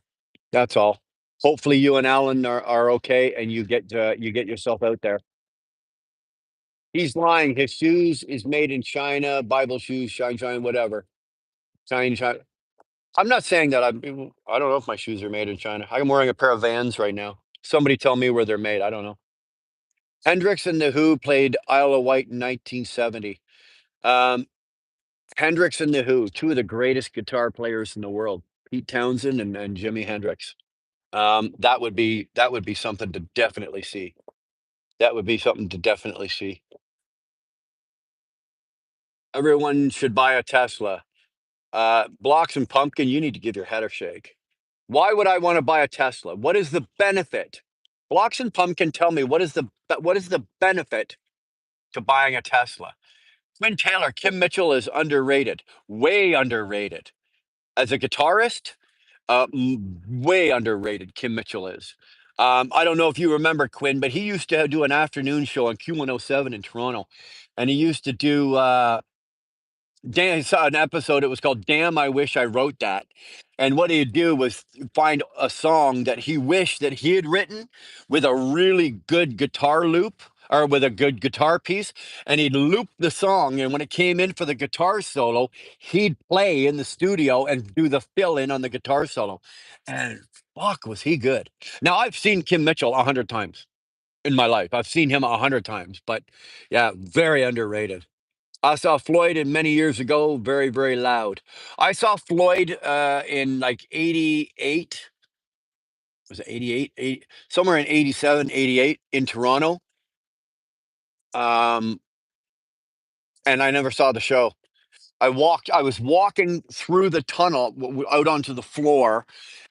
That's all. Hopefully you and Alan are okay and you get yourself out there. He's lying. His shoes is made in China, Bible shoes, shine, shine, whatever. Shine, shine. I'm not saying that I don't know if my shoes are made in China. I'm wearing a pair of Vans right now. Somebody tell me where they're made. I don't know. Hendrix and the Who played Isle of Wight in 1970. Um, Hendrix and the Who, two of the greatest guitar players in the world, Pete Townsend and Jimi Hendrix. That would be something to definitely see. That would be something to definitely see. Everyone should buy a Tesla. Blocks and Pumpkin, you need to give your head a shake. Why would I want to buy a Tesla? What is the benefit? Blocks and Pumpkin, tell me what is the benefit to buying a Tesla? Twin Taylor, Kim Mitchell is underrated, way underrated. As a guitarist, way underrated. Kim Mitchell is. I don't know if you remember Quinn, but he used to do an afternoon show on Q107 in Toronto, and he used to do. Dan, I saw an episode. It was called "Damn, I Wish I Wrote That," and what he'd do was find a song that he wished that he had written with a really good guitar loop or with a good guitar piece, and he'd loop the song. And when it came in for the guitar solo, he'd play in the studio and do the fill in on the guitar solo. And fuck, was he good? Now I've seen Kim Mitchell 100 times in my life. I've seen him 100 times, but yeah, very underrated. I saw Floyd in many years ago, very, very loud. I saw Floyd in like 88. Was it 88? 80, somewhere in 87, 88 in Toronto. Um, and I never saw the show. I was walking through the tunnel out onto the floor,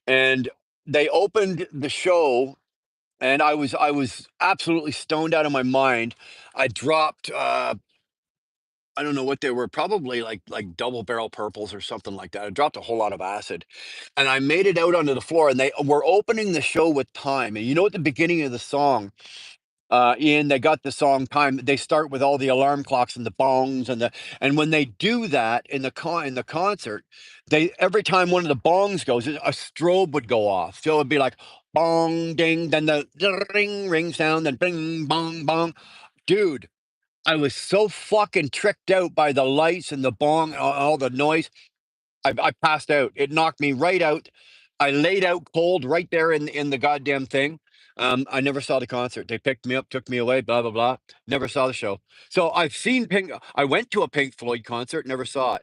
and they opened the show, and I was absolutely stoned out of my mind. I dropped I don't know what they were, probably like double barrel purples or something like that. I dropped a whole lot of acid, and I made it out onto the floor. And they were opening the show with Time. And you know, at the beginning of the song, Ian, they got the song Time. They start with all the alarm clocks and the bongs and when they do that in the concert, they every time one of the bongs goes, a strobe would go off. So it'd be like bong ding, then the ring ring sound, then bing bong bong. Dude, I was so fucking tricked out by the lights and the bong, all the noise. I passed out. It knocked me right out. I laid out cold right there in the goddamn thing. I never saw the concert. They picked me up, took me away, blah blah blah. Never saw the show. So I've seen Pink. I went to a Pink Floyd concert, never saw it.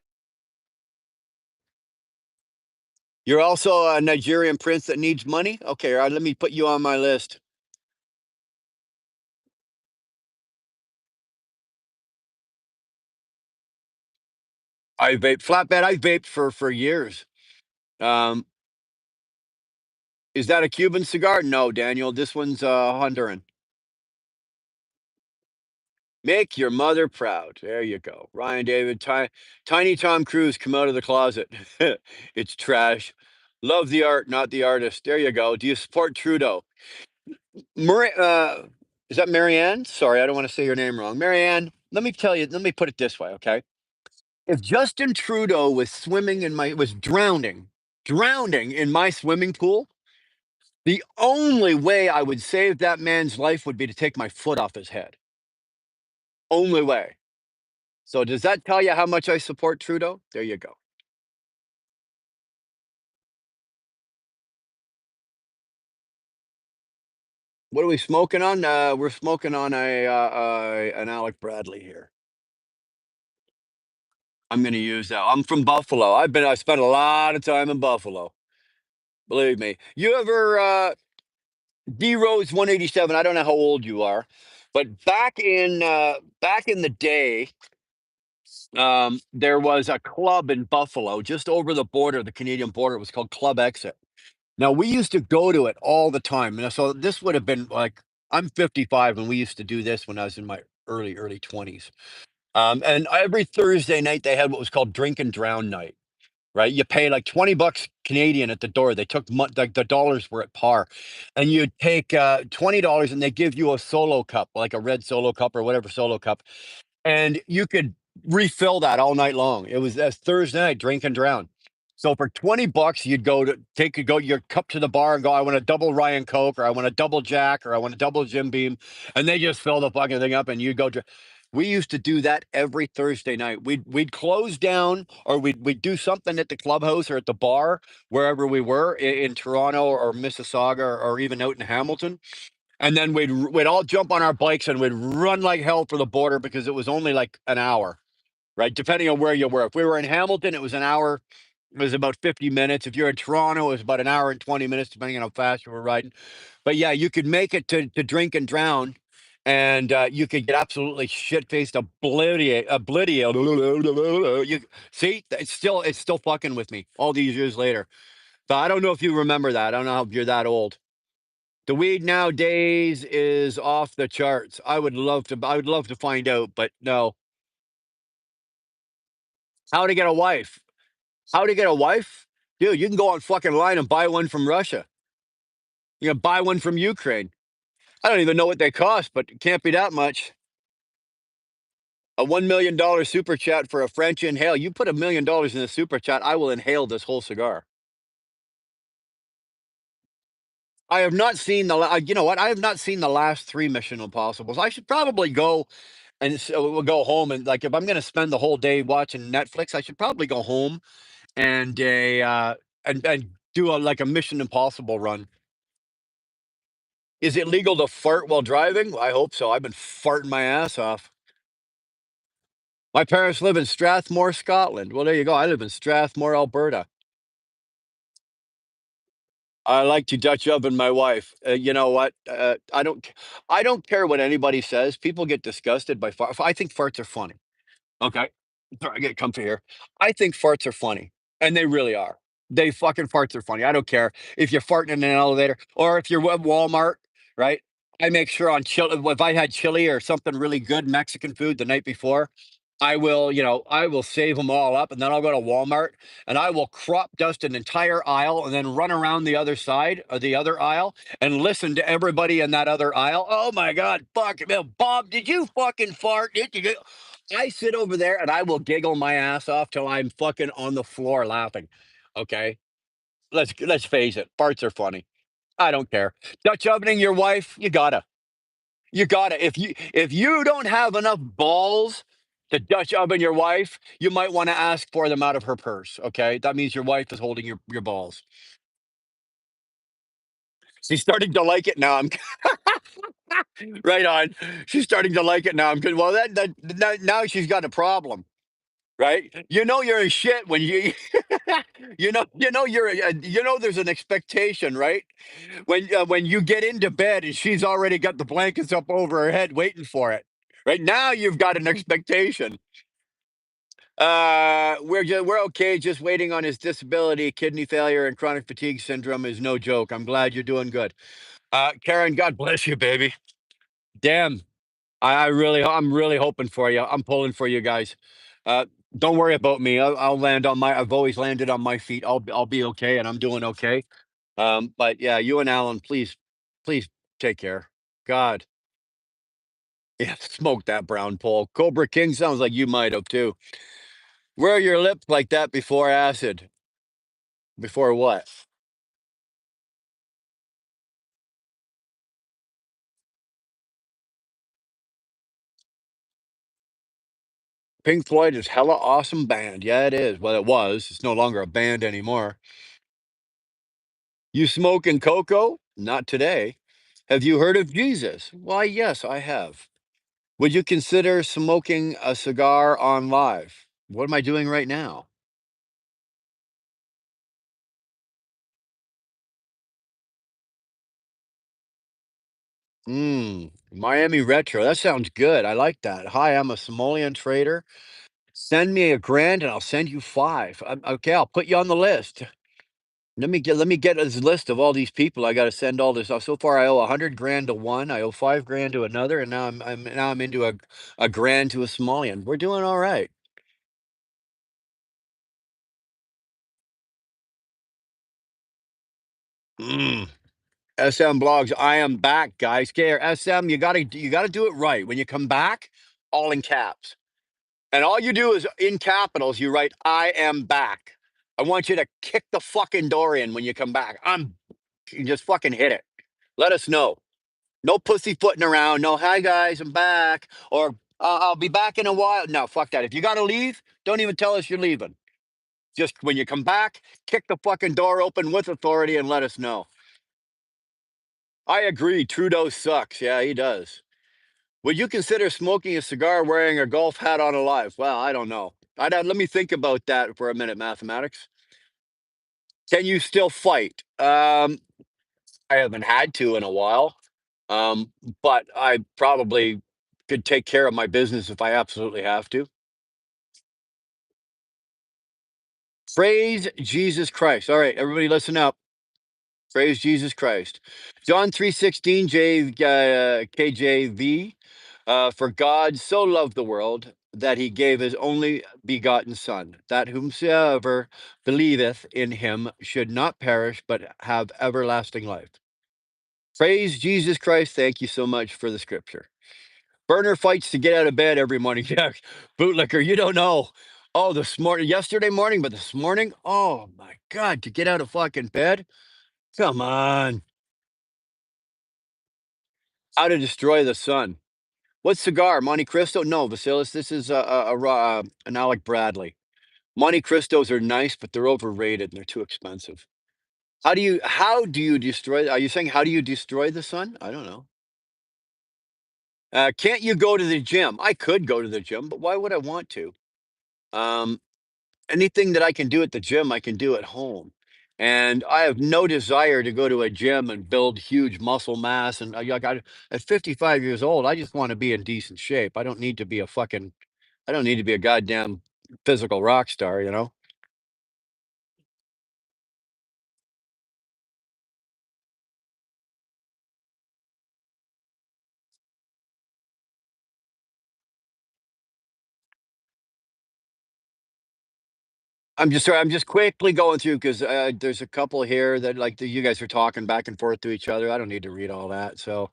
You're also a Nigerian prince that needs money. Okay, all right, let me put you on my list. I vape flatbed. I vaped for years. Um, is that a Cuban cigar? No, Daniel. This one's Honduran. Make your mother proud. There you go. Ryan David, Tiny Tom Cruise, come out of the closet. It's trash. Love the art, not the artist. There you go. Do you support Trudeau? Is that Marianne? Sorry, I don't want to say your name wrong. Marianne, let me tell you, let me put it this way, okay? If Justin Trudeau was drowning in my swimming pool, the only way I would save that man's life would be to take my foot off his head. Only way. So does that tell you how much I support Trudeau? There you go. What are we smoking on? We're smoking on an Alec Bradley here. I'm going to use that. I'm from Buffalo. I spent a lot of time in Buffalo. Believe me. You ever D Rose 187? I don't know how old you are, but back in the day, there was a club in Buffalo just over the border, the Canadian border. It was called Club Exit. Now we used to go to it all the time, and so this would have been like I'm 55, and we used to do this when I was in my early 20s. And every Thursday night they had what was called Drink and Drown Night. Right, you pay like 20 bucks Canadian at the door. They took like the dollars were at par, and you'd take $20, and they give you a solo cup, like a red solo cup or whatever solo cup, and you could refill that all night long. It was Thursday night, drink and drown. So for 20 bucks, you'd go your cup to the bar and go, I want a double Ryan Coke, or I want a double Jack, or I want a double Jim Beam, and they just fill the fucking thing up, and you go. We used to do that every Thursday night. We'd close down, or we'd do something at the clubhouse or at the bar wherever we were in Toronto or Mississauga, or even out in Hamilton, and then we'd all jump on our bikes and we'd run like hell for the border because it was only like an hour, right? Depending on where you were. If we were in Hamilton, it was an hour. It was about 50 minutes. If you're in Toronto, it was about an hour and 20 minutes, depending on how fast you were riding. But yeah, you could make it to drink and drown. and you could get absolutely shit faced, obliviate. You see, it's still fucking with me all these years later. So I don't know if you remember that. I don't know if you're that old. The weed nowadays is off the charts. I would love to. I would love to find out, but no. How to get a wife? How to get a wife? Dude, you can go on fucking line and buy one from Russia. You can buy one from Ukraine. I don't even know what they cost, but it can't be that much. A $1 million super chat for a French inhale. You put $1 million in the super chat, I will inhale this whole cigar. I have not seen you know what? I have not seen the last three Mission Impossibles. I should probably go and we'll go home and like if I'm going to spend the whole day watching Netflix, I should probably go home and and do like a Mission Impossible run. Is it legal to fart while driving? I hope so. I've been farting my ass off. My parents live in Strathmore, Scotland. Well, there you go. I live in Strathmore, Alberta. I like to Dutch oven my wife. You know what? I don't care what anybody says. People get disgusted by farts. I think farts are funny. Okay. Sorry, I get comfy here. I think farts are funny, and they really are. They fucking farts are funny. I don't care if you're farting in an elevator or if you're at Walmart, right? I make sure on chili if I had chili or something really good Mexican food the night before, I will save them all up, and then I'll go to Walmart and I will crop dust an entire aisle and then run around the other side of the other aisle and listen to everybody in that other aisle. Oh my God, fuck, Bob, did you fucking fart? Did you? I sit over there and I will giggle my ass off till I'm fucking on the floor laughing. Okay, let's face it, farts are funny. I don't care. Dutch ovening your wife, you gotta. If you don't have enough balls to Dutch oven your wife, you might want to ask for them out of her purse. Okay, that means your wife is holding your balls. She's starting to like it now. I'm right on. She's starting to like it now. I'm good. Well, now she's got a problem. Right? You know you're in shit when there's an expectation, right? When you get into bed and she's already got the blankets up over her head waiting for it. Right now you've got an expectation. We're okay, just waiting on his disability, kidney failure, and chronic fatigue syndrome is no joke. I'm glad you're doing good. Karen, God bless you, baby. Damn, I'm really hoping for you. I'm pulling for you guys. Uh, don't worry about me. I'll land on my. I've always landed on my feet. I'll be okay, and I'm doing okay. But yeah, you and Alan, please take care. God, yeah, smoke that brown pole. Cobra King sounds like you might have too. Wear your lips like that before acid. Before what? Pink Floyd is hella awesome band. Yeah, it is. Well, it was. It's no longer a band anymore. You smoking cocoa? Not today. Have you heard of Jesus? Why, yes, I have. Would you consider smoking a cigar on live? What am I doing right now? Miami Retro. That sounds good. I like that. Hi, I'm a Somalian trader. Send me a grand and I'll send you five. Okay, I'll put you on the list. Let me get this list of all these people I got to send all this. So far, I owe 100 grand to one. I owe 5 grand to another, and now I'm into a grand to a Somalian. We're doing all right. Mm. SM blogs. I am back, guys. Care SM. You gotta do it right when you come back. All in caps, and all you do is in capitals. You write "I am back." I want you to kick the fucking door in when you come back. You just fucking hit it. Let us know. No pussyfooting around. No, hi guys, I'm back. Or I'll be back in a while. No, fuck that. If you gotta leave, don't even tell us you're leaving. Just when you come back, kick the fucking door open with authority and let us know. I agree. Trudeau sucks. Yeah, he does. Would you consider smoking a cigar wearing a golf hat on alive? Well, I don't know. Let me think about that for a minute, mathematics. Can you still fight? I haven't had to in a while. Um, but I probably could take care of my business if I absolutely have to. Praise Jesus Christ. All right, everybody listen up. Praise Jesus Christ. John 3:16 KJV. For God so loved the world that he gave his only begotten Son, that whomsoever believeth in him should not perish, but have everlasting life. Praise Jesus Christ. Thank you so much for the scripture. Burner fights to get out of bed every morning. Yeah, bootlicker, you don't know. Oh, this morning, yesterday morning, but this morning, oh my God, to get out of fucking bed? Come on. How to destroy the sun. What cigar? Monte Cristo? No, Vasilis, this is an Alec Bradley. Monte Cristos are nice, but they're overrated and they're too expensive. How do you destroy? Are you saying how do you destroy the sun? I don't know. Can't you go to the gym? I could go to the gym, but why would I want to? Um, Anything that I can do at the gym, I can do at home. And I have no desire to go to a gym and build huge muscle mass. And at 55 years old, I just want to be in decent shape. I don't need to be a goddamn physical rock star, you know? I'm just quickly going through because there's a couple here that you guys are talking back and forth to each other. I don't need to read all that. So,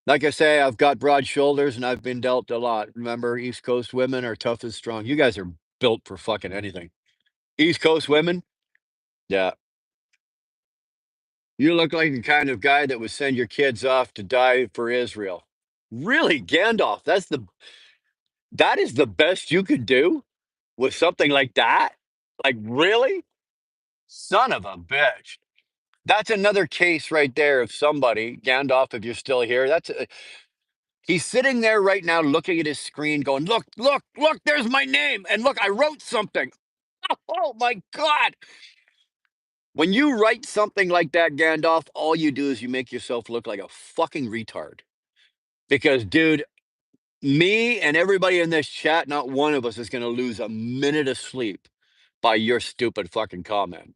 like I say, I've got broad shoulders and I've been dealt a lot. Remember, East Coast women are tough and strong. You guys are built for fucking anything. East Coast women, yeah. You look like the kind of guy that would send your kids off to die for Israel. Really, Gandalf? That is the best you could do with something like that? Like, really? Son of a bitch. That's another case right there of somebody, Gandalf, if you're still here. He's sitting there right now looking at his screen going, "Look, look, look, there's my name. And look, I wrote something." Oh my God. When you write something like that, Gandalf, all you do is you make yourself look like a fucking retard. Because, dude, me and everybody in this chat, not one of us is going to lose a minute of sleep by your stupid fucking comment.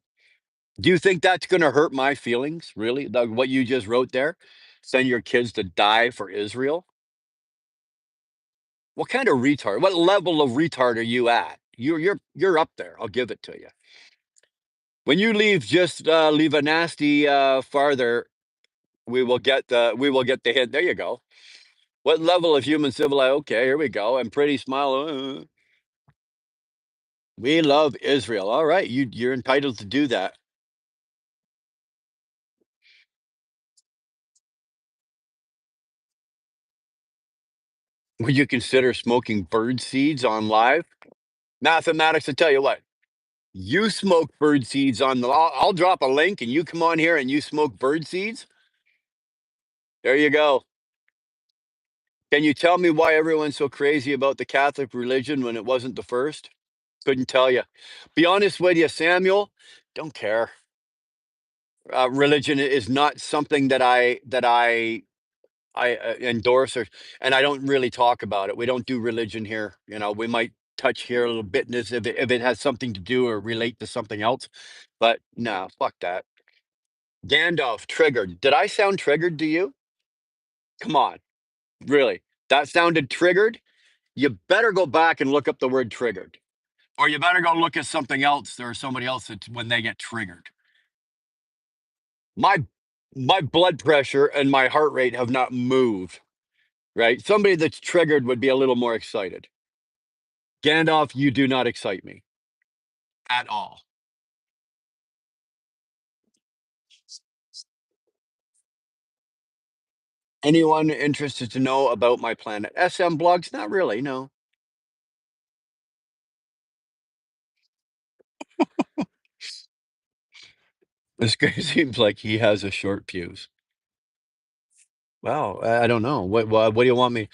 Do you think that's gonna hurt my feelings? Really? What you just wrote there? Send your kids to die for Israel? What kind of retard? What level of retard are you at? You're up there. I'll give it to you. When you leave, just leave a nasty farther. We will get the hint. There you go. What level of human civilization? Okay, here we go. And pretty smile. We love Israel. All right, you're entitled to do that. Would you consider smoking bird seeds on live? Mathematics, I tell you what, you smoke bird seeds on the I'll drop a link and you come on here and you smoke bird seeds? There you go. Can you tell me why everyone's so crazy about the Catholic religion when it wasn't the first? Couldn't tell you. Be honest with you, Samuel, don't care. Religion is not something that I endorse and I don't really talk about it. We don't do religion here. You know, we might touch here a little bit in this if it has something to do or relate to something else. But no, fuck that. Gandalf triggered. Did I sound triggered to you? Come on, really? That sounded triggered? You better go back and look up the word triggered. Or you better go look at something else or somebody else that when they get triggered. My my blood pressure and my heart rate have not moved, right? Somebody that's triggered would be a little more excited. Gandalf, you do not excite me at all. Anyone interested to know about my planet? SM blogs? Not really, no. This guy seems like he has a short fuse. Well, I don't know. What do you want me?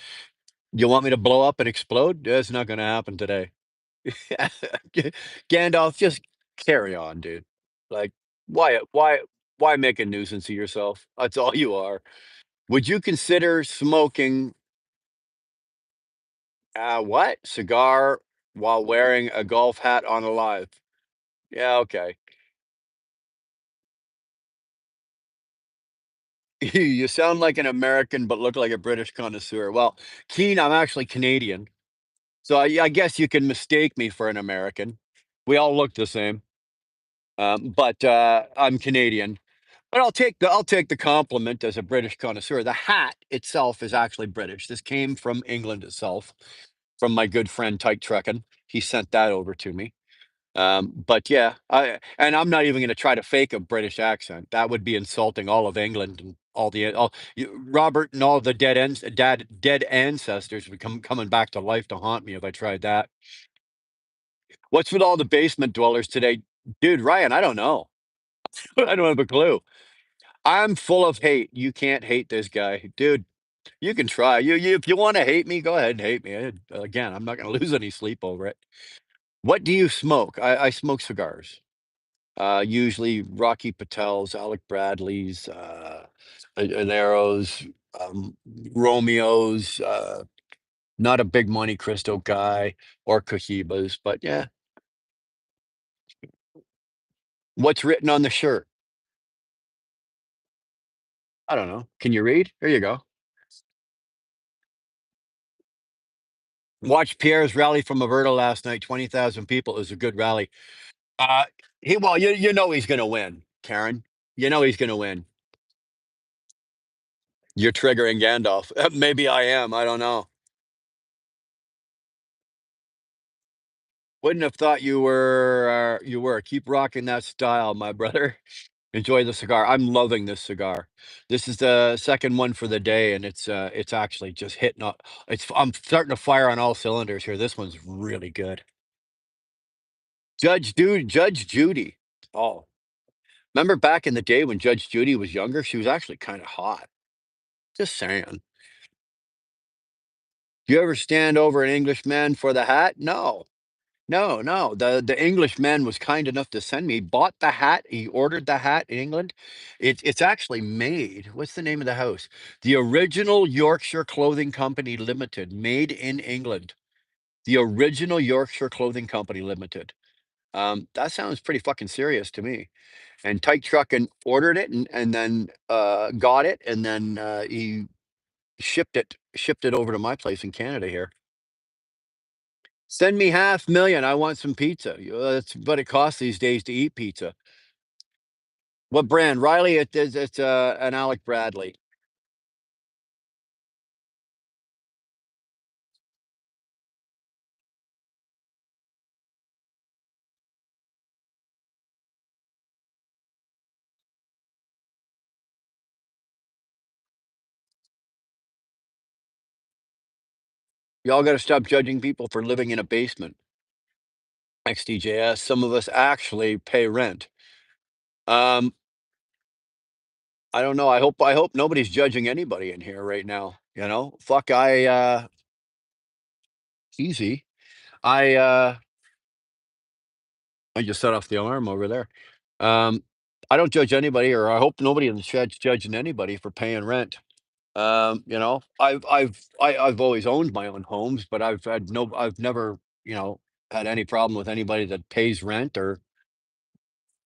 You want me to blow up and explode? That's not gonna happen today. Gandalf, just carry on, dude. Like, why make a nuisance of yourself? That's all you are. Would you consider smoking what? Cigar while wearing a golf hat on a live? Yeah, okay. You sound like an American, but look like a British connoisseur. Well, Keen, I'm actually Canadian. So I guess you can mistake me for an American. We all look the same. But I'm Canadian. But I'll take the compliment as a British connoisseur. The hat itself is actually British. This came from England itself, from my good friend Tyke Truckin. He sent that over to me. But yeah, I'm not even going to try to fake a British accent. That would be insulting all of England and Robert and all the dead ancestors would come coming back to life to haunt me if I tried that. What's with all the basement dwellers today, dude? Ryan, I don't know. I don't have a clue. I'm full of hate. You can't hate this guy, dude. You can try. You if you want to hate me, go ahead and hate me. Again, I'm not going to lose any sleep over it. What do you smoke? I smoke cigars. Usually Rocky Patel's, Alec Bradley's, Aneros, Romeo's. Not a big Monte Cristo guy or Cohibas, but yeah. What's written on the shirt? I don't know. Can you read? Here you go. Watched Pierre's rally from Alberta last night. 20,000 people. It was a good rally. Uh, well, you know he's going to win, Karen. You know he's going to win. You're triggering Gandalf. Maybe I am. I don't know. Wouldn't have thought you were. You were. Keep rocking that style, my brother. Enjoy the cigar. I'm loving this cigar. This is the second one for the day, and it's actually just hitting up. I'm starting to fire on all cylinders here. This one's really good. Judge Judy. Oh, remember back in the day when Judge Judy was younger? She was actually kind of hot. Just saying. Do you ever stand over an Englishman for the hat? No. No, no. The Englishman was kind enough to send me. He bought the hat. He ordered the hat in England. It's actually made. What's the name of the house? The original Yorkshire Clothing Company Limited, made in England. The original Yorkshire Clothing Company Limited. That sounds pretty fucking serious to me. And Tyke Truck and ordered it and then got it and then he shipped it over to my place in Canada here. Send me 500,000. I want some pizza. That's what it costs these days to eat pizza. What brand? Riley, it's an Alec Bradley. Y'all got to stop judging people for living in a basement. XDJS. Some of us actually pay rent. Um, I don't know. I hope nobody's judging anybody in here right now. Fuck. Easy. I just set off the alarm over there. Um, I don't judge anybody, or I hope nobody in the chat's judging anybody for paying rent. I've always owned my own homes, but I've never, had any problem with anybody that pays rent or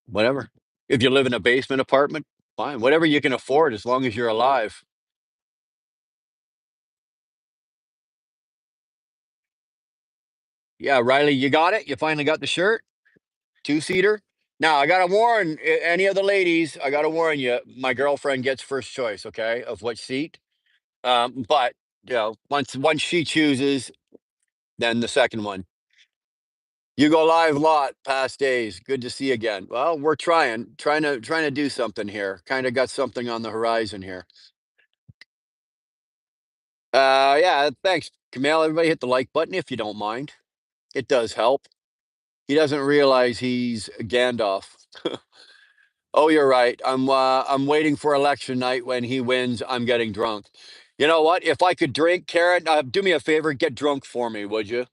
whatever. If you live in a basement apartment, fine, whatever you can afford, as long as you're alive. Yeah, Riley, you got it. You finally got the shirt, two-seater. Now I gotta warn any of the ladies. I gotta warn you. My girlfriend gets first choice, okay, of what seat. But once she chooses, then the second one. You go live lot, past days. Good to see you again. Well, we're trying to do something here. Kind of got something on the horizon here. Yeah, thanks, Camille. Everybody hit the like button if you don't mind. It does help. He doesn't realize he's Gandalf. Oh, you're right. I'm waiting for election night. When he wins, I'm getting drunk. You know what? If I could drink, Karen, do me a favor, get drunk for me, would you?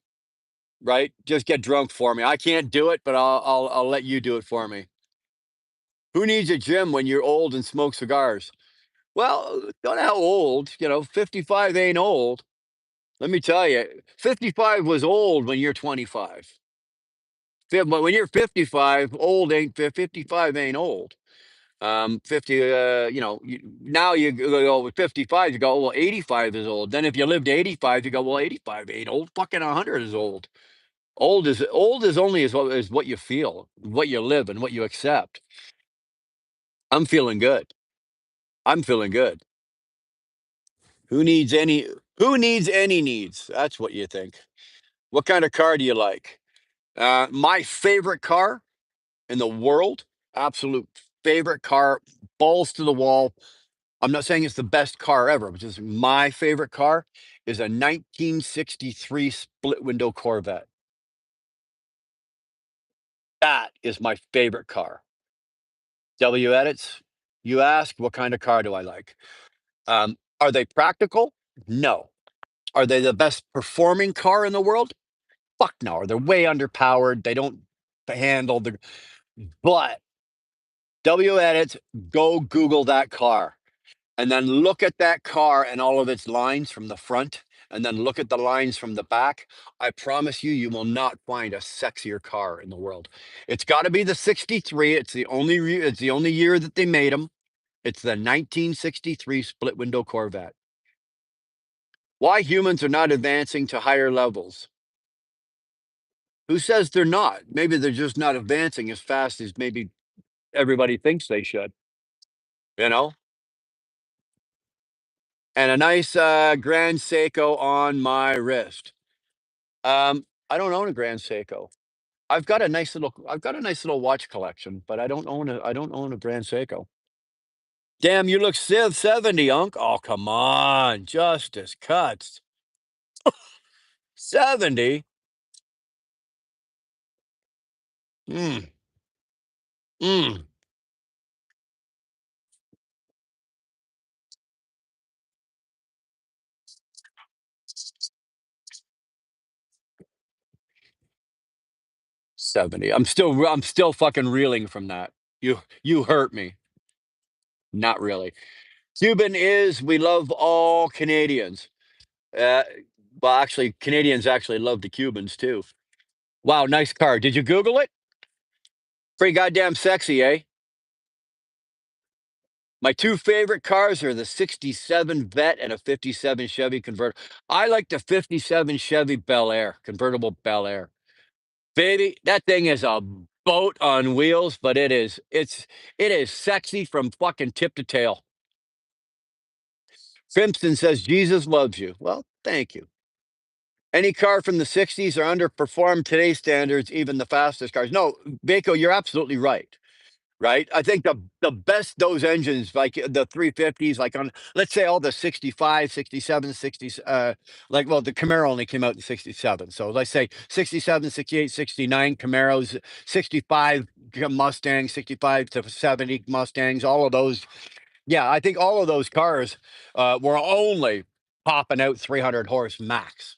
Right? Just get drunk for me. I can't do it, but I'll let you do it for me. Who needs a gym when you're old and smoke cigars? Well, don't know how old, 55 ain't old. Let me tell you, 55 was old when you're 25. But when you're 55, old ain't 55 ain't old. 50, now you go with 55, you go, well, 85 is old. Then if you live to 85, you go, well, 85 ain't old. Fucking 100 is old. Old is only as what you feel, what you live, and what you accept. I'm feeling good. I'm feeling good. Who needs any? Who needs any needs? That's what you think. What kind of car do you like? My favorite car in the world, absolute favorite car, balls to the wall. I'm not saying it's the best car ever, but just my favorite car is a 1963 split window Corvette. That is my favorite car. W edits. You ask, what kind of car do I like? Are they practical? No. Are they the best performing car in the world? Fuck no. They're way underpowered. They don't handle the. But W edits, go Google that car and then look at that car and all of its lines from the front and then look at the lines from the back. I promise you, you will not find a sexier car in the world. It's got to be the 63. It's the only year that they made them. It's the 1963 split window Corvette. Why humans are not advancing to higher levels? Who says they're not? Maybe they're just not advancing as fast as maybe everybody thinks they should, you know? And a nice Grand Seiko on my wrist. I don't own a Grand Seiko. I've got a nice little watch collection, but I don't own a Grand Seiko. Damn, you look 70, Unc. Oh, come on. Justice cuts. 70? Mm, mm. 70. I'm still fucking reeling from that. You hurt me. Not really. Cuban is we love all Canadians. Uh, well, actually, Canadians actually love the Cubans too. Wow, nice car. Did you Google it? Pretty goddamn sexy, eh? My two favorite cars are the 67 Vet and a 57 Chevy convertible. I like the 57 Chevy Bel Air, convertible Bel Air. Baby, that thing is a boat on wheels, but it is sexy from fucking tip to tail. Simpson says Jesus loves you. Well, thank you. Any car from the 60s are underperformed today's standards, even the fastest cars. No, Bako, you're absolutely right. Right? I think the best those engines, like the 350s, like on, let's say all the 65, 67, 60s, like, well, the Camaro only came out in 67. So let's say 67, 68, 69 Camaros, 65 Mustangs, 65 to 70 Mustangs, all of those. Yeah, I think all of those cars were only popping out 300 horse max,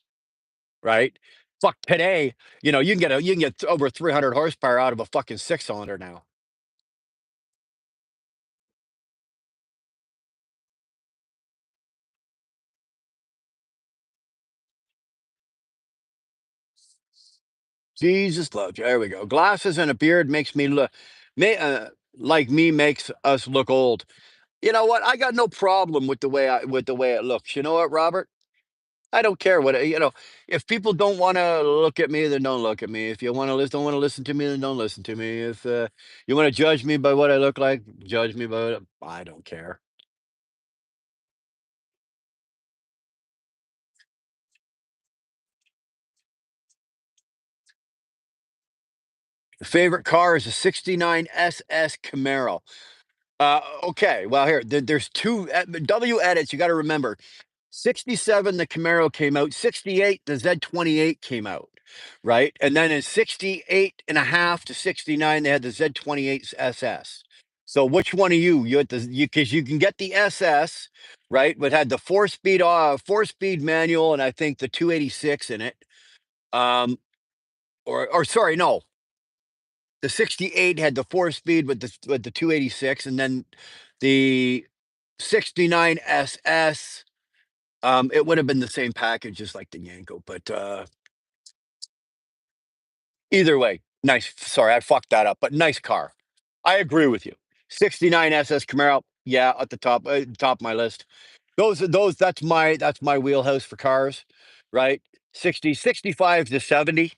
right? Fuck today, you can get over 300 horsepower out of a fucking six cylinder now. Jesus loves you. There we go. Glasses and a beard makes me look, may, like me makes us look old. You know what? I got no problem with the way it looks. You know what, Robert? I don't care if people don't want to look at me, then don't look at me. If you want to listen, don't want to listen to me, then don't listen to me. If you want to judge me by what I look like, judge me by what I don't care. Favorite car is a '69 SS Camaro. Okay, well here there's two W edits. You got to remember, 67 the Camaro came out, 68 the Z28 came out, right? And then in 68 and a half to 69 they had the Z28 SS. So which one of you had because you can get the SS, right? But had the four speed manual and I think the 286 in it. Um or sorry, no. The 68 had the four speed with the 286 and then the 69 SS. It would have been the same package as like the Yanko, but either way, nice. Sorry, I fucked that up, but nice car. I agree with you. 69 SS Camaro, yeah, at the top of my list. Those that's my wheelhouse for cars, right? 60, 65 to 70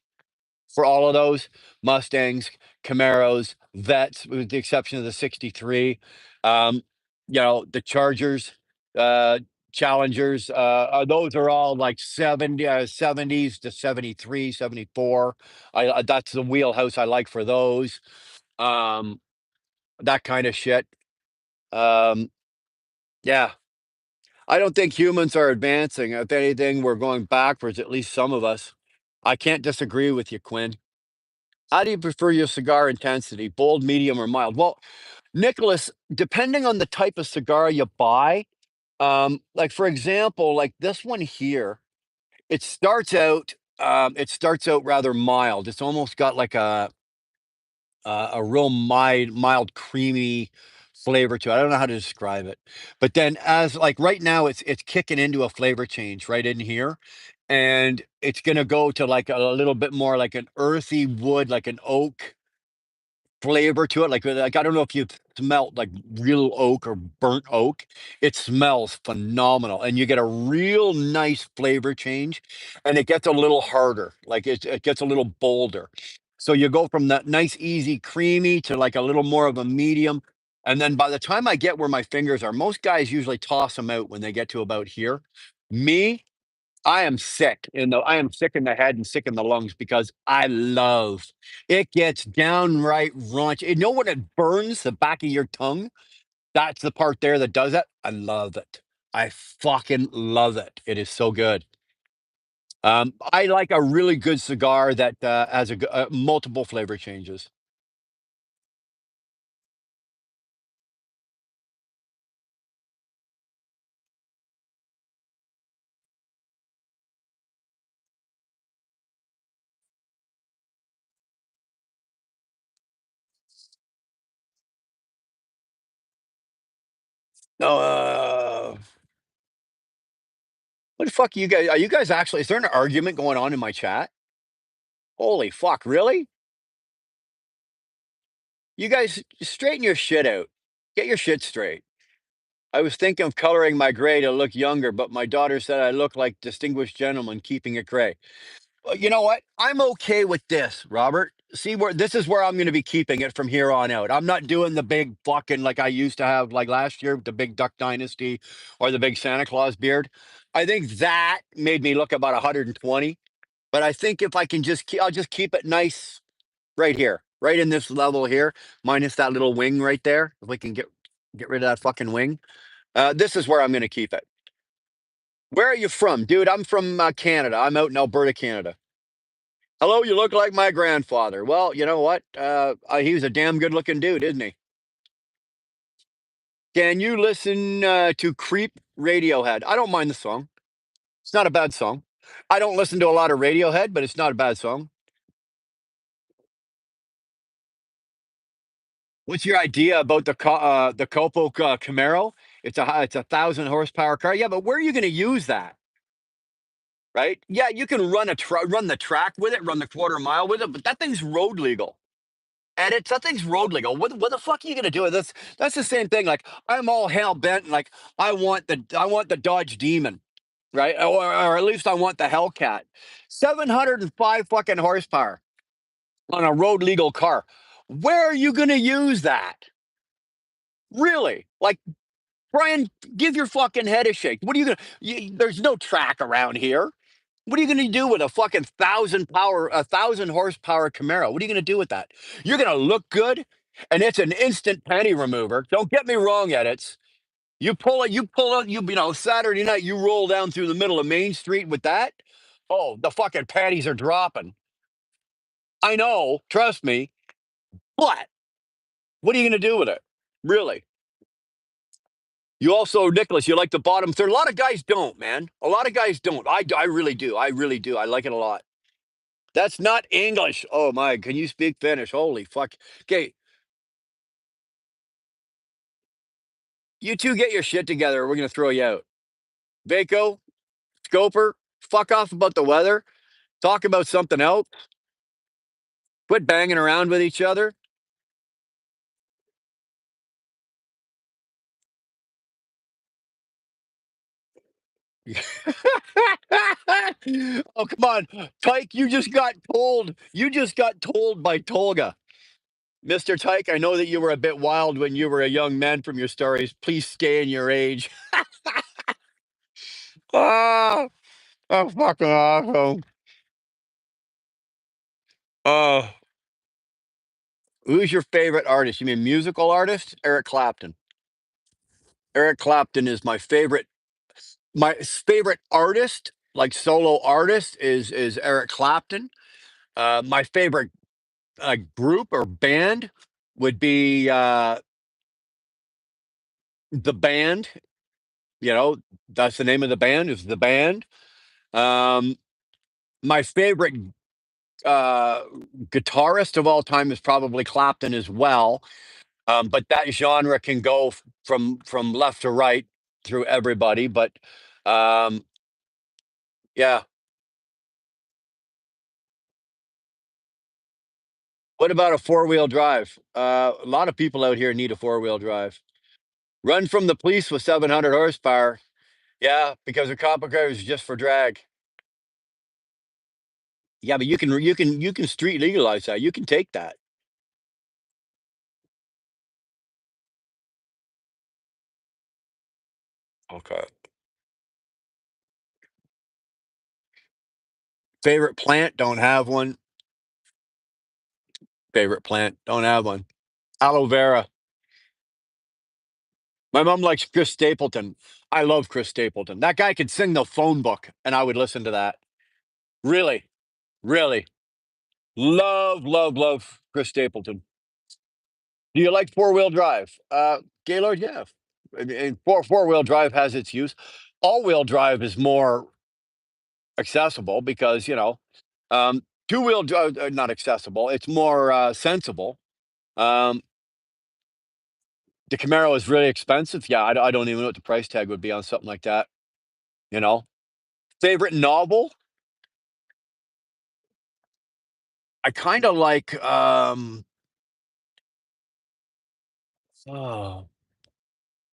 for all of those Mustangs, Camaros, Vets, with the exception of the 63. Um, the Chargers, uh, Challengers, those are all like 70s to 73, 74. That's the wheelhouse I like for those. Um, that kind of shit. Um, yeah, I don't think humans are advancing. If anything, we're going backwards, at least some of us. I can't disagree with you, Quinn. How do you prefer your cigar intensity, bold, medium, or mild? Well, Nicholas, depending on the type of cigar you buy, like for example, like this one here, it starts out rather mild. It's almost got like a real mild, creamy flavor to it. I don't know how to describe it, but then as like right now, it's kicking into a flavor change right in here, and it's gonna go to like a little bit more like an earthy wood, like an oak flavor to it. Like I don't know if you've smelt like real oak or burnt oak. It smells phenomenal, and you get a real nice flavor change, and it gets a little harder. Like it gets a little bolder. So you go from that nice, easy, creamy to like a little more of a medium. And then by the time I get where my fingers are, most guys usually toss them out when they get to about here. Me, I am sick in the head and sick in the lungs because I love it. Gets downright raunchy. You know when it burns the back of your tongue? That's the part there that does it. I love it. I fucking love it. It is so good. I like a really good cigar that has multiple flavor changes. No, what the fuck you guys? Are you guys actually? Is there an argument going on in my chat? Holy fuck! Really? You guys straighten your shit out. Get your shit straight. I was thinking of coloring my gray to look younger, but my daughter said I look like distinguished gentleman keeping it gray. Well, you know what? I'm okay with this, Robert. See where this is where I'm going to be keeping it from here on out. I'm not doing the big fucking like I used to have like last year with the big Duck Dynasty or the big Santa Claus beard. I think that made me look about 120. But I think if I can I'll just keep it nice right here, right in this level here, minus that little wing right there. If we can get rid of that fucking wing, this is where I'm going to keep it. Where are you from, dude? I'm from Canada. I'm out in Alberta, Canada. Hello, you look like my grandfather. Well, you know what? He was a damn good looking dude, isn't he? Can you listen to Creep Radiohead? I don't mind the song. It's not a bad song. I don't listen to a lot of Radiohead, but it's not a bad song. What's your idea about the Copo Camaro? It's a 1,000 horsepower car. Yeah, but where are you going to use that? Right? Yeah, you can run the track with it, run the quarter mile with it, but that thing's road legal. And that thing's road legal. What the fuck are you gonna do with this? That's the same thing. Like I'm all hell bent. Like I want the Dodge Demon, right? Or at least I want the Hellcat. 705 fucking horsepower on a road legal car. Where are you gonna use that? Really? Like Brian, give your fucking head a shake. What are you gonna? There's no track around here. What are you going to do with a fucking 1,000 horsepower Camaro? What are you going to do with that? You're going to look good, and it's an instant panty remover. Don't get me wrong, edits. Saturday night, you roll down through the middle of Main Street with that. Oh, the fucking panties are dropping. I know, trust me. But what are you going to do with it? Really? You also, Nicholas, you like the bottom third. A lot of guys don't, man. A lot of guys don't. I really do. I really do. I like it a lot. That's not English. Oh my, can you speak Finnish? Holy fuck. Okay. You two get your shit together, or we're gonna throw you out. Vaco, Scoper, fuck off about the weather. Talk about something else. Quit banging around with each other. Oh, come on. Tyke, you just got told. You just got told by Tolga. Mr. Tyke, I know that you were a bit wild when you were a young man from your stories. Please stay in your age. Ah, oh, fucking awesome. Oh, who's your favorite artist? You mean musical artist? Eric Clapton. Eric Clapton is my favorite. My favorite artist, like solo artist, is Eric Clapton. My favorite group or band would be the band. You know, that's the name of the band. Is the band. Um, my favorite uh, guitarist of all time is probably Clapton as well. But that genre can go from left to right through everybody. But um, yeah, what about a four-wheel drive? A lot of people out here need a four-wheel drive. Run from the police with 700 horsepower. Yeah, because a cop car is just for drag. Yeah, but you can street legalize that. You can take that. Okay. Favorite plant? Don't have one. Favorite plant? Don't have one. Aloe vera. My mom likes Chris Stapleton. I love Chris Stapleton. That guy could sing the phone book, and I would listen to that. Really, really. Love, love, love Chris Stapleton. Do you like four-wheel drive? Gaylord, yeah. And four-wheel drive has its use. All-wheel drive is more accessible because, two-wheel drive not accessible. It's more sensible. Um, the Camaro is really expensive. Yeah, I don't even know what the price tag would be on something like that. You know, favorite novel? I kind of like. Oh,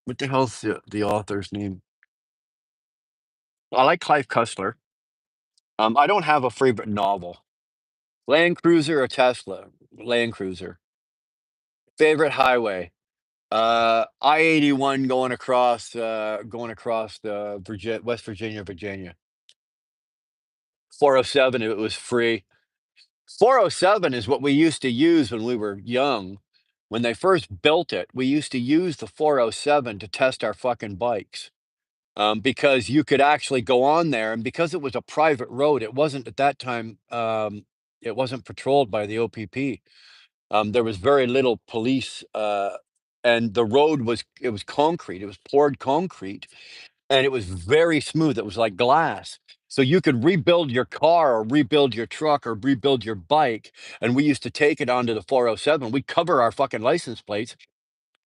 what the hell's the author's name? I like Clive Cussler. I don't have a favorite novel. Land Cruiser or Tesla? Land Cruiser. Favorite highway? I-81 going across the West Virginia, Virginia. 407 if it was free. 407 is what we used to use when we were young. When they first built it, we used to use the 407 to test our fucking bikes. Because you could actually go on there, and because it was a private road, it wasn't at that time, it wasn't patrolled by the OPP. There was very little police, and the road was concrete. It was poured concrete, and it was very smooth. It was like glass. So you could rebuild your car or rebuild your truck or rebuild your bike. And we used to take it onto the 407. We cover our fucking license plates,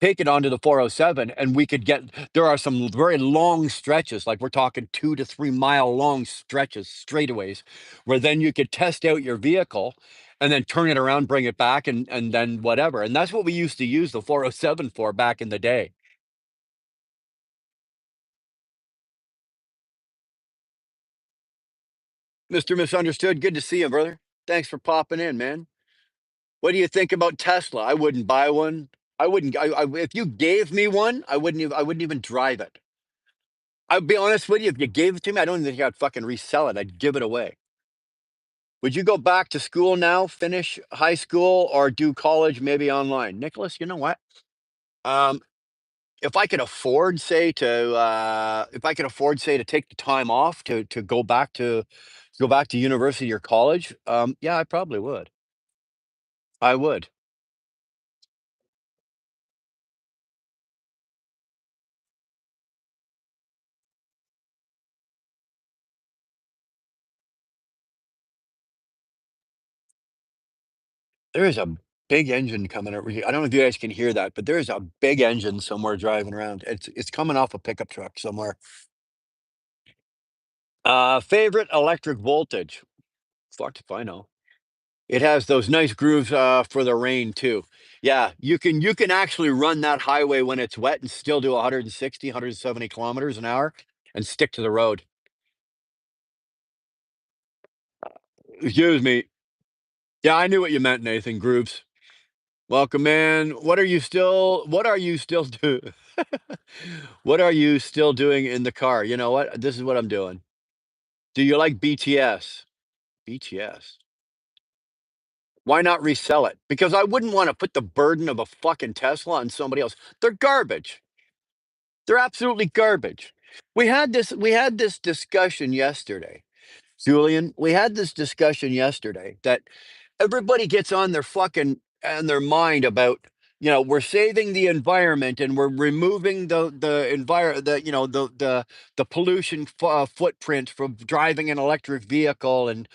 take it onto the 407, and we could get there are some very long stretches, like we're talking 2 to 3 mile long stretches, straightaways, where then you could test out your vehicle and then turn it around, bring it back, and then whatever. And that's what we used to use the 407 for back in the day. Mr. Misunderstood, good to see you, brother. Thanks for popping in, man. What do you think about Tesla? I wouldn't buy one. I wouldn't. If you gave me one, I wouldn't even drive it. I'd be honest with you. If you gave it to me, I don't even think I'd fucking resell it. I'd give it away. Would you go back to school now, finish high school, or do college maybe online? Nicholas, you know what? Um, if I could afford, say, to take the time off to go back to university or college, yeah, I probably would. I would. There is a Big engine coming over here. I don't know if you guys can hear that, but there's a big engine somewhere driving around. It's coming off a pickup truck somewhere. Favorite electric voltage? Fuck if I know. It has those nice grooves for the rain too. Yeah, you can actually run that highway when it's wet and still do 160, 170 kilometers an hour and stick to the road. Excuse me. Yeah, I knew what you meant, Nathan. Grooves. Welcome, man. What are you still do what are you still doing in the car? You know what? This is what I'm doing. Do you like BTS? BTS. Why not resell it? Because I wouldn't want to put the burden of a fucking Tesla on somebody else. They're garbage. They're absolutely garbage. We had this discussion yesterday. Julian, we had this discussion yesterday that everybody gets on their fucking and their mind about, we're saving the environment and we're removing the pollution footprint from driving an electric vehicle and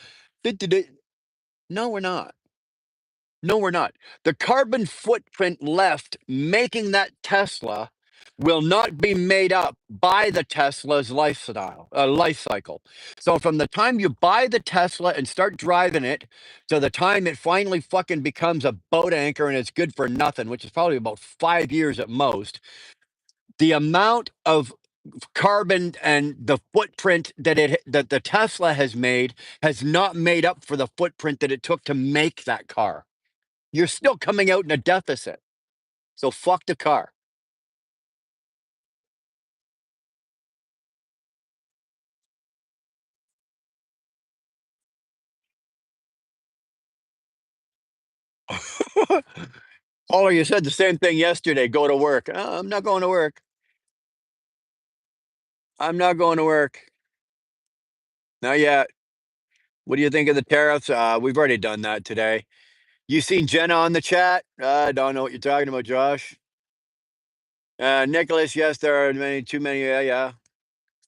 no, we're not. No, we're not. The carbon footprint left making that Tesla will not be made up by the Tesla's life cycle. So from the time you buy the Tesla and start driving it to the time it finally fucking becomes a boat anchor and it's good for nothing, which is probably about 5 years at most, the amount of carbon and the footprint that the Tesla has made has not made up for the footprint that it took to make that car. You're still coming out in a deficit. So fuck the car. Paula, you said the same thing yesterday. Go to work. I'm not going to work. I'm not going to work. Not yet. What do you think of the tariffs? We've already done that today. You seen Jenna on the chat? I don't know what you're talking about, Josh. Nicholas, yes, there are too many. Yeah, yeah.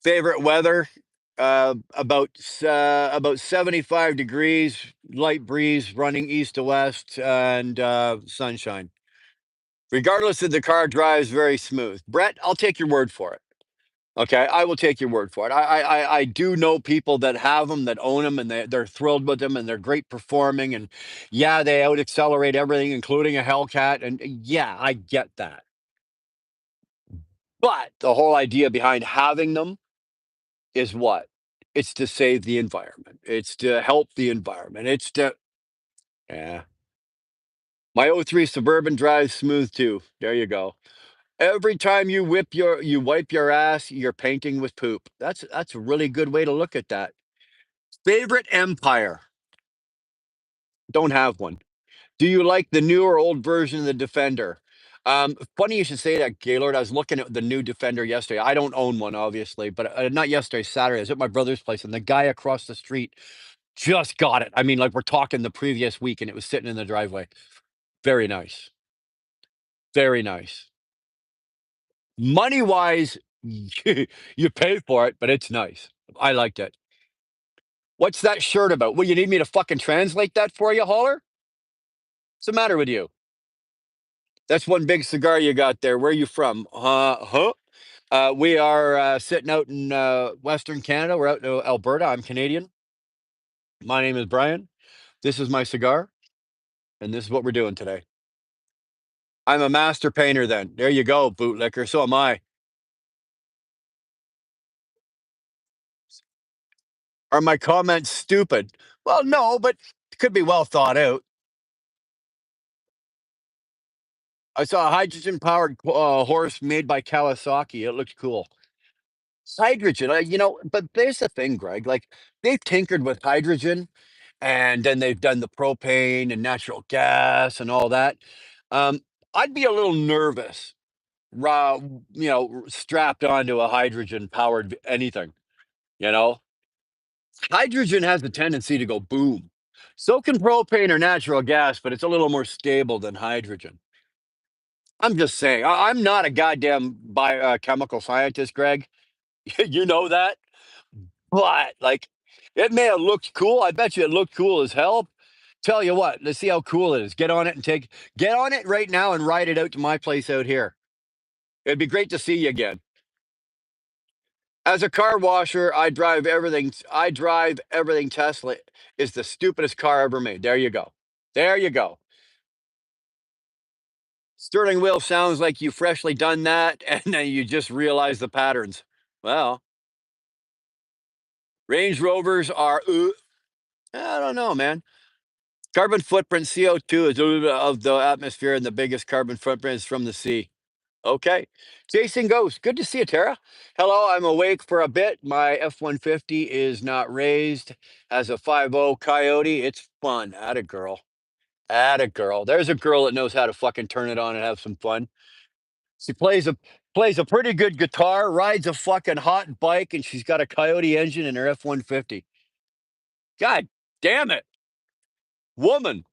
Favorite weather? About 75 degrees, light breeze running east to west, and sunshine. Regardless if the car drives very smooth. Brett, I'll take your word for it. Okay, I will take your word for it. I do know people that have them, that own them, and they're thrilled with them, and they're great performing, and yeah, they out accelerate everything, including a Hellcat, and yeah, I get that. But the whole idea behind having them is what? It's to save the environment. It's to help the environment. Yeah. My '03 Suburban drives smooth too. There you go. Every time you wipe your ass, you're painting with poop. That's a really good way to look at that. Favorite empire? Don't have one. Do you like the new or old version of the Defender? Funny you should say that, Gaylord. I was looking at the new Defender yesterday. I don't own one, obviously, but not yesterday, Saturday. I was at my brother's place, and the guy across the street just got it. I mean, like we're talking the previous week, and it was sitting in the driveway. Very nice. Very nice. Money wise, you pay for it, but it's nice. I liked it. What's that shirt about? Well, you need me to fucking translate that for you, Holler? What's the matter with you? That's one big cigar you got there. Where are you from? Huh? We are sitting out in Western Canada. We're out in Alberta. I'm Canadian. My name is Brian. This is my cigar, and this is what we're doing today. I'm a master painter then. There you go, bootlicker. So am I. Are my comments stupid? Well, no, but it could be well thought out. I saw a hydrogen powered horse made by Kawasaki. It looked cool. Hydrogen, but there's the thing, Greg. Like they've tinkered with hydrogen, and then they've done the propane and natural gas and all that. Um, I'd be a little nervous, strapped onto a hydrogen powered anything. You know, hydrogen has the tendency to go boom. So can propane or natural gas, but it's a little more stable than hydrogen. I'm just saying. I'm not a goddamn biochemical scientist, Greg. You know that. But like, it may have looked cool. I bet you it looked cool as hell. Tell you what, let's see how cool it is. Get on it right now and ride it out to my place out here. It'd be great to see you again. As a car washer, I drive everything. I drive everything Tesla. Is the stupidest car ever made. There you go. There you go. Steering wheel sounds like you freshly done that, and then you just realize the patterns. Well, Range Rovers are. I don't know, man. Carbon footprint CO2 is of the atmosphere, and the biggest carbon footprint is from the sea. Okay. Jason Ghost, good to see you, Tara. Hello, I'm awake for a bit. My F-150 is not raised as a 5.0 Coyote. It's fun. Atta girl. Atta girl. There's a girl that knows how to fucking turn it on and have some fun. She plays a pretty good guitar, rides a fucking hot bike, and she's got a Coyote engine in her F-150. God damn it. Woman,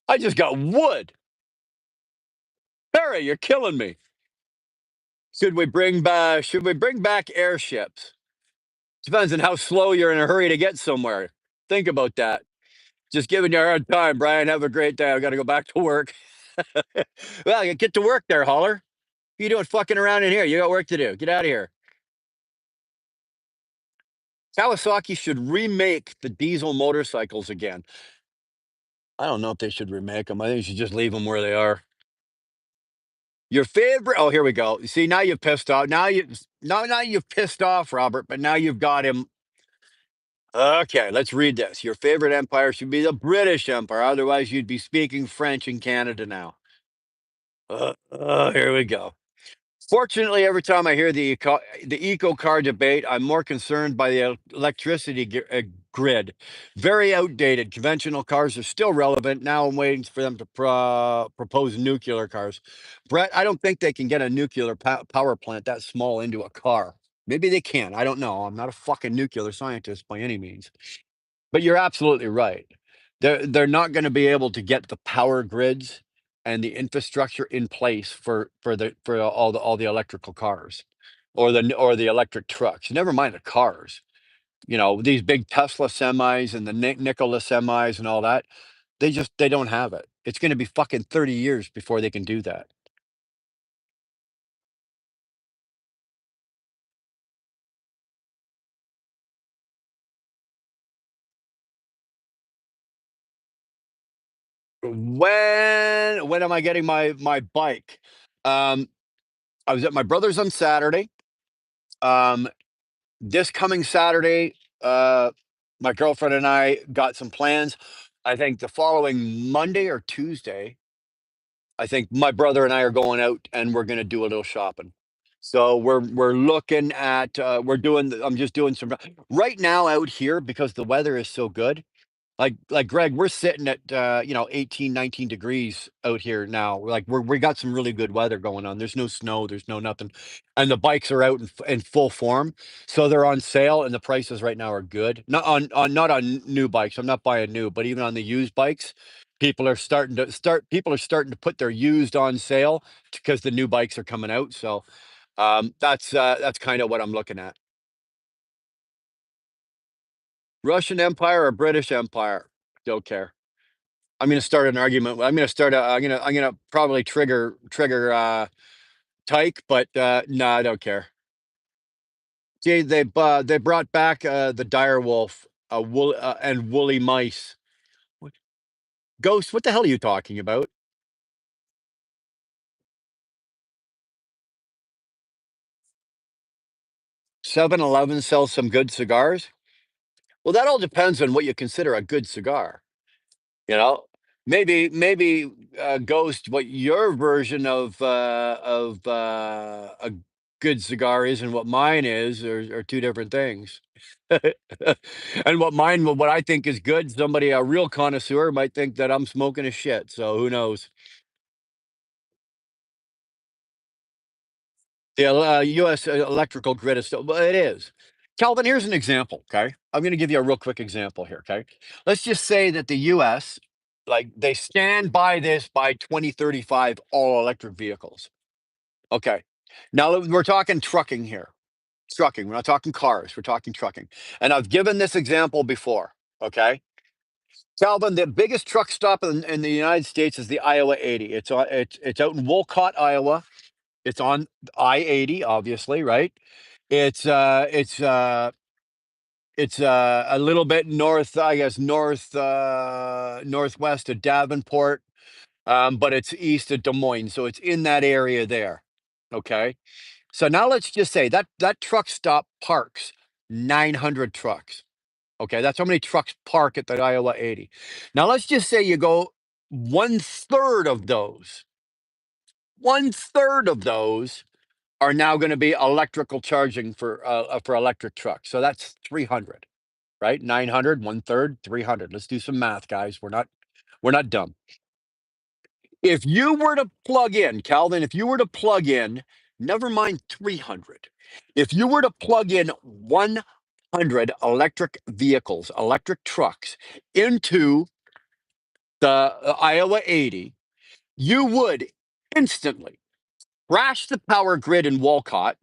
I just got wood. Tara, you're killing me. Should we bring back airships? Depends on how slow you're in a hurry to get somewhere. Think about that. Just giving you a hard time, Brian. Have a great day. I've got to go back to work. Well, you get to work there, Holler. What you doing fucking around in here? You got work to do. Get out of here. Kawasaki should remake the diesel motorcycles again. I don't know if they should remake them. I think you should just leave them where they are. Your favorite? Oh, here we go. See, now you've pissed off. Now you've pissed off Robert, but now you've got him. Okay, let's read this. Your favorite empire should be the British Empire. Otherwise, you'd be speaking French in Canada now. Here we go. Fortunately, every time I hear the eco car debate, I'm more concerned by the electricity grid. Very outdated. Conventional cars are still relevant. Now I'm waiting for them to propose nuclear cars. Brett, I don't think they can get a nuclear power plant that small into a car. Maybe they can. I don't know. I'm not a fucking nuclear scientist by any means. But you're absolutely right. They're not going to be able to get the power grids and the infrastructure in place for all the electrical cars or the electric trucks. Never mind the cars. You know, these big Tesla semis and the Nikola semis and all that. They don't have it. It's going to be fucking 30 years before they can do that. When am I getting my bike? Um, I was at my brother's on Saturday. Um, this coming Saturday, my girlfriend and I got some plans. I think the following Monday or Tuesday, I think my brother and I are going out and we're going to do a little shopping. So we're looking at I'm just doing some right now out here because the weather is so good. Like Greg, we're sitting at 18, 19 degrees out here now. We got some really good weather going on. There's no snow, there's no nothing. And the bikes are out in full form. So they're on sale and the prices right now are good. Not on new bikes. I'm not buying new, but even on the used bikes, people are starting to put their used on sale because the new bikes are coming out. So that's kind of what I'm looking at. Russian Empire or British Empire? Don't care. I'm gonna start an argument. I'm gonna start. I'm gonna probably trigger Tyke, but no, I don't care. See, they brought back the dire wolf, and woolly mice. What? Ghost, what the hell are you talking about? 7-Eleven sells some good cigars. Well, that all depends on what you consider a good cigar. You know, maybe Ghost, what your version of a good cigar is and what mine is are two different things. And what I think is good, somebody a real connoisseur might think that I'm smoking a shit. So who knows? The U.S. electrical grid is still, well, it is. Calvin, here's an example. Okay, I'm going to give you a real quick example here. Okay, let's just say that the U.S. like they stand by this by 2035, all electric vehicles. Okay, now we're talking trucking here. Trucking. We're not talking cars. We're talking trucking. And I've given this example before. Okay, Calvin, the biggest truck stop in the United States is the Iowa 80. It's out in Wolcott, Iowa. It's on I-80, obviously, right? It's uh it's uh it's a little bit north, I guess, northwest of Davenport, but it's east of Des Moines, so it's in that area there. Okay. So now let's just say that truck stop parks 900 trucks. Okay, that's how many trucks park at the Iowa 80. Now let's just say you go one third of those, one third of those are now going to be electrical charging for electric trucks. So that's 300, right? 900, one third, 300. Let's do some math, guys. We're not dumb. If you were to plug in, Calvin, if you were to plug in, never mind 300, if you were to plug in 100 electric vehicles, electric trucks into the Iowa 80, you would instantly crash the power grid in Wolcott,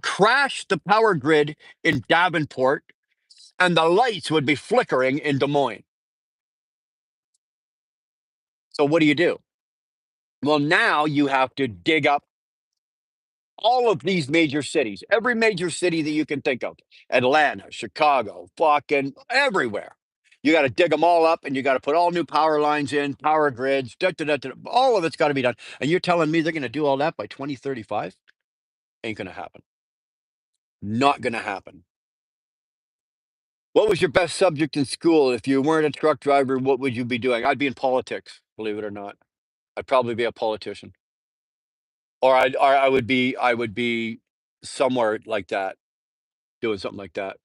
crash the power grid in Davenport, and the lights would be flickering in Des Moines. So what do you do? Well, now you have to dig up all of these major cities, every major city that you can think of, Atlanta, Chicago, fucking everywhere. You got to dig them all up and you got to put all new power lines in, power grids, da, da, da, da, all of it's got to be done. And you're telling me they're going to do all that by 2035? Ain't going to happen. Not going to happen. What was your best subject in school? If you weren't a truck driver, what would you be doing? I'd be in politics, believe it or not. I'd probably be a politician. Or I would be somewhere like that, doing something like that.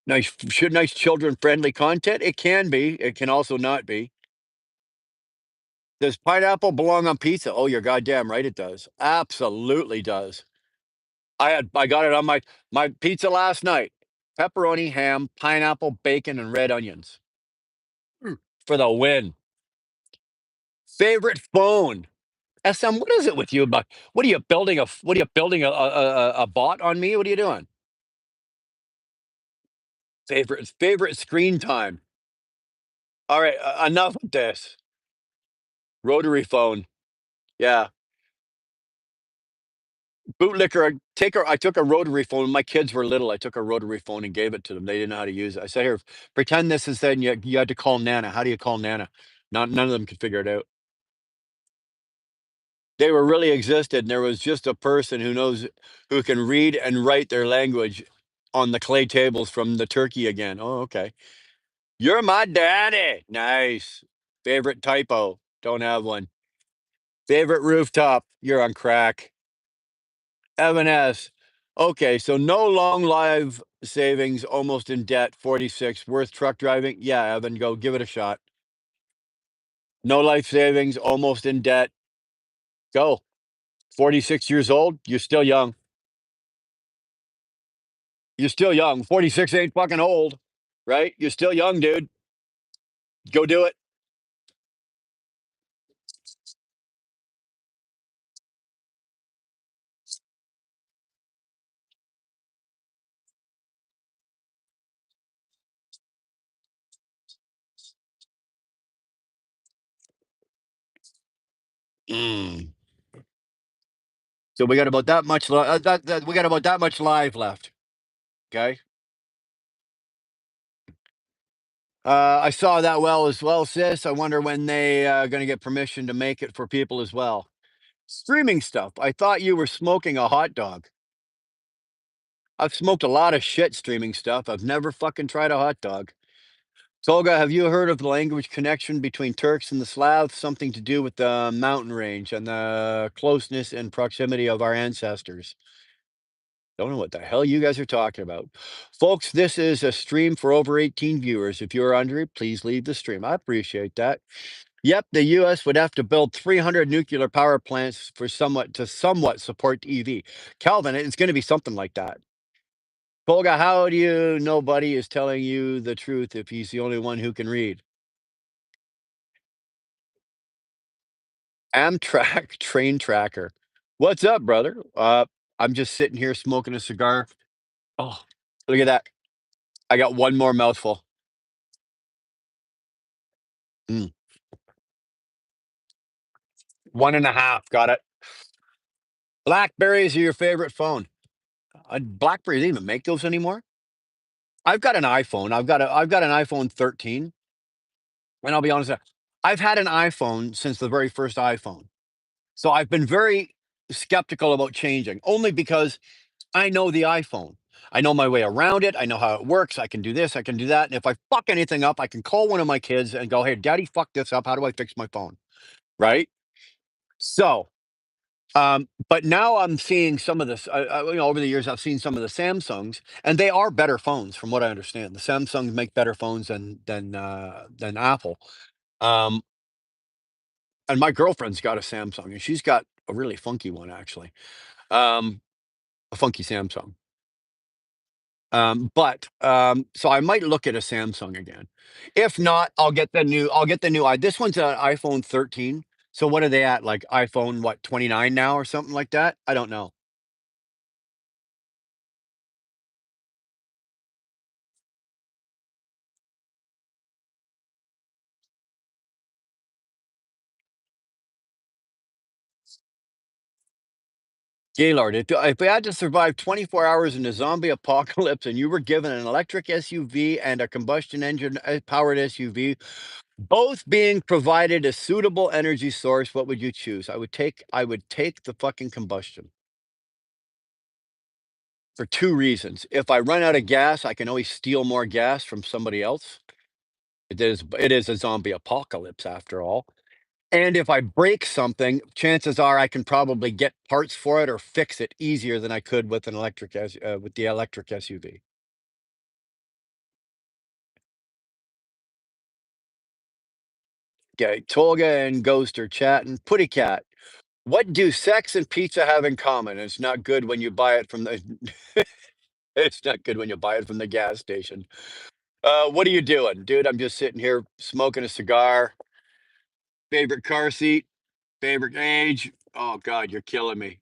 Nice children friendly content. It can be. It can also not be. Does pineapple belong on pizza? Oh, you're goddamn right it does. Absolutely does. I got it on my pizza last night. Pepperoni, ham, pineapple, bacon, and red onions. For the win. Favorite phone. SM, what is it with you about? What are you building a bot on me? What are you doing? Favorite screen time. All right, enough with this. Rotary phone. Yeah. Bootlicker, I took a rotary phone when my kids were little. I took a rotary phone and gave it to them. They didn't know how to use it. I said, "Here, pretend this is then you had to call Nana. How do you call Nana?" None of them could figure it out. They were really existed, and there was just a person who can read and write their language on the clay tables from the turkey again. Oh, okay. You're my daddy. Nice. Favorite typo. Don't have one. Favorite rooftop. You're on crack. Evan S. Okay, so no long live savings, almost in debt, 46. Worth truck driving? Yeah, Evan, go give it a shot. No life savings, almost in debt. Go. 46 years old, you're still young. You're still young. 46 ain't fucking old, right? You're still young, dude. Go do it. Mm. So we got about that much. We got about that much live left. Okay. I saw that well as well, sis. I wonder when they going to get permission to make it for people as well. Streaming stuff. I thought you were smoking a hot dog. I've smoked a lot of shit streaming stuff. I've never fucking tried a hot dog. Tolga, have you heard of the language connection between Turks and the Slavs? Something to do with the mountain range and the closeness and proximity of our ancestors. Don't know what the hell you guys are talking about. Folks, this is a stream for over 18 viewers. If you're under it, please leave the stream. I appreciate that. Yep, the US would have to build 300 nuclear power plants for somewhat support EV. Calvin, it's going to be something like that. Tolga, how do you know Buddy is telling you the truth if he's the only one who can read? Amtrak train tracker. What's up, brother? I'm just sitting here smoking a cigar. Oh, look at that. I got one more mouthful. Mm, one and a half. Got it. Blackberries are your favorite phone. Blackberry, they even make those anymore? I've got an iPhone. I've got an iPhone 13, and I'll be honest, I've had an iPhone since the very first iPhone. So I've been very skeptical about changing, only because I know the iPhone. I know my way around it. I know how it works. I can do this. I can do that. And if I fuck anything up, I can call one of my kids and go, "Hey, Daddy, fuck this up. How do I fix my phone?" Right. So, but now I'm seeing some of this. Over the years, I've seen some of the Samsungs, and they are better phones, from what I understand. The Samsungs make better phones than Apple. Um, and my girlfriend's got a Samsung, and she's got a really funky one, actually. Um, a funky Samsung. So I might look at a Samsung again. If not, I'll get the new this one's an iPhone 13. So what are they at? Like iPhone what, 29 now or something like that? I don't know. Gaylord, if we had to survive 24 hours in a zombie apocalypse and you were given an electric SUV and a combustion engine powered SUV, both being provided a suitable energy source, what would you choose? I would take the fucking combustion for two reasons. If I run out of gas, I can always steal more gas from somebody else. It is a zombie apocalypse after all. And if I break something, chances are I can probably get parts for it or fix it easier than I could with with the electric SUV. Okay, Tolga and Ghost are chatting. Putty Cat, what do sex and pizza have in common? It's not good when you buy it from the. It's not good when you buy it from the gas station. What are you doing, dude? I'm just sitting here smoking a cigar. Favorite car seat, favorite age. Oh God, you're killing me.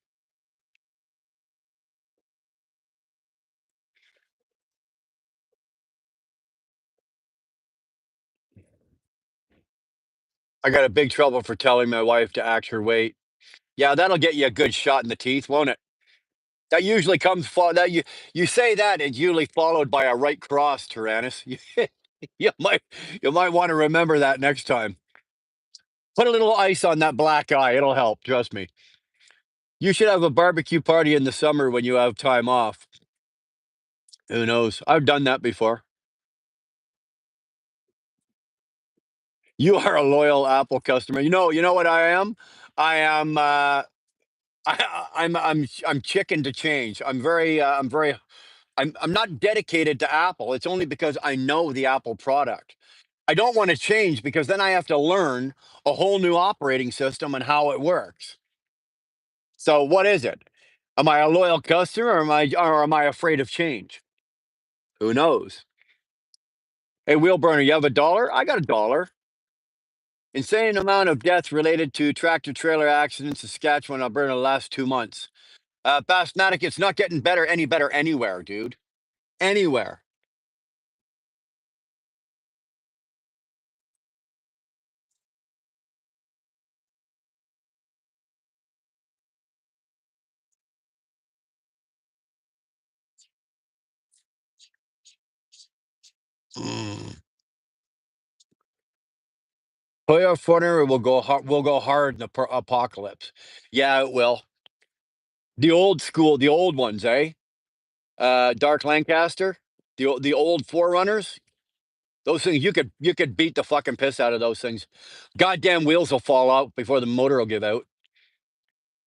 I got a big trouble for telling my wife to act her weight. Yeah, that'll get you a good shot in the teeth, won't it? That usually comes that you say that, it's usually followed by a right cross, Tyrannus. You might you might want to remember that next time. Put a little ice on that black eye. It'll help. Trust me. You should have a barbecue party in the summer when you have time off. Who knows? I've done that before. You are a loyal Apple customer. You know what I am? I am. I'm chicken to change. I'm not dedicated to Apple. It's only because I know the Apple product. I don't want to change because then I have to learn a whole new operating system and how it works. So what is it? Am I a loyal customer or am I afraid of change? Who knows? Hey, wheel burner, you have a dollar? I got a dollar. Insane amount of deaths related to tractor trailer accidents in Saskatchewan, Alberta, in the last 2 months. Basmatic, it's not getting any better anywhere, dude. Anywhere. Mm. Toyota Fortuner will go hard in the apocalypse. Yeah, it will. The old school, the old ones, eh? Dark Lancaster, the old Forerunners. Those things you could beat the fucking piss out of those things. Goddamn wheels will fall out before the motor will give out.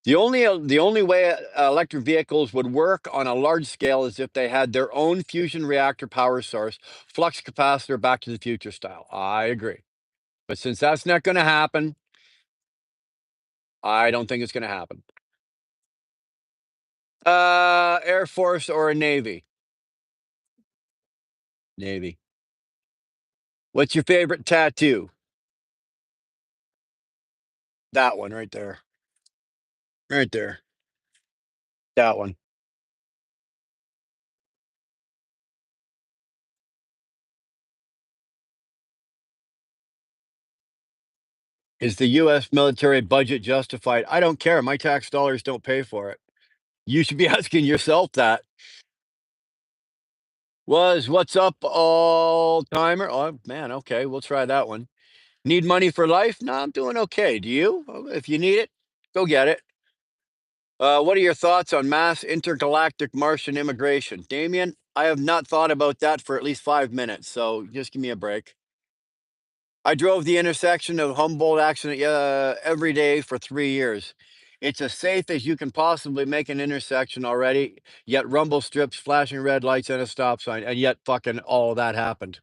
The only way electric vehicles would work on a large scale is if they had their own fusion reactor power source, flux capacitor, Back to the Future style. I agree, but since that's not going to happen, I don't think it's going to happen. Air Force or a Navy? Navy. What's your favorite tattoo? That one right there. Right there. That one. Is the US military budget justified? I don't care. My tax dollars don't pay for it. You should be asking yourself that. What's up, all timer? Oh man, okay, we'll try that one. Need money for life? No, I'm doing okay. Do you? If you need it, go get it. What are your thoughts on mass intergalactic Martian immigration? Damien, I have not thought about that for at least 5 minutes, so just give me a break. I drove the intersection of Humboldt accident every day for 3 years. It's as safe as you can possibly make an intersection already, yet rumble strips, flashing red lights, and a stop sign, and yet fucking all of that happened.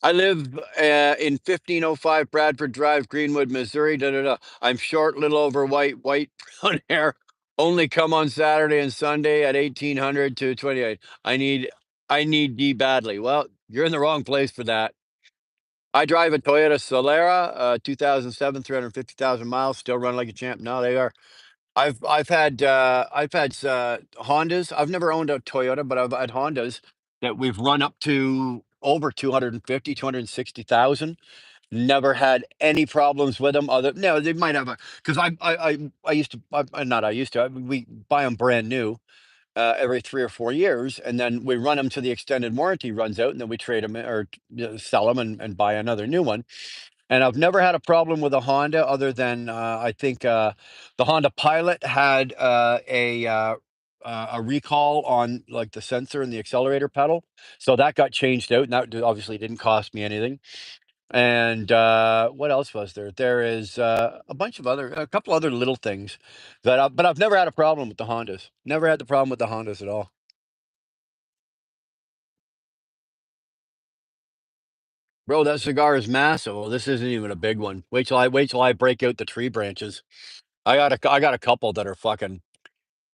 I live in 1505 Bradford Drive, Greenwood, Missouri. Da, da, da. I'm short, little over white, brown hair. Only come on Saturday and Sunday at 1800 to 28. I need D badly. Well, you're in the wrong place for that. I drive a Toyota Solera, 2007, 350,000 miles, still run like a champ. No, they are. I've had Hondas. I've never owned a Toyota, but I've had Hondas that we've run up to over 250, 260,000. Never had any problems with them. Other no, they might have a because I used to not I used to we buy them brand new every 3 or 4 years, and then we run them to the extended warranty runs out, and then we trade them or sell them and buy another new one. And I've never had a problem with a Honda other than I think the Honda Pilot had a recall on like the sensor and the accelerator pedal, so that got changed out, and that obviously didn't cost me anything. And what else was there? There is a couple other little things but I've never had a problem with the Hondas. Never had the problem with the Hondas at all. Bro, that cigar is massive. Well, this isn't even a big one. Wait till I break out the tree branches. I got a couple that are fucking.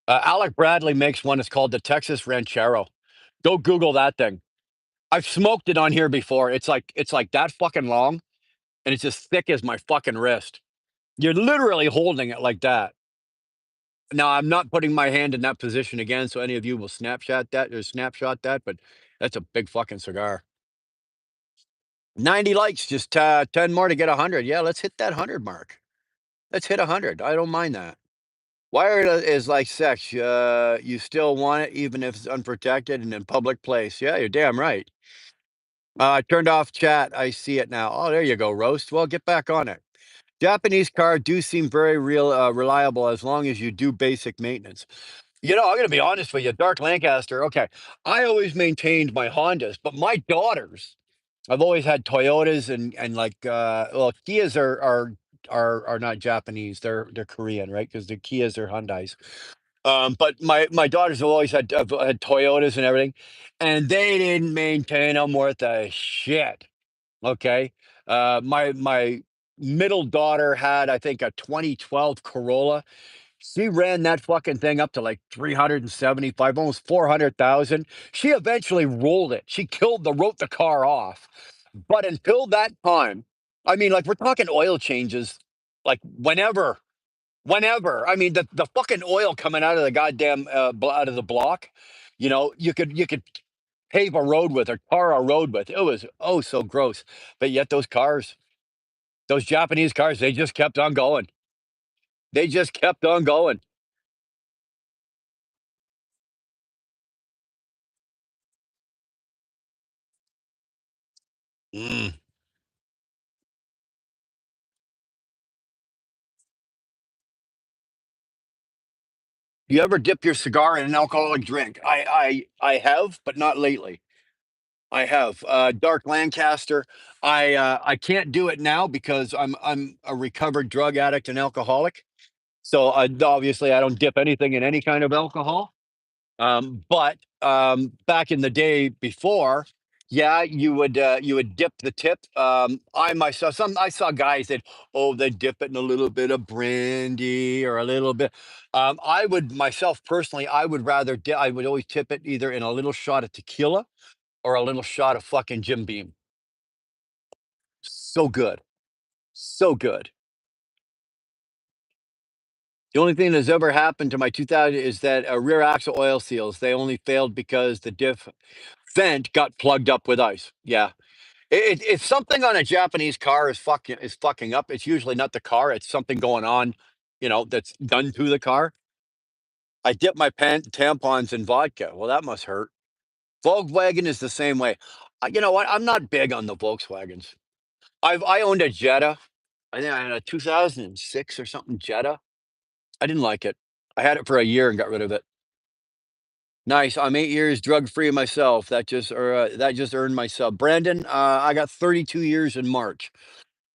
Alec Bradley makes one. It's called the Texas Ranchero. Go Google that thing. I've smoked it on here before. It's like that fucking long, and it's as thick as my fucking wrist. You're literally holding it like that. Now I'm not putting my hand in that position again, so any of you will snapshot that. But that's a big fucking cigar. 90 likes, just 10 more to get 100. Yeah, let's hit that 100 mark. Let's hit 100. I don't mind that. Wired is like sex. You still want it even if it's unprotected and in public place. Yeah, you're damn right. I turned off chat. I see it now. Oh, there you go, roast. Well, get back on it. Japanese car do seem very reliable as long as you do basic maintenance. I'm going to be honest with you. Dark Lancaster. Okay, I always maintained my Hondas, but my daughters, I've always had Toyotas and like well, Kias are not Japanese. They're Korean, right? Because the Kias are Hyundais. But my daughters have always had Toyotas and everything, and they didn't maintain them worth a shit. Okay, my middle daughter had I think a 2012 Corolla. She ran that fucking thing up to like 375, almost 400,000. She eventually rolled it. She wrote the car off. But until that time, I mean, like we're talking oil changes, like whenever. I mean, the fucking oil coming out of the goddamn out of the block, you could pave a road with or tar a road with. It was oh so gross. But yet those Japanese cars, they just kept on going. They just kept on going. Mm. You ever dip your cigar in an alcoholic drink? I have, but not lately. I have Dark Lancaster. I can't do it now because I'm a recovered drug addict and alcoholic. So obviously I don't dip anything in any kind of alcohol. But back in the day before, yeah, you would dip the tip. I saw guys that they dip it in a little bit of brandy or a little bit. I would myself personally, I would always tip it either in a little shot of tequila or a little shot of fucking Jim Beam. So good, So good. The only thing that's ever happened to my 2000 is that rear axle oil seals, they only failed because the diff vent got plugged up with ice. Yeah. If something on a Japanese car is fucking up, it's usually not the car, it's something going on, that's done to the car. I dip my tampons in vodka. Well, that must hurt. Volkswagen is the same way. You know what? I'm not big on the Volkswagens. I owned a Jetta. I think I had a 2006 or something Jetta. I didn't like it. I had it for a year and got rid of it. Nice. I'm 8 years drug free myself. That just earned myself. Brandon, I got 32 years in March.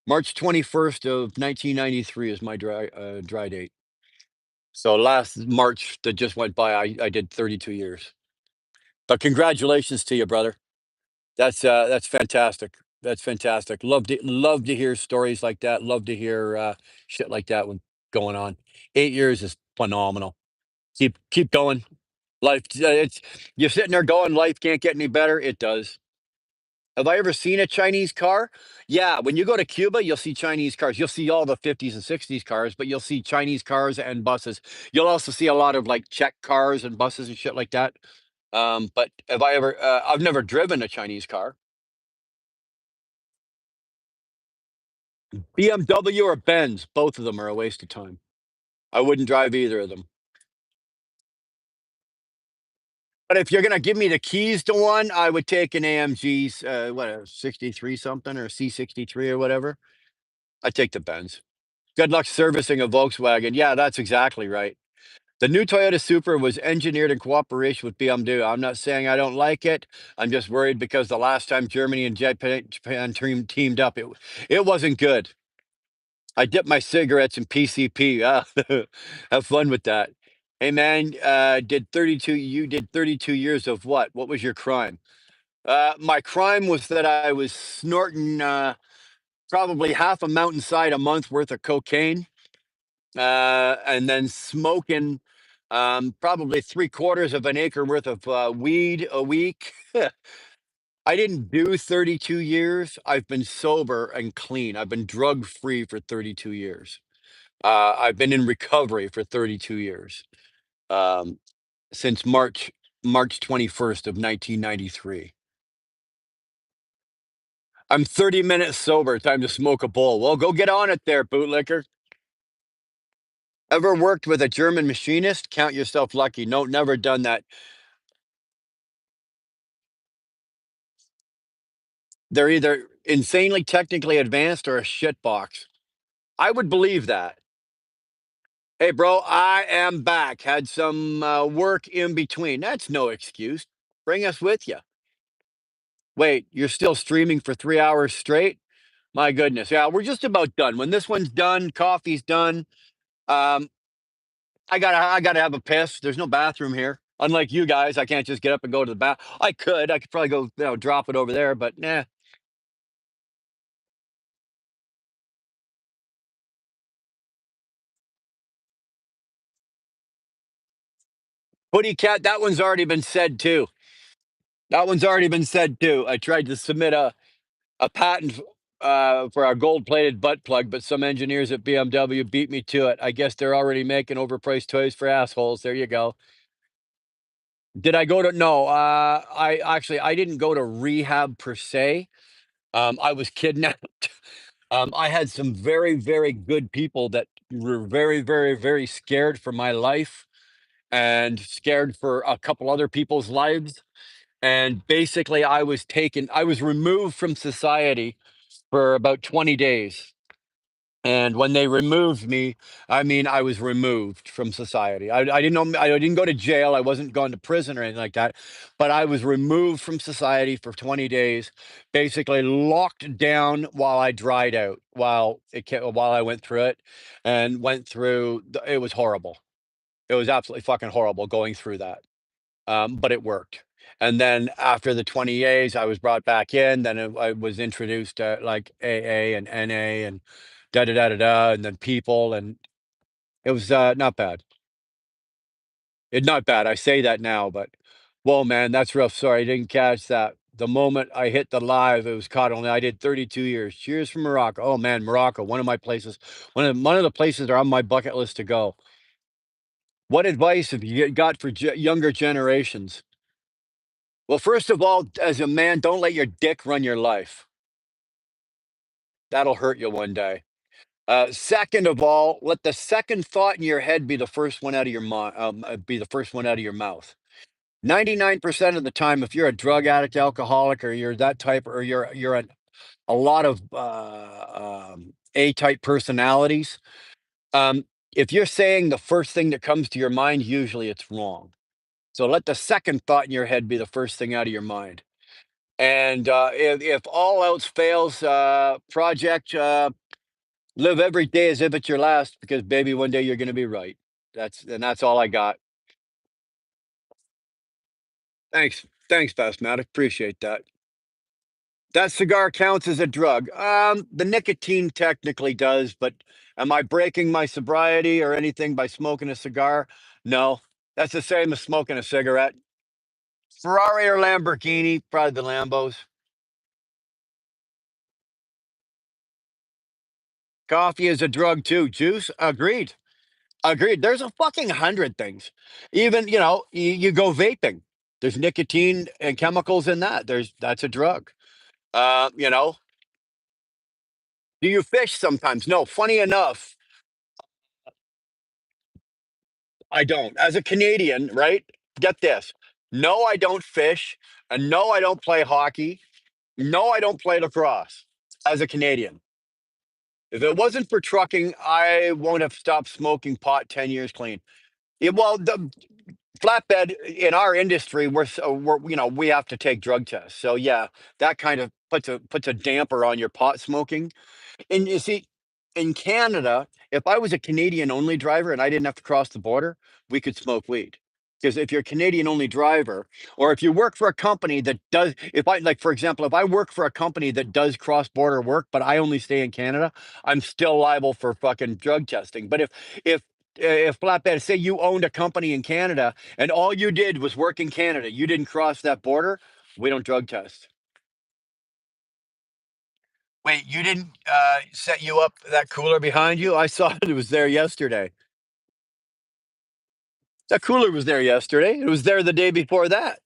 March 21st of 1993 is my dry date. So last March that just went by, I did 32 years. But congratulations to you, brother. That's fantastic. That's fantastic. Love to hear stories like that. Love to hear shit like that when going on. 8 years is phenomenal. Keep going. Life, it's you're sitting there going, life can't get any better. It does. Have I ever seen a Chinese car? Yeah, when you go to Cuba, you'll see Chinese cars. You'll see all the 50s and 60s cars, but you'll see Chinese cars and buses. You'll also see a lot of like Czech cars and buses and shit like that. But have I ever? I've never driven a Chinese car. BMW or Benz, both of them are a waste of time. I wouldn't drive either of them. But if you're gonna give me the keys to one, I would take an AMG's, what, a 63 something or C63 or whatever. I'd take the Benz. Good luck servicing a Volkswagen. Yeah, that's exactly right. The new Toyota Supra was engineered in cooperation with BMW. I'm not saying I don't like it. I'm just worried because the last time Germany and Japan teamed up, it wasn't good. I dip my cigarettes in PCP. Ah, have fun with that. Hey man, you did 32 years of what? What was your crime? My crime was that I was snorting probably half a mountainside a month worth of cocaine, and then smoking probably three-quarters of an acre worth of weed a week. I didn't do 32 years. I've been sober and clean. I've been drug free for 32 years. I've been in recovery for 32 years, um, since March 21st of 1993. I'm 30 minutes sober. Time to smoke a bowl. Well, go get on it there, bootlicker. Ever worked with a German machinist? Count yourself lucky. No, never done that. They're either insanely technically advanced or a shitbox. I would believe that. Hey, bro, I am back. Had some work in between. That's no excuse. Bring us with you. Wait, you're still streaming for 3 hours straight? My goodness. Yeah, we're just about done. When this one's done, coffee's done. Um, I gotta have a piss. There's no bathroom here. Unlike you guys, I can't just get up and go to the bath. I could probably go, drop it over there, but nah. Hoodie cat, that one's already been said too. That one's already been said too. I tried to submit a patent for our gold plated butt plug, but some engineers at BMW beat me to it. I guess they're already making overpriced toys for assholes. There you go. Did I go to no, I didn't go to rehab per se. I was kidnapped. I had some very, very good people that were very, very, very scared for my life and scared for a couple other people's lives. And basically, I was removed from society for about 20 days. And when they removed me, I mean, I was removed from society. I didn't know, I didn't go to jail. I wasn't going to prison or anything like that, but I was removed from society for 20 days, basically locked down while I dried out, while I went through it and went through, it was horrible. It was absolutely fucking horrible going through that. But it worked. And then after the 20 days, I was brought back in. Then I was introduced to like AA and NA and da da da da da, and then people, and it was not bad. Not bad. I say that now, but whoa, man, that's rough. Sorry, I didn't catch that. the moment I hit the live, it was caught only. I did 32 years. Cheers from Morocco. Oh man, Morocco, one of my places, one of the places that are on my bucket list to go. What advice have you got for younger generations? Well, first of all, as a man, don't let your dick run your life. That'll hurt you one day. Second of all, let the second thought in your head be the first one out of your mind. Be the first one out of your mouth. 99% of the time, if you're a drug addict, alcoholic, or you're that type, or you're a lot of A-type personalities, if you're saying the first thing that comes to your mind, usually it's wrong. So let the second thought in your head be the first thing out of your mind. And if all else fails, project live every day as if it's your last, because baby, one day you're going to be right. That's all I got. Thanks, Fastmatic. Appreciate that. That cigar counts as a drug. The nicotine technically does, but am I breaking my sobriety or anything by smoking a cigar? No, that's the same as smoking a cigarette. Ferrari or Lamborghini, probably the Lambos. Coffee is a drug too. Juice, agreed. Agreed. There's a fucking hundred things. Even, you go vaping. There's nicotine and chemicals in that. That's a drug. Uh, you know, do you fish sometimes? No. Funny enough, I don't. As a Canadian, right? Get this. No, I don't fish, and no, I don't play hockey. No, I don't play lacrosse. As a Canadian, if it wasn't for trucking, I won't have stopped smoking pot 10 years clean. Yeah, well, the flatbed in our industry, we have to take drug tests. So yeah, that kind of puts a damper on your pot smoking. And you see, in Canada, if I was a Canadian only driver and I didn't have to cross the border, we could smoke weed. Because if you're a Canadian only driver, or if you work for a company that does, if I, like, for example, if I work for a company that does cross border work, but I only stay in Canada, I'm still liable for fucking drug testing. But if flatbed, say you owned a company in Canada and all you did was work in Canada, you didn't cross that border, we don't drug test. Wait, you didn't set you up that cooler behind you? I saw it was there yesterday. That cooler was there yesterday. It was there the day before that.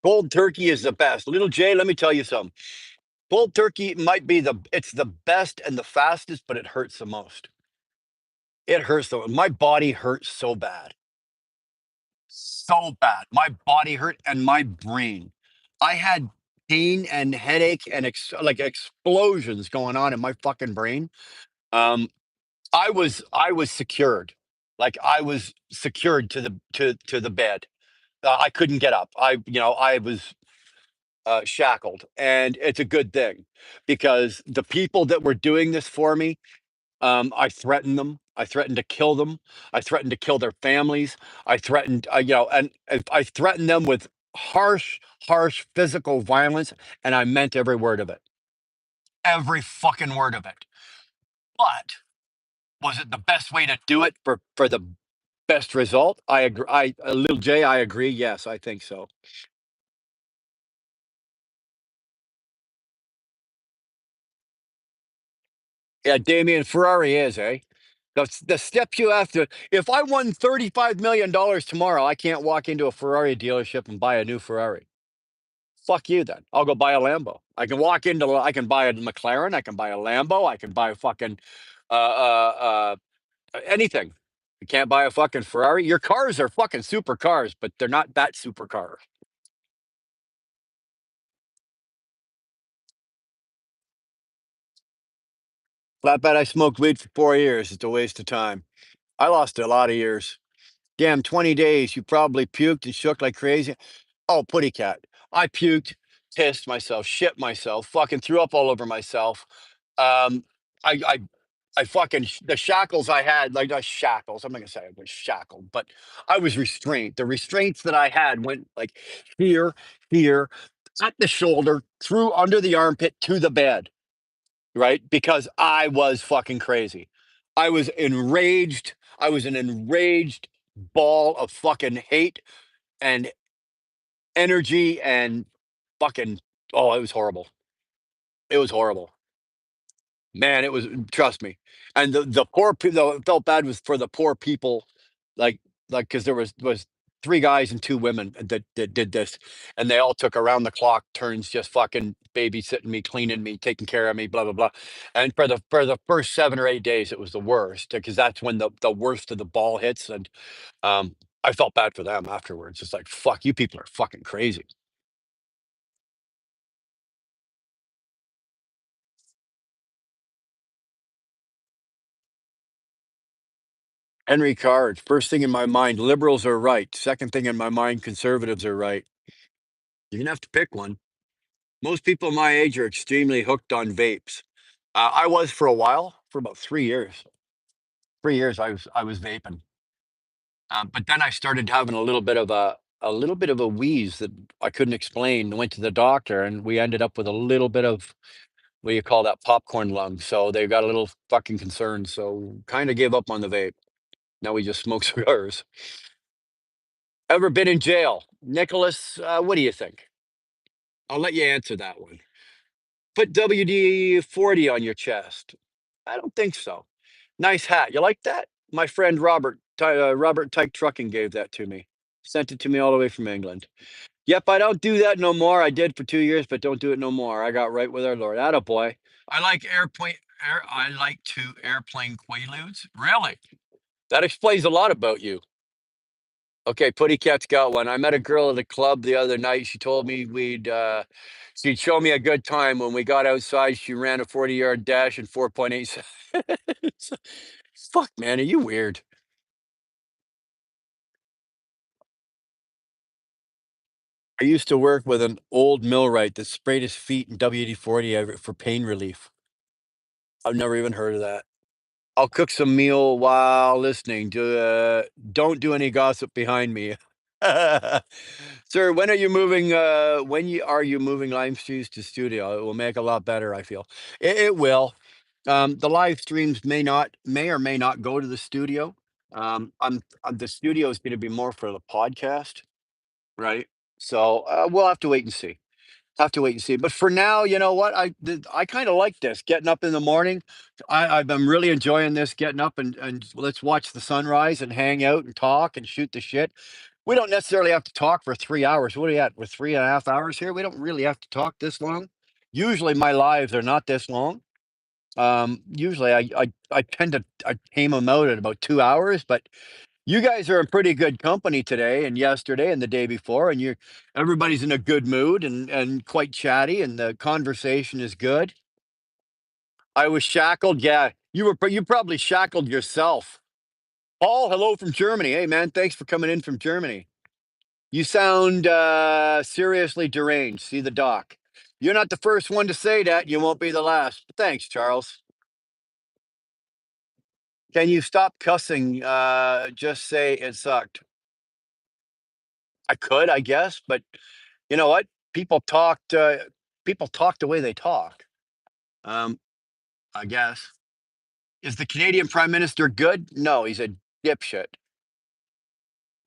Cold turkey is the best. Little Jay, let me tell you something. Cold turkey might be it's the best and the fastest, but it hurts the most. It hurts though. My body hurts so bad. So bad. My body hurt and my brain. I had pain and headache and like explosions going on in my fucking brain. Um, I was secured. Like I was secured to the bed. I couldn't get up. I was shackled, and it's a good thing because the people that were doing this for me, I threatened them. I threatened to kill them. I threatened to kill their families. I threatened, and I threatened them with harsh physical violence, and I meant every word of it, every fucking word of it. But was it the best way to do it for the best result? I agree. Little J, I agree. Yes, I think so. Yeah, Damien Ferrari is, eh? The steps you have to. If I won $35 million tomorrow, I can't walk into a Ferrari dealership and buy a new Ferrari. Fuck you, then. I'll go buy a Lambo. I can buy a McLaren. I can buy a Lambo. I can buy a fucking uh, uh, anything. You can't buy a fucking Ferrari. Your cars are fucking super cars, but they're not that super car. Flatbed, I smoked weed for 4 years. It's a waste of time. I lost a lot of years. Damn, 20 days. You probably puked and shook like crazy. Oh, putty cat. I puked, pissed myself, shit myself, fucking threw up all over myself. Um, I, I, I fucking, the shackles I had, like the shackles, I'm not gonna say I was shackled, but I was restrained. The restraints that I had went like here, here, at the shoulder, through under the armpit to the bed, right? Because I was fucking crazy. I was enraged. I was an enraged ball of fucking hate and energy and fucking, oh, it was horrible. It was horrible. Man, it was, trust me. And the poor people, it felt bad was for the poor people, like because there was 3 guys and 2 women that did this, and they all took around the clock turns just fucking babysitting me, cleaning me, taking care of me, blah, blah, blah. And for the first 7 or 8 days, it was the worst because that's when the worst of the ball hits, and, I felt bad for them afterwards. It's like, "Fuck, you people are fucking crazy." Henry Card, first thing in my mind, liberals are right. Second thing in my mind, conservatives are right. You're gonna have to pick one. Most people my age are extremely hooked on vapes. I was for a while, for about 3 years. 3 years I was vaping, but then I started having a little bit of a wheeze that I couldn't explain. Went to the doctor, and we ended up with a little bit of, what do you call that, popcorn lung. So they got a little fucking concerned. So kind of gave up on the vape. Now we just smoke cigars. Ever been in jail, Nicholas? What do you think? I'll let you answer that one. Put WD-40 on your chest. I don't think so. Nice hat. You like that? My friend Robert Tyke Trucking gave that to me. Sent it to me all the way from England. Yep, I don't do that no more. I did for 2 years, but don't do it no more. I got right with our Lord. Attaboy. I like I like to airplane quaaludes. Really? That explains a lot about you. Okay, Putty Cat's got one. I met a girl at a club the other night. She told me she'd show me a good time. When we got outside, she ran a 40-yard dash in 4.8 seconds. Fuck, man, are you weird? I used to work with an old millwright that sprayed his feet in WD-40 for pain relief. I've never even heard of that. I'll cook some meal while listening. Don't do any gossip behind me. Sir, are you moving live streams to studio? It will make a lot better, I feel. It will. The live streams may or may not go to the studio. The studio is going to be more for the podcast, right? So we'll have to wait and see. Have to wait and see. But for now, you know what? I kind of like this. Getting up in the morning. I've been really enjoying this. Getting up and let's watch the sunrise and hang out and talk and shoot the shit. We don't necessarily have to talk for 3 hours. What are you at? We're 3.5 hours here. We don't really have to talk this long. Usually, my lives are not this long. Usually, I tend to I tame them out at about 2 hours, but you guys are in pretty good company today and yesterday and the day before, and you're everybody's in a good mood and quite chatty, and the conversation is good. I was shackled. Yeah, you probably shackled yourself. Paul, hello from Germany. Hey man, thanks for coming in from Germany. You sound seriously deranged. See the doc. You're not the first one to say that. You won't be the last. But thanks, Charles. Can you stop cussing? Just say it sucked. I could, I guess, but you know what? People talked. People talk the way they talk. Um, I guess. Is the Canadian Prime Minister good? No, he's a dipshit.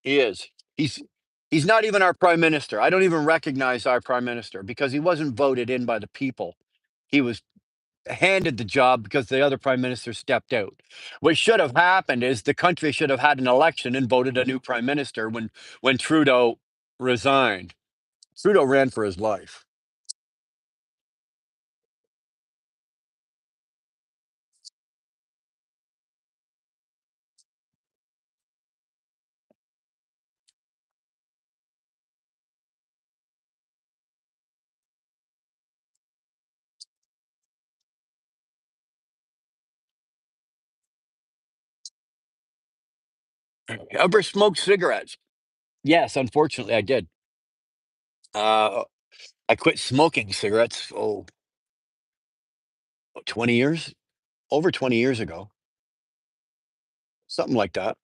He is. He's not even our Prime Minister. I don't even recognize our Prime Minister because he wasn't voted in by the people. He was handed the job because the other Prime Minister stepped out. What should have happened is the country should have had an election and voted a new Prime Minister when Trudeau resigned. Trudeau ran for his life. Ever smoked cigarettes? Yes, unfortunately, I did. Uh, I quit smoking cigarettes, 20 years, over 20 years ago, something like that.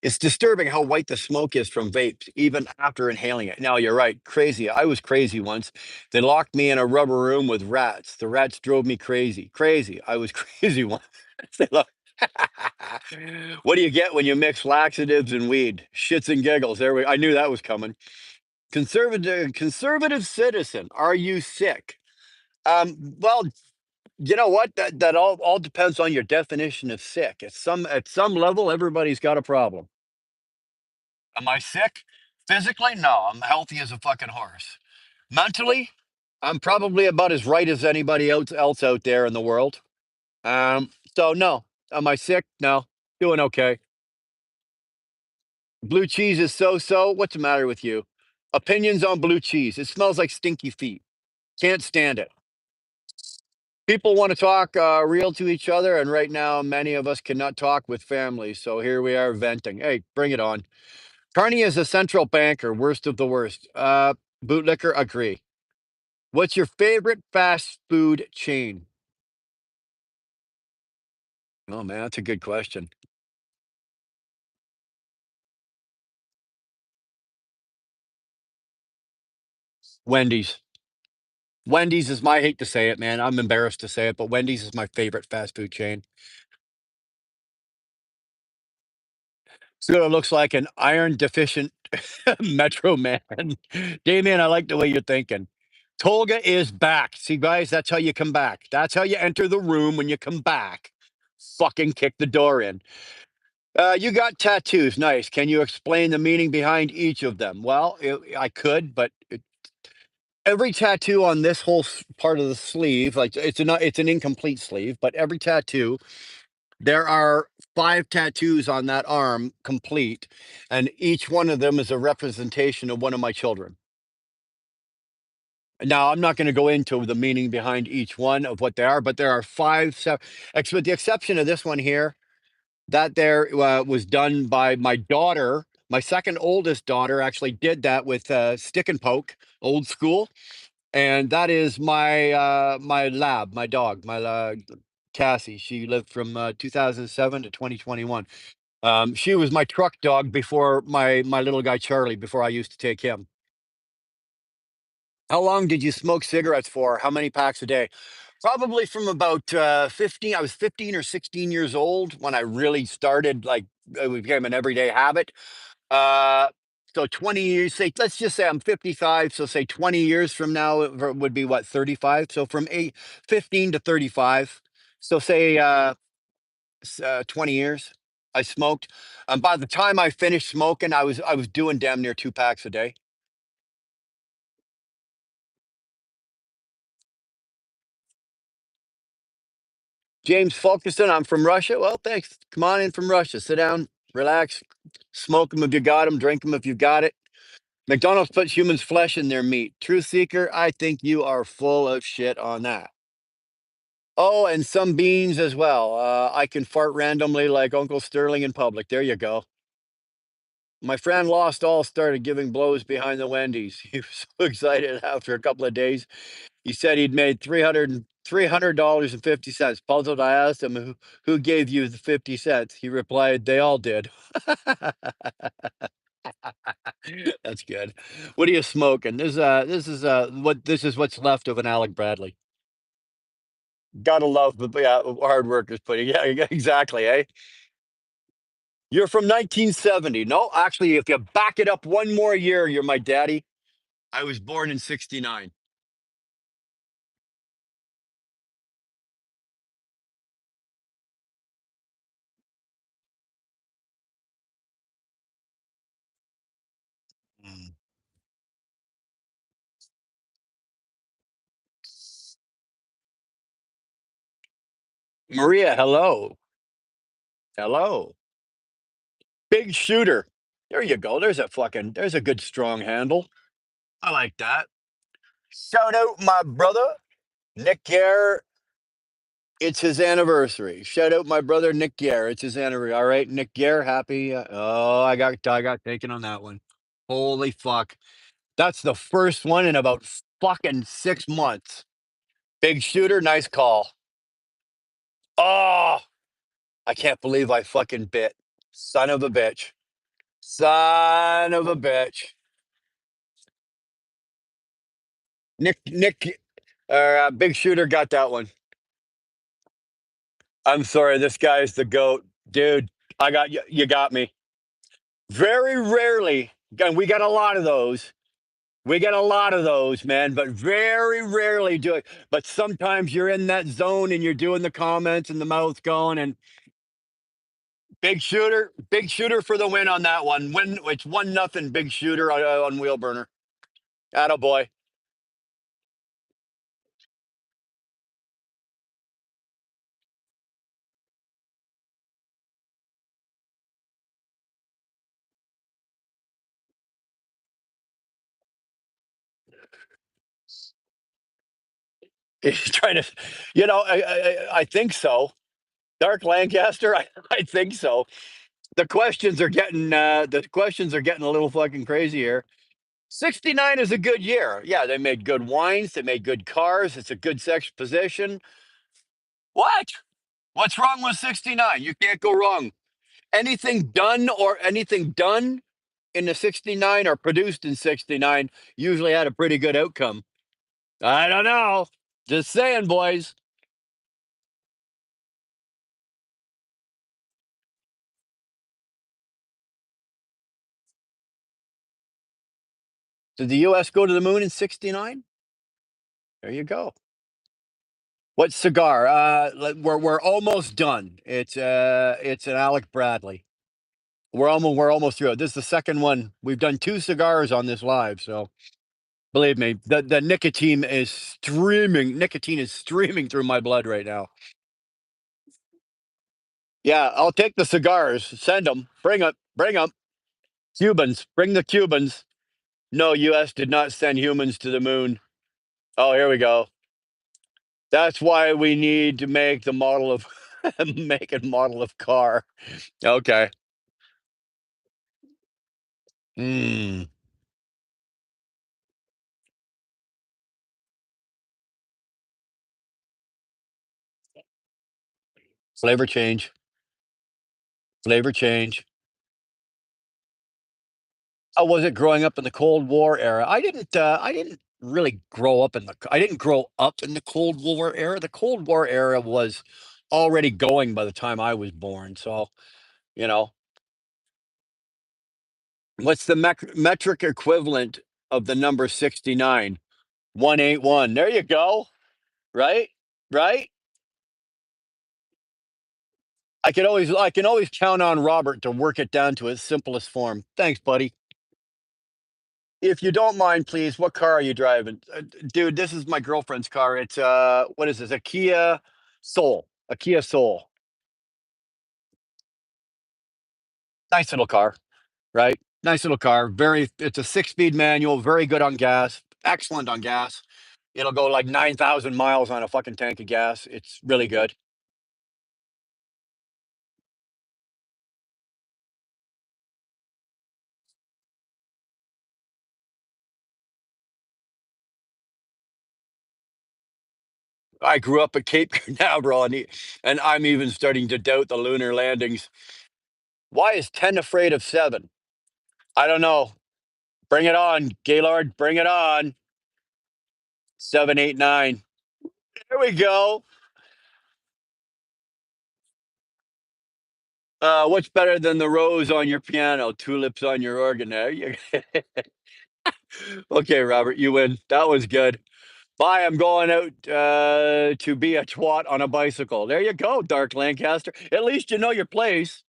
It's disturbing how white the smoke is from vapes, even after inhaling it. Now, you're right. Crazy. I was crazy once. They locked me in a rubber room with rats. The rats drove me crazy. Crazy. I was crazy once. They lo- what do you get when you mix laxatives and weed? Shits and giggles. I knew that was coming. Conservative citizen. Are you sick? Well, you know what? That all depends on your definition of sick. At some level, everybody's got a problem. Am I sick? Physically, no. I'm healthy as a fucking horse. Mentally, I'm probably about as right as anybody else out there in the world. So no. Am I sick? No. Doing okay. Blue cheese is so. What's the matter with you? Opinions on blue cheese. It smells like stinky feet. Can't stand it. People want to talk real to each other, and right now, many of us cannot talk with families. So here we are venting. Hey, bring it on. Carney is a central banker, worst of the worst. Bootlicker, agree. What's your favorite fast food chain? Oh man, that's a good question. Wendy's. Wendy's is my I hate to say it, man. I'm embarrassed to say it, but Wendy's is my favorite fast food chain. So it looks like an iron deficient Metro Man. Damien, I like the way you're thinking. Tolga is back. See, guys, that's how you come back. That's how you enter the room when you come back. Fucking kick the door in. You got tattoos. Nice. Can you explain the meaning behind each of them? Well, I could, but every tattoo on this whole part of the sleeve, like it's an incomplete sleeve, but every tattoo, there are five tattoos on that arm complete, and each one of them is a representation of one of my children. Now, I'm not going to go into the meaning behind each one of what they are, but there are five, with the exception of this one here. That there was done by my daughter. My second oldest daughter actually did that with stick and poke, old school, and that is my lab, my dog, Cassie. She lived from 2007 to 2021. She was my truck dog before my little guy Charlie. Before I used to take him. How long did you smoke cigarettes for? How many packs a day? Probably from about 15. I was 15 or 16 years old when I really started, like, it became an everyday habit. Uh, so 20 years, say, let's just say I'm 55. So say 20 years from now it would be what, 35? So from 15 to 35. So say 20 years I smoked. By the time I finished smoking, I was doing damn near two packs a day. James Fulkerson, I'm from Russia. Well, thanks. Come on in from Russia. Sit down, relax, smoke them if you got them, drink them if you got it. McDonald's puts humans' flesh in their meat. Truth seeker, I think you are full of shit on that. Oh, and some beans as well. I can fart randomly like Uncle Sterling in public. There you go. My friend Lost All started giving blows behind the Wendy's. He was so excited after a couple of days. He said he'd made $300 and 50 cents. Puzzled, I asked him who gave you the 50 cents. He replied, "They all did." That's good. What are you smoking? This is what's left of an Alec Bradley. Gotta love, but yeah, hard workers putting. Yeah, exactly. Eh? You're from 1970. No, actually, if you back it up one more year, you're my daddy. I was born in '69. Mm. Maria, hello. Hello. Big shooter. There you go. There's a good strong handle. I like that. Shout out my brother, Nick Gare. It's his anniversary. Shout out my brother Nick Gare. It's his anniversary. All right, Nick Gare, happy. Oh, I got taken on that one. Holy fuck. That's the first one in about fucking 6 months. Big shooter, nice call. Oh, I can't believe I fucking bit. Son of a bitch. Son of a bitch. Nick, Big Shooter got that one. I'm sorry, this guy's the goat, dude. I got you. You got me. Very rarely, and we got a lot of those. We get a lot of those, man, but very rarely do it. But sometimes you're in that zone and you're doing the comments and the mouth going and big shooter for the win on that one. Win, it's 1-0 big shooter on wheel burner. Atta boy. He's trying to, I think so. Dark Lancaster, I think so. The questions are getting a little fucking crazy here. 69 is a good year. Yeah, they made good wines, they made good cars, it's a good sex position. What? What's wrong with 69? You can't go wrong. Anything done in the 69 or produced in 69 usually had a pretty good outcome. I don't know. Just saying, boys. Did the US go to the moon in 69? There you go. What cigar? We're almost done. It's an Alec Bradley. We're almost through it. This is the second one. We've done two cigars on this live, so believe me, the nicotine is streaming through my blood right now. Yeah, I'll take the cigars. Send them. Bring them. Bring them. Cubans. Bring the Cubans. No, U.S. did not send humans to the moon. Oh, here we go. That's why we need to make the model of make and model of car. Okay. Mm, flavor change. Flavor change. Oh, was it growing up in the Cold War era? I didn't really grow up in the I didn't grow up in the Cold War era. The Cold War era was already going by the time I was born. So, you know, what's the metric equivalent of the number 69? 181. There you go. Right? Right? I can always count on Robert to work it down to its simplest form. Thanks, buddy. If you don't mind, please, what car are you driving? Dude, this is my girlfriend's car. It's what is this? A Kia Soul. A Kia Soul. Nice little car, right? Nice little car. It's a 6-speed manual, very good on gas, excellent on gas. It'll go like 9,000 miles on a fucking tank of gas. It's really good. I grew up at Cape Canaveral, and I'm even starting to doubt the lunar landings. Why is 10 afraid of 7? I don't know. Bring it on, Gaylord. Bring it on. 789. There we go. What's better than the rose on your piano, tulips on your organ? There you Okay, Robert, you win. That was good. Bye. I'm going out to be a twat on a bicycle. There you go, Dark Lancaster. At least you know your place.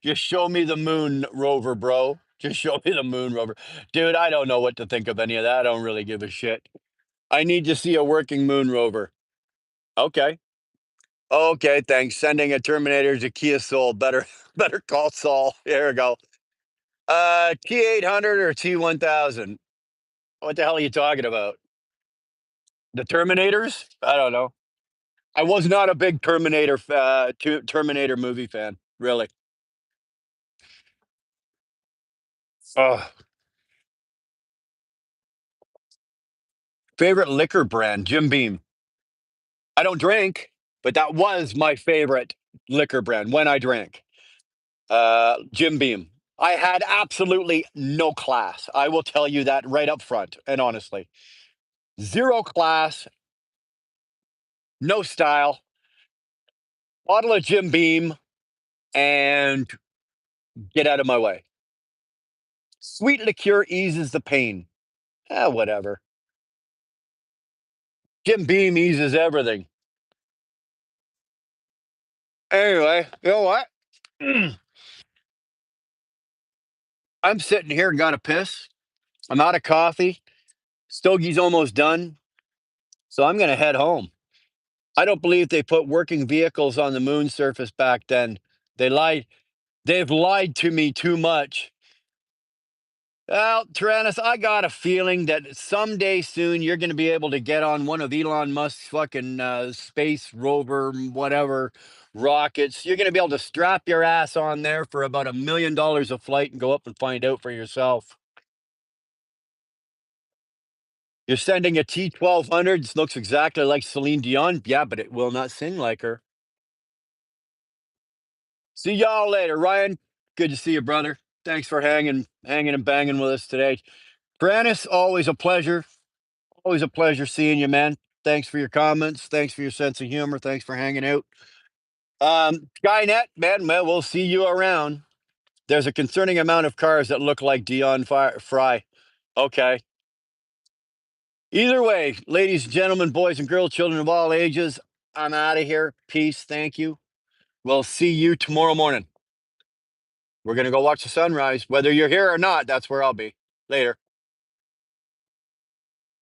Just show me the moon rover, bro. Just show me the moon rover. Dude, I don't know what to think of any of that. I don't really give a shit. I need to see a working moon rover. Okay. Okay, thanks. Sending a Terminator to Kia Soul. Better better call Saul. There we go. T800 or T1000? What the hell are you talking about? The Terminators? I don't know. I was not a big Terminator movie fan, really. Oh, favorite liquor brand, Jim Beam. I don't drink, but that was my favorite. liquor brand when I drank. Jim Beam. I had absolutely no class. I will tell you that right up front and honestly. Zero class, no style, bottle of Jim Beam, and get out of my way. Sweet liqueur eases the pain. Whatever. Jim Beam eases everything. Anyway, you know what? I'm sitting here and got a piss. I'm out of coffee. Stogie's almost done. So I'm going to head home. I don't believe they put working vehicles on the moon surface back then. They lied. They've lied to me too much. Well, Tyrannus, I got a feeling that someday soon you're going to be able to get on one of Elon Musk's fucking space rover, whatever rockets. You're going to be able to strap your ass on there for about $1 million a flight and go up and find out for yourself. You're sending a T-1200. This looks exactly like Celine Dion. Yeah, but it will not sing like her. See y'all later, Ryan. Good to see you, brother. Thanks for hanging and banging with us today. Brannis, always a pleasure. Always a pleasure seeing you, man. Thanks for your comments. Thanks for your sense of humor. Thanks for hanging out. Skynet, man, well, we'll see you around. There's a concerning amount of cars that look like Fry. Okay. Either way, ladies and gentlemen, boys and girls, children of all ages, I'm out of here. Peace. Thank you. We'll see you tomorrow morning. We're going to go watch the sunrise. Whether you're here or not, that's where I'll be. Later.